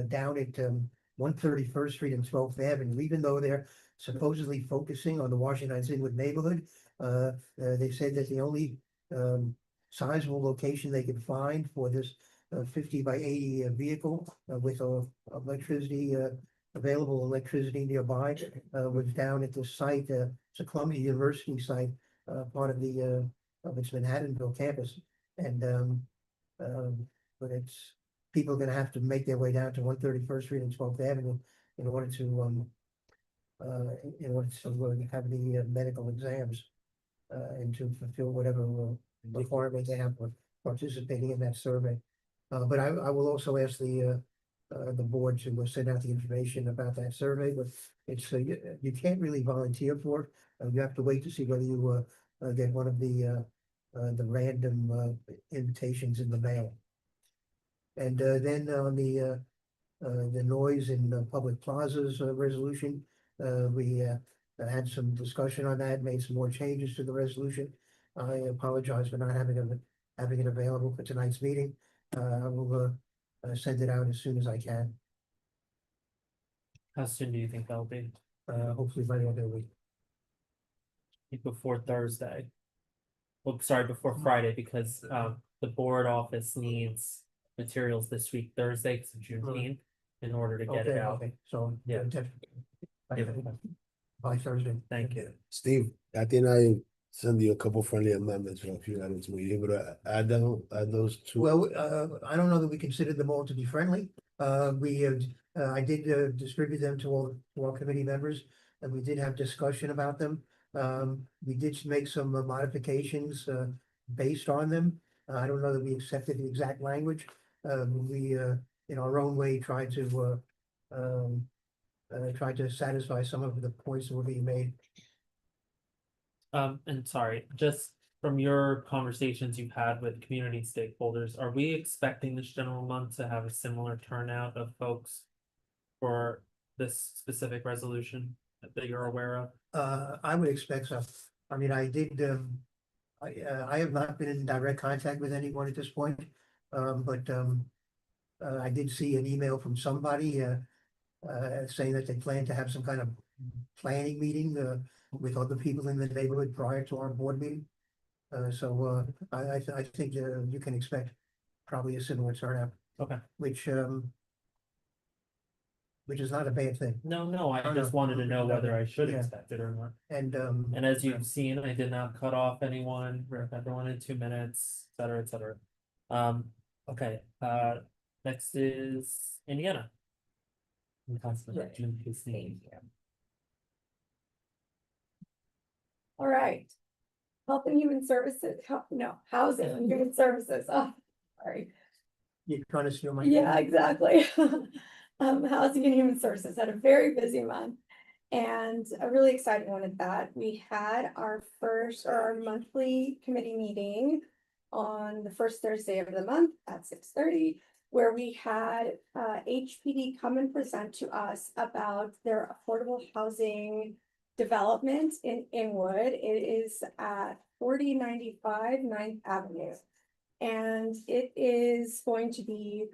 down at 131st Street and 12th Avenue, even though they're supposedly focusing on the Washington Heights Inwood neighborhood. They said that the only sizable location they could find for this 50 by 80 vehicle with electricity, available electricity nearby was down at the site. It's a Columbia University site, part of its Manhattanville campus. And but it's people are going to have to make their way down to 131st Street and 12th Avenue in order to have the medical exams and to fulfill whatever requirement they have for participating in that survey. But I will also ask the board to send out the information about that survey, but it's you can't really volunteer for it. You have to wait to see whether you get one of the random invitations in the mail. And then on the noise in public plazas resolution, we had some discussion on that, made some more changes to the resolution. I apologize for not having it available for tonight's meeting. I will send it out as soon as I can. How soon do you think that'll be? Hopefully by the end of the week. Before Thursday. Well, sorry, before Friday, because the board office needs materials this week, Thursday, because of Juneteenth, in order to get it out. Okay, so Yeah. By Thursday. Thank you. Steve, I think I send you a couple friendly amendments for a few items. Were you able to add those two? Well, I don't know that we consider them all to be friendly. I did distribute them to all committee members, and we did have discussion about them. We did make some modifications based on them. I don't know that we accepted the exact language. We in our own way tried to satisfy some of the points that were being made. And sorry, just from your conversations you've had with community stakeholders, are we expecting this general month to have a similar turnout of folks for this specific resolution that you're aware of? I would expect so. I mean, I did, I have not been in direct contact with anyone at this point. But I did see an email from somebody saying that they plan to have some kind of planning meeting with other people in the neighborhood prior to our board meeting. So I think you can expect probably a similar turnout. Okay. Which is not a bad thing. No, I just wanted to know whether I should Yeah. expect it or not. And And as you've seen, I did not cut off anyone, wrap everyone in 2 minutes, et cetera, et cetera. Okay, next is Indiana. And Councilman June Casey. All right. Health and Human Services, Housing and Human Services, oh, sorry. you're trying to steal my. Yeah, exactly. Housing and Human Services had a very busy month and a really exciting one at that. We had our monthly committee meeting on the first Thursday of the month at 6:30, where we had HPD come and present to us about their affordable housing development in Inwood. It is at 4095 9th Avenue. And it is going to be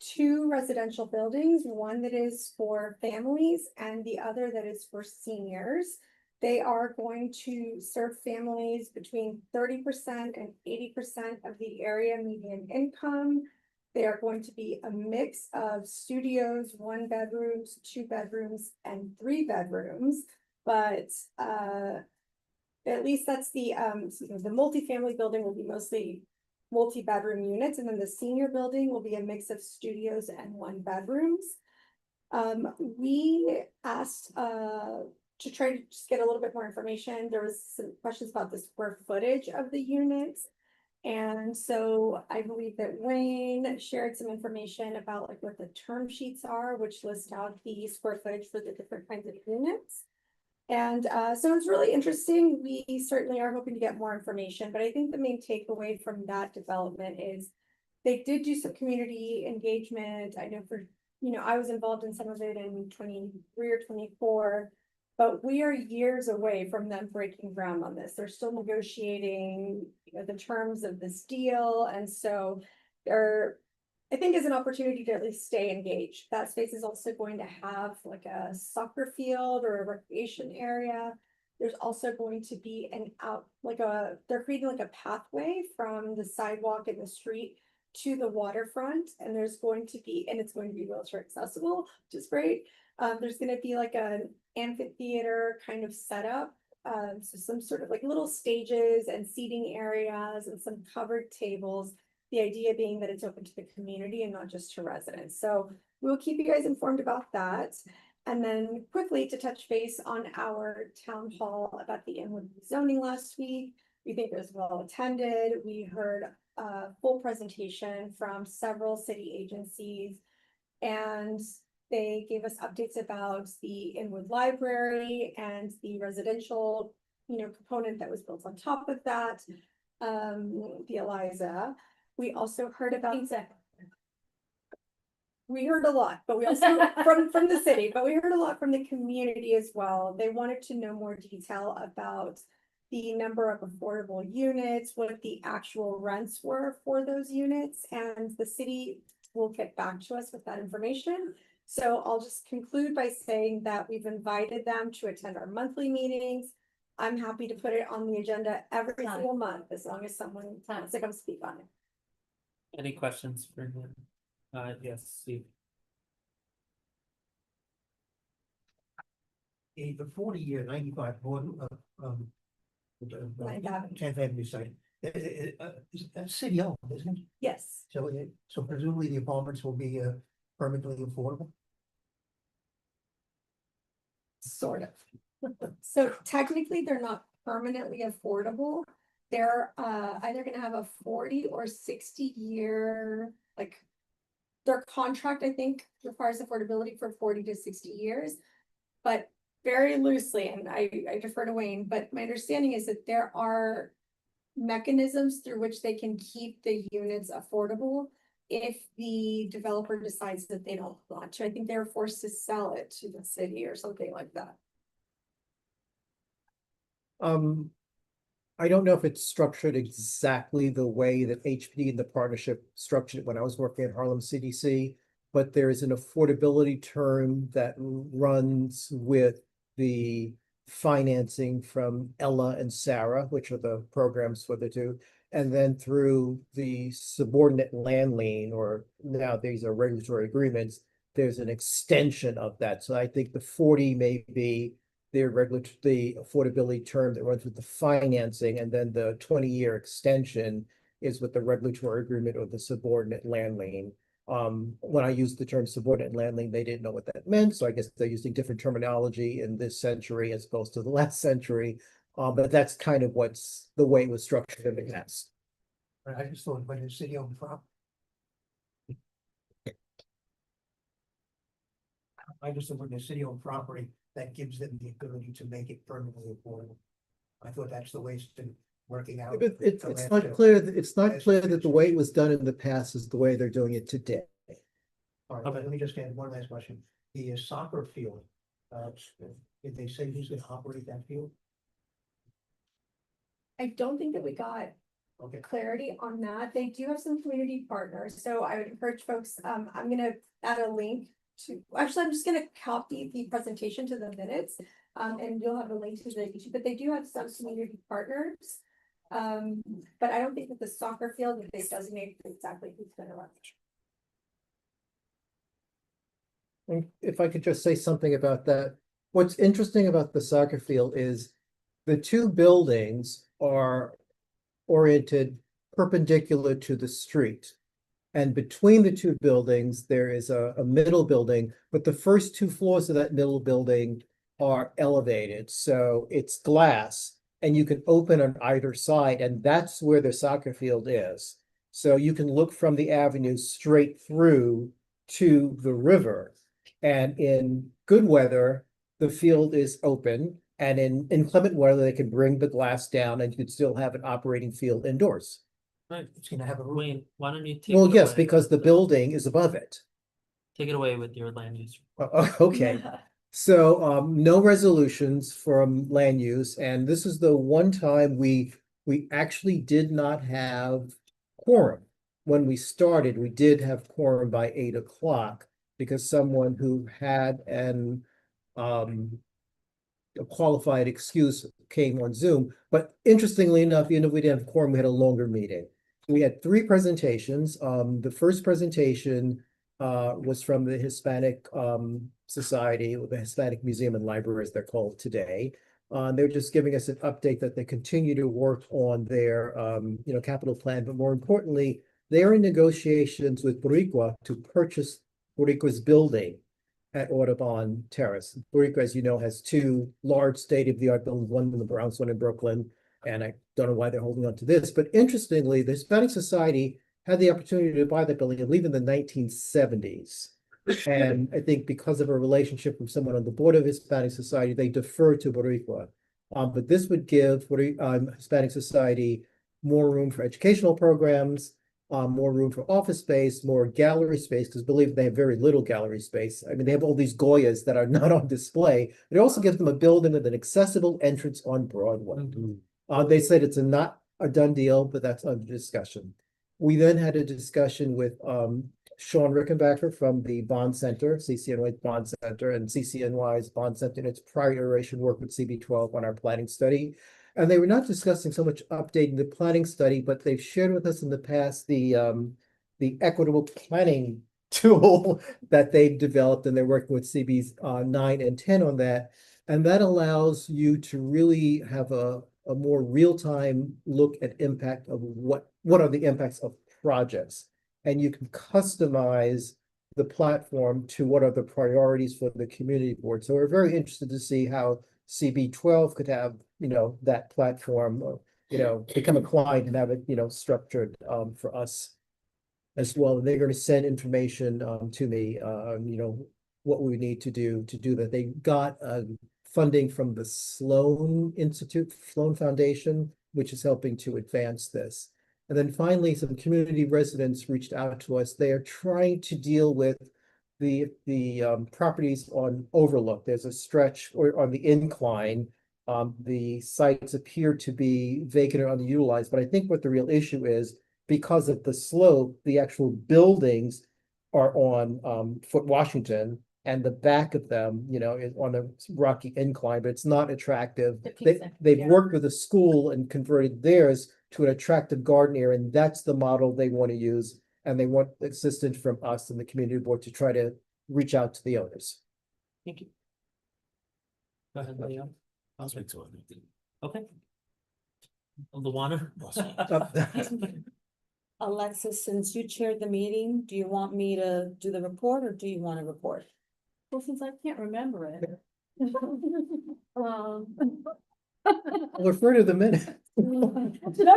2 residential buildings, one that is for families and the other that is for seniors. They are going to serve families between 30% and 80% of the area median income. They are going to be a mix of studios, 1 bedrooms, 2 bedrooms, and 3 bedrooms. But at least that's the multifamily building will be mostly multi-bedroom units, and then the senior building will be a mix of studios and 1 bedrooms. We asked, to try to just get a little bit more information. There was some questions about the square footage of the units. And so I believe that Wayne shared some information about like what the term sheets are, which list out the square footage for the different kinds of units. And so it's really interesting. We certainly are hoping to get more information, but I think the main takeaway from that development is they did do some community engagement. I know I was involved in some of it in 23 or 24. But we are years away from them breaking ground on this. They're still negotiating the terms of this deal. And so I think is an opportunity to at least stay engaged. That space is also going to have like a soccer field or a recreation area. There's also going to be they're creating like a pathway from the sidewalk in the street to the waterfront. And it's going to be wheelchair accessible, which is great. There's going to be like an amphitheater kind of setup. So some sort of like little stages and seating areas and some covered tables. The idea being that it's open to the community and not just to residents. So we'll keep you guys informed about that. And then quickly to touch base on our town hall about the inward zoning last week. We think it was well attended. We heard a full presentation from several city agencies, and they gave us updates about the Inwood Library and the residential, component that was built on top of that. The Eliza. We also heard about. We heard a lot, but we also from the city, but we heard a lot from the community as well. They wanted to know more detail about the number of affordable units, what the actual rents were for those units, and the city will get back to us with that information. So I'll just conclude by saying that we've invited them to attend our monthly meetings. I'm happy to put it on the agenda every single month, as long as someone wants to come speak on it. Any questions for him? Yes, Steve. The 40-year 95 board of 10th Avenue site, that's city owned, isn't it? Yes. So presumably the apartments will be permanently affordable? Sort of. So technically, they're not permanently affordable. They're either gonna have a 40 or 60-year, their contract, I think, requires affordability for 40 to 60 years. But very loosely, and I defer to Wayne, but my understanding is that there are mechanisms through which they can keep the units affordable if the developer decides that they don't want to. I think they're forced to sell it to the city or something like that. I don't know if it's structured exactly the way that HPD and the partnership structured it when I was working at Harlem CDC, but there is an affordability term that runs with the financing from Ella and Sarah, which are the programs for the two, and then through the subordinate land lien, or now these are regulatory agreements, there's an extension of that. So I think the 40 may be the affordability term that runs with the financing, and then the 20-year extension is with the regulatory agreement or the subordinate land lien. When I used the term subordinate land lien, they didn't know what that meant. So I guess they're using different terminology in this century as opposed to the last century. But that's kind of what's the way it was structured in the past. I just thought when the city owned property. I just thought when the city owned property, that gives them the ability to make it permanently affordable. I thought that's the way it's been working out. But it's not clear that the way it was done in the past is the way they're doing it today. All right, let me just add one last question. The soccer field, did they say who's gonna operate that field? I don't think that we got clarity on that. They do have some community partners, so I would encourage folks, I'm gonna add a link to, actually, I'm just gonna copy the presentation to the minutes. And you'll have a link to the YouTube, but they do have some community partners. But I don't think that the soccer field, if they designate exactly who's gonna run it. And if I could just say something about that, what's interesting about the soccer field is the two buildings are oriented perpendicular to the street. And between the two buildings, there is a middle building, but the first two floors of that middle building are elevated, so it's glass. And you can open on either side, and that's where the soccer field is. So you can look from the avenue straight through to the river. And in good weather, the field is open. And in inclement weather, they can bring the glass down and you could still have an operating field indoors. Right. It's gonna have a roof. Wayne, why don't you take Well, it yes, away because the with building is above it. Take it away with your land use. Okay. So no resolutions from land use, and this is the one time we actually did not have quorum. When we started, we did have quorum by 8 o'clock because someone who had a qualified excuse came on Zoom. But interestingly enough, even if we didn't have quorum, we had a longer meeting. We had 3 presentations. The first presentation was from the Hispanic Society, or the Hispanic Museum and Library, as they're called today. They're just giving us an update that they continue to work on their capital plan, but more importantly, they're in negotiations with Boricua to purchase Boricua's building at Audubon Terrace. Boricua, as you know, has 2 large state-of-the-art buildings, one in the Bronx, one in Brooklyn. And I don't know why they're holding on to this, but interestingly, the Hispanic Society had the opportunity to buy that building, I believe, in the 1970s. And I think because of a relationship with someone on the board of Hispanic Society, they defer to Boricua. But this would give Hispanic Society more room for educational programs, more room for office space, more gallery space, because believe they have very little gallery space. I mean, they have all these Goyas that are not on display. It also gives them a building with an accessible entrance on Broadway. They said it's not a done deal, but that's under discussion. We then had a discussion with Sean Rickenbacker from the Bond Center, CCNY's Bond Center, and CCNY's Bond Center in its prior iteration work with CB12 on our planning study. And they were not discussing so much updating the planning study, but they've shared with us in the past the equitable planning tool that they've developed, and they're working with CBs 9 and 10 on that. And that allows you to really have a more real-time look at impact of what are the impacts of projects. And you can customize the platform to what are the priorities for the community board. So we're very interested to see how CB12 could have, that platform, become a client and have it, structured for us as well. And they're going to send information to me, what we need to do that. They got funding from the Sloan Institute, Sloan Foundation, which is helping to advance this. And then finally, some community residents reached out to us. They are trying to deal with the properties on Overlook. There's a stretch or on the incline. The sites appear to be vacant or underutilized, but I think what the real issue is, because of the slope, the actual buildings are on Fort Washington, and the back of them, is on a rocky incline, but it's not attractive. They've worked with a school and converted theirs to an attractive garden area, and that's the model they want to use. And they want assistance from us and the community board to try to reach out to the owners. Thank you. Go ahead, Leo. I'll speak to it. Okay. Luana? Alexis, since you chaired the meeting, do you want me to do the report or do you want to report? Well, since I can't remember it. I'll refer to the minute. No,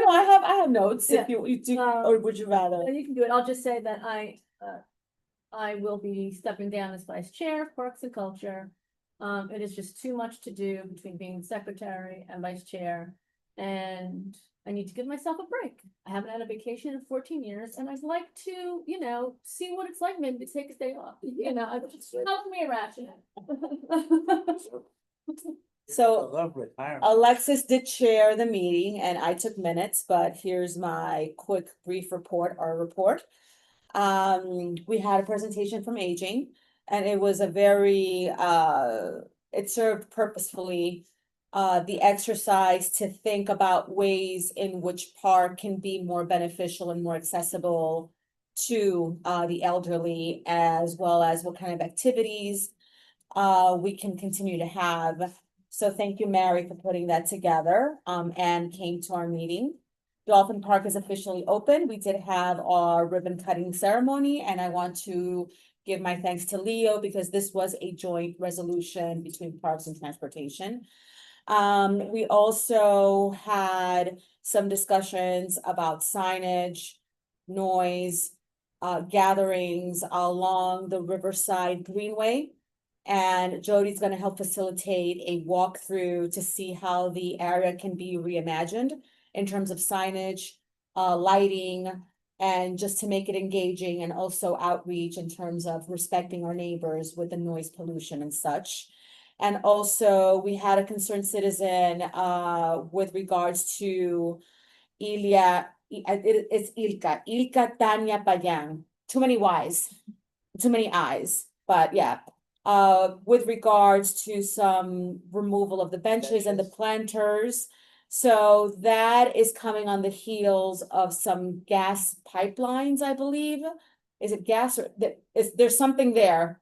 I have notes if Yeah. you do, or would you rather? You can do it. I'll just say that I will be stepping down as vice chair of Parks and Culture. It is just too much to do between being secretary and vice chair, and I need to give myself a break. I haven't had a vacation in 14 years, and I'd like to, see what it's like, maybe take a day off, just help me ration. So Alexis did chair the meeting and I took minutes, but here's my quick brief report, our report. We had a presentation from Aging, and it was a very, it served purposefully the exercise to think about ways in which park can be more beneficial and more accessible to the elderly, as well as what kind of activities we can continue to have. So thank you, Mary, for putting that together and came to our meeting. Dolphin Park is officially open. We did have our ribbon cutting ceremony, and I want to give my thanks to Leo because this was a joint resolution between Parks and Transportation. We also had some discussions about signage, noise, gatherings along the Riverside Greenway. And Jody's gonna help facilitate a walkthrough to see how the area can be reimagined in terms of signage, lighting, and just to make it engaging, and also outreach in terms of respecting our neighbors with the noise pollution and such. And also, we had a concerned citizen with regards to it's Ilka Tanya Payang. Too many Y's, too many I's, but yeah. With regards to some removal of the benches and the planters. So that is coming on the heels of some gas pipelines, I believe. Is it gas or there's something there?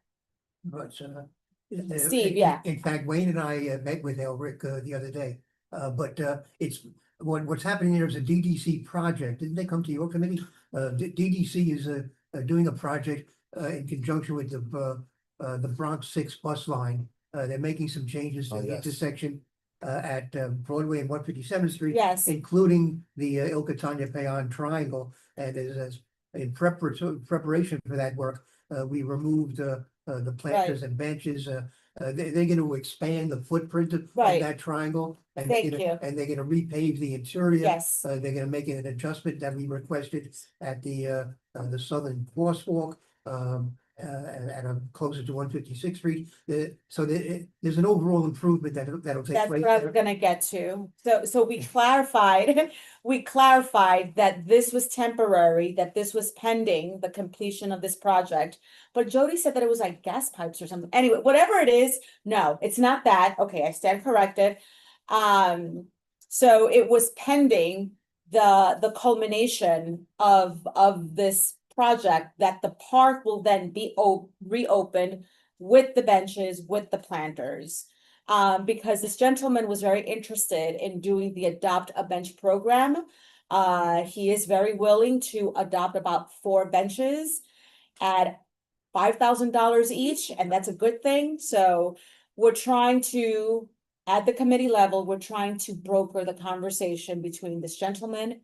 But, Steve, yeah. In fact, Wayne and I met with Elric the other day, but it's, what's happening there is a DDC project. Didn't they come to your committee? DDC is doing a project in conjunction with the Bronx 6 bus line. They're making some changes to Oh, the yes. intersection at Broadway and 157th Street. Yes. Including the Ilka Tanya Payan triangle. And as in preparation for that work, we removed the planters and benches. They're going to expand the footprint of Right. that triangle. And Thank you. And they're going to repave the interior. Yes. They're going to make an adjustment that we requested at the southern crosswalk. And I'm closer to 156th Street. So there's an overall improvement that'll take That's place what I was there. gonna get to. So we clarified, we clarified that this was temporary, that this was pending the completion of this project. But Jody said that it was like gas pipes or something. Anyway, whatever it is, no, it's not that. Okay, I stand corrected. So it was pending the culmination of this project, that the park will then be reopened with the benches, with the planters. Because this gentleman was very interested in doing the Adopt a Bench program. He is very willing to adopt about 4 benches at $5,000 each, and that's a good thing. So we're trying to, at the committee level, we're trying to broker the conversation between this gentleman,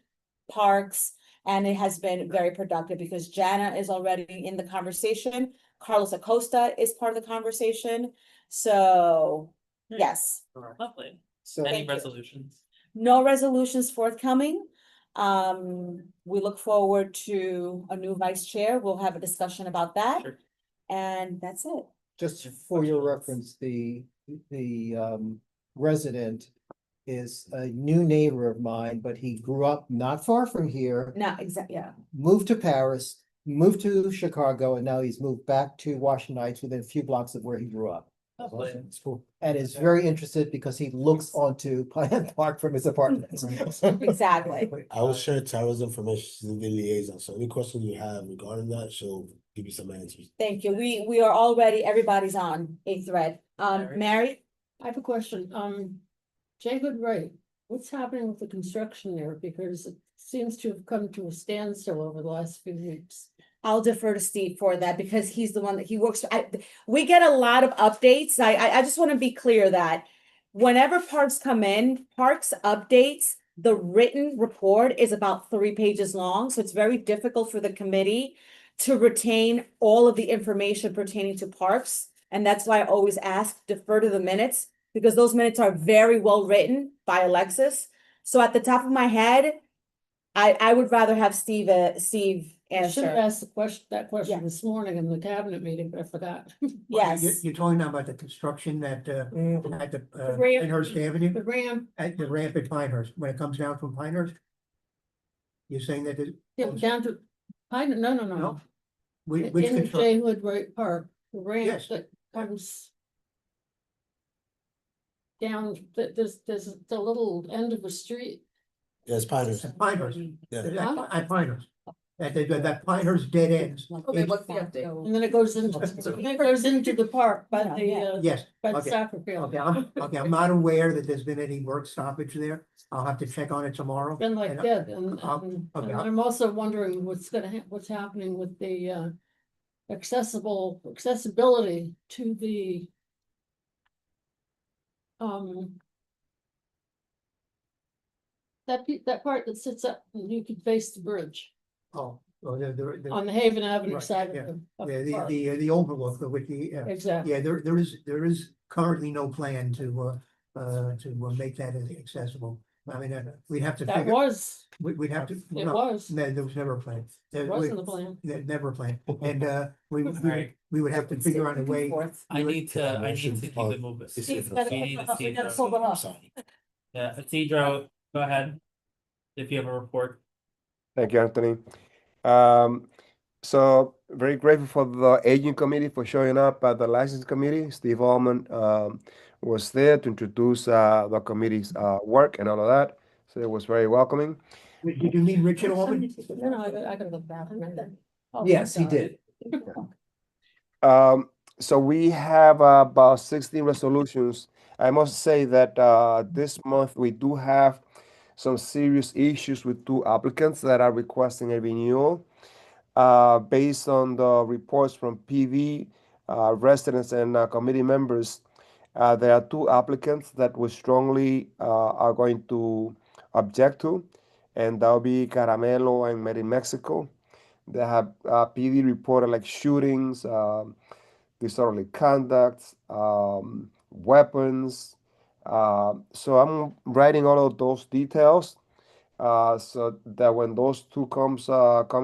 Parks, and it has been very productive because Jana is already in the conversation. Carlos Acosta is part of the conversation. So, yes, Lovely. So Any Thank you. resolutions? no resolutions forthcoming. We look forward to a new vice chair. We'll have a discussion about that. Sure. And that's it. just for your reference, the resident is a new neighbor of mine, but he grew up not far from here, Not exactly, yeah. moved to Paris, moved to Chicago, and now he's moved back to Washington Heights within a few blocks of where he grew up. Lovely. It's cool. And is very interested because he looks onto Pine Park from his apartment. Exactly. I will share Tara's information, she's the liaison, so any questions you have regarding that, she'll give you some answers. Thank you. We are already, everybody's on a thread. Mary? Mary? I have a question, Jay Goodright, what's happening with the construction there? Because it seems to have come to a standstill over the last few weeks. I'll defer to Steve for that because he's the one that he works. We get a lot of updates. I just want to be clear that whenever parks come in, parks updates, the written report is about 3 pages long. So it's very difficult for the committee to retain all of the information pertaining to parks. And that's why I always ask, defer to the minutes, because those minutes are very well written by Alexis. So at the top of my head, I would rather have Steve I should have answer. asked that question Yeah. this morning in the cabinet meeting, but I forgot. Yes. You're talking now about the construction at at the ramp. Pinehurst Avenue, The ramp, at the ramp at Pinehurst, when it comes down from Pinehurst? You're saying that it, yeah, down to, no, No. which in construction? Jay Goodright Park, the ramp Yes. that comes down, there's the little end of the street. Yes, Pinehurst, At Pinehurst, yeah. at Pinehurst. that Pinehurst dead ends. Okay, what's the update? And then it goes into, the park by the, Yes, by the okay. soccer field. Okay, I'm not aware that there's been any work stoppage there. I'll have to check on it tomorrow. Been like And, that, and okay, I'm also wondering what's happening with the accessibility to the that part that sits up and you can face the bridge Oh, on the Haven Avenue Right, side yeah. of the park. the overlook, with the, Exactly. yeah, there is currently no plan to make that accessible. I mean, we'd have to That figure, was, we'd have to. it no, was, No, there was never a plan. it wasn't the plan. Never a plan, and Right. we would have to figure out a way. I need to keep it moving. Steve, We need we gotta Isidro. pull it off. Yeah, Isidro, go ahead. If you have a report. Thank you, Anthony. So very grateful for the aging committee for showing up at the license committee. Steve Allman was there to introduce the committee's work and all of that. So it was very welcoming. Did you meet Richard Allman? No, I gotta go back and then. Oh, Yes, he my God. did. So we have about 16 resolutions. I must say that this month we do have some serious issues with two applicants that are requesting a renewal. Based on the reports from PV, residents and committee members, there are two applicants that we strongly are going to object to, and that will be Caramelo and Made in Mexico. They have PV reported like shootings, disorderly conduct, weapons. So I'm writing all of those details so that when those two come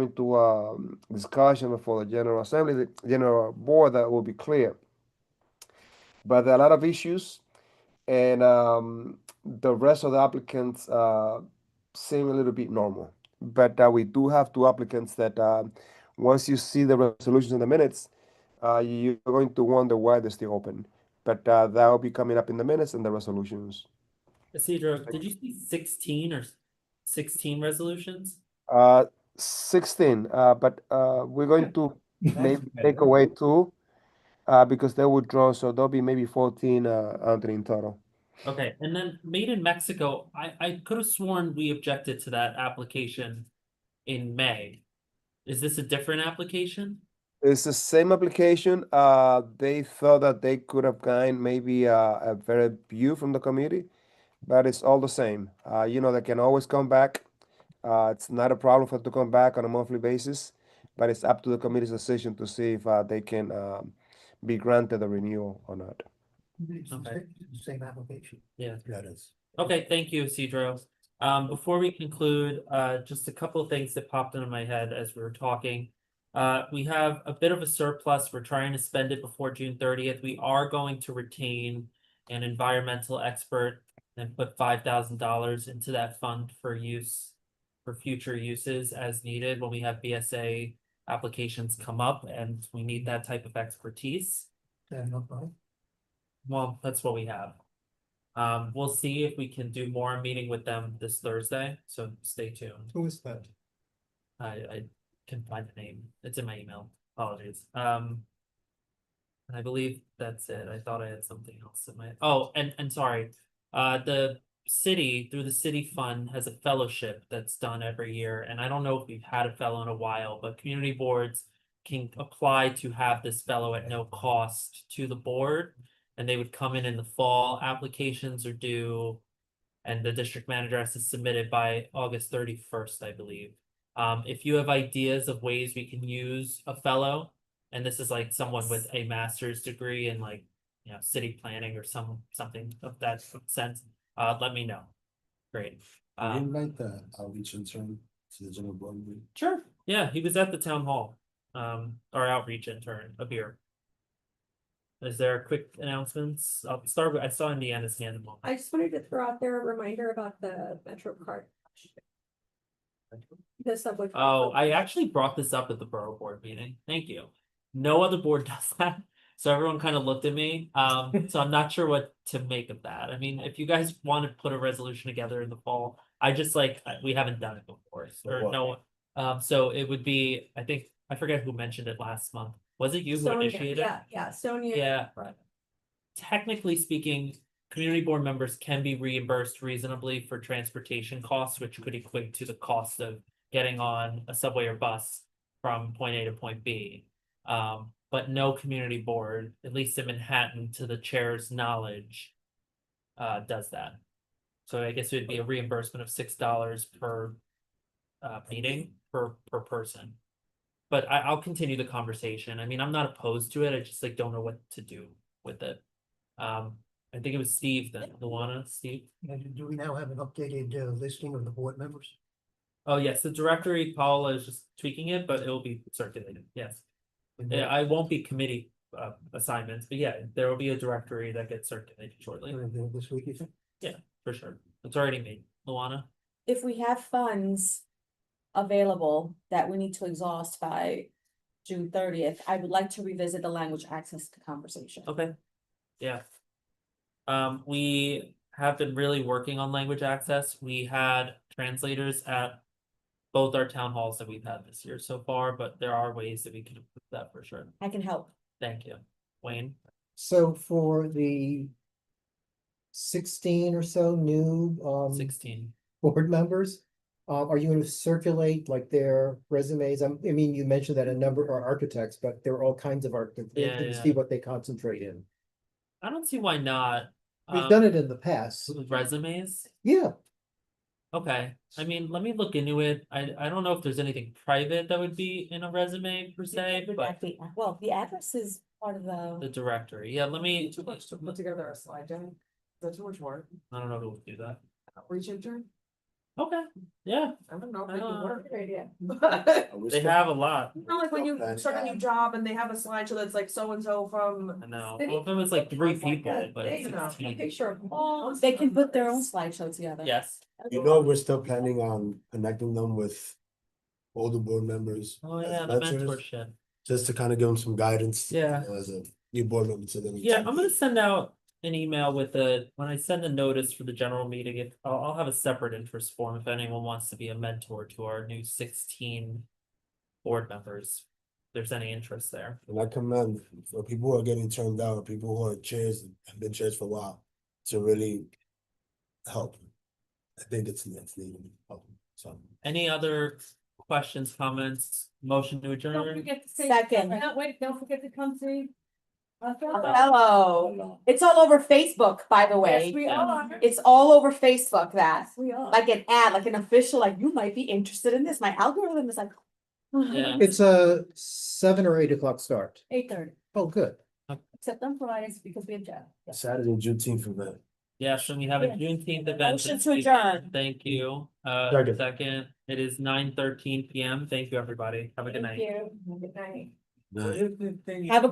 into discussion for the General Assembly, the General Board, that will be clear. But there are a lot of issues, and the rest of the applicants seem a little bit normal. But we do have two applicants that once you see the resolutions in the minutes, you're going to wonder why they're still open. But that will be coming up in the minutes and the resolutions. Isidro, did you see 16 or 16 resolutions? 16, but we're going to maybe take away two because they withdraw, so there'll be maybe 14 Anthony in total. Okay, and then Made in Mexico, I could have sworn we objected to that application in May. Is this a different application? It's the same application. They thought that they could have gotten maybe a better view from the committee, but it's all the same. You know, they can always come back. It's not a problem for them to come back on a monthly basis, but it's up to the committee's decision to see if they can be granted a renewal or not. Okay. Same application. Yeah. That is. Okay, thank you, Isidro. Before we conclude, just a couple of things that popped into my head as we were talking. We have a bit of a surplus. We're trying to spend it before June 30th. We are going to retain an environmental expert and put $5,000 into that fund for use for future uses as needed when we have BSA applications come up and we need that type of expertise. No problem. Well, that's what we have. We'll see if we can do more meeting with them this Thursday, so stay tuned. Who is that? I can find the name. It's in my email. Apologies. And I believe that's it. I thought I had something else in my, oh, and sorry. The city, through the city fund, has a fellowship that's done every year. And I don't know if we've had a fellow in a while, but community boards can apply to have this fellow at no cost to the board. And they would come in the fall. Applications are due, and the district manager has to submit it by August 31st, I believe. If you have ideas of ways we can use a fellow, and this is like someone with a master's degree in like, you know, city planning or something of that sense, let me know. Great. Can you invite the outreach intern to the general board meeting? Sure. Yeah, he was at the town hall. Our outreach intern up here. Is there quick announcements? I'll start with, I saw Indiana's hand. I just wanted to throw out there a reminder about the Metro card. The subway. Oh, I actually brought this up at the borough board meeting. Thank you. No other board does that. So everyone kind of looked at me. So I'm not sure what to make of that. I mean, if you guys want to put a resolution together in the fall, I just like, we haven't done it before. Or no, So it would be, I think, I forget who mentioned it last month. Was it you who Sonia, initiated it? yeah, Sonia. Yeah. Technically speaking, community board members can be reimbursed reasonably for transportation costs, which could equate to the cost of getting on a subway or bus from point A to point B. But no community board, at least in Manhattan, to the chair's knowledge, does that. So I guess it would be a reimbursement of $6 per meeting per person. But I'll continue the conversation. I mean, I'm not opposed to it. I just like don't know what to do with it. I think it was Steve then, Luana, Steve. And do we now have an updated listing of the board members? Oh, yes, the directory, Paula is just tweaking it, but it will be circulated, yes. Yeah, I won't be committee assignments, but yeah, there will be a directory that gets circulated shortly, This week, you think? for sure. It's already made. Luana? If we have funds available that we need to exhaust by June 30th, I would like to revisit the language access conversation. Okay. Yeah. We have been really working on language access. We had translators at both our town halls that we've had this year so far, but there are ways that we can improve that for sure. I can help. Thank you. Wayne? So for the 16 or so new 16. board members, are you going to circulate like their resumes? I mean, you mentioned that a number are architects, but there are all kinds of architects. Yeah, You can yeah. see what they concentrate in. I don't see why not. We've done it in the past. With resumes? Yeah, Okay, I mean, let me look into it. I don't know if there's anything private that would be in a resume per se, but Well, the address is part of the the, directory, yeah, let me, Too much to put together a slide deck. Is that too much work? I don't know who would do that. Outreach intern? Okay, yeah, I don't know if they can work. Great idea. they have a lot, Not like when you start a new job and they have a slideshow that's like so-and-so from. I know, well, if it was like 3 people, but They it's know. 16. Picture of oh, they can put their own slideshow together. Yes, You know, we're still planning on connecting them with older board members. oh as yeah, the mentors, mentorship. Just to kind of give them some guidance. Yeah. As a new board member to them. Yeah, I'm gonna send out an email with when I send a notice for the general meeting, if I'll have a separate interest form if anyone wants to be a mentor to our new 16 board members. If there's any interest there. And I commend for people who are getting turned down, people who are chairs and have been chairs for a while, to really help. I think it's needed. So. Any other questions, comments, motion to Don't adjourn? forget to say. Second. Wait, don't forget to come see. Hello, it's all over Facebook, by the way. Yes, we are. It's all over Facebook that, We are. like an ad, like an official, like you might be interested in this. My algorithm is like. Yeah. it's a 7 or 8 o'clock start. 8:30, Oh, good. except on Fridays because we have job. Saturday, Juneteenth event. Yes, and we have a Yeah. Juneteenth event. Motion this to weekend. adjourn. Thank you. Second. Second, it is 9:13 PM. Thank you, everybody. Have a good night. Thank you. Good night. Night. Have a good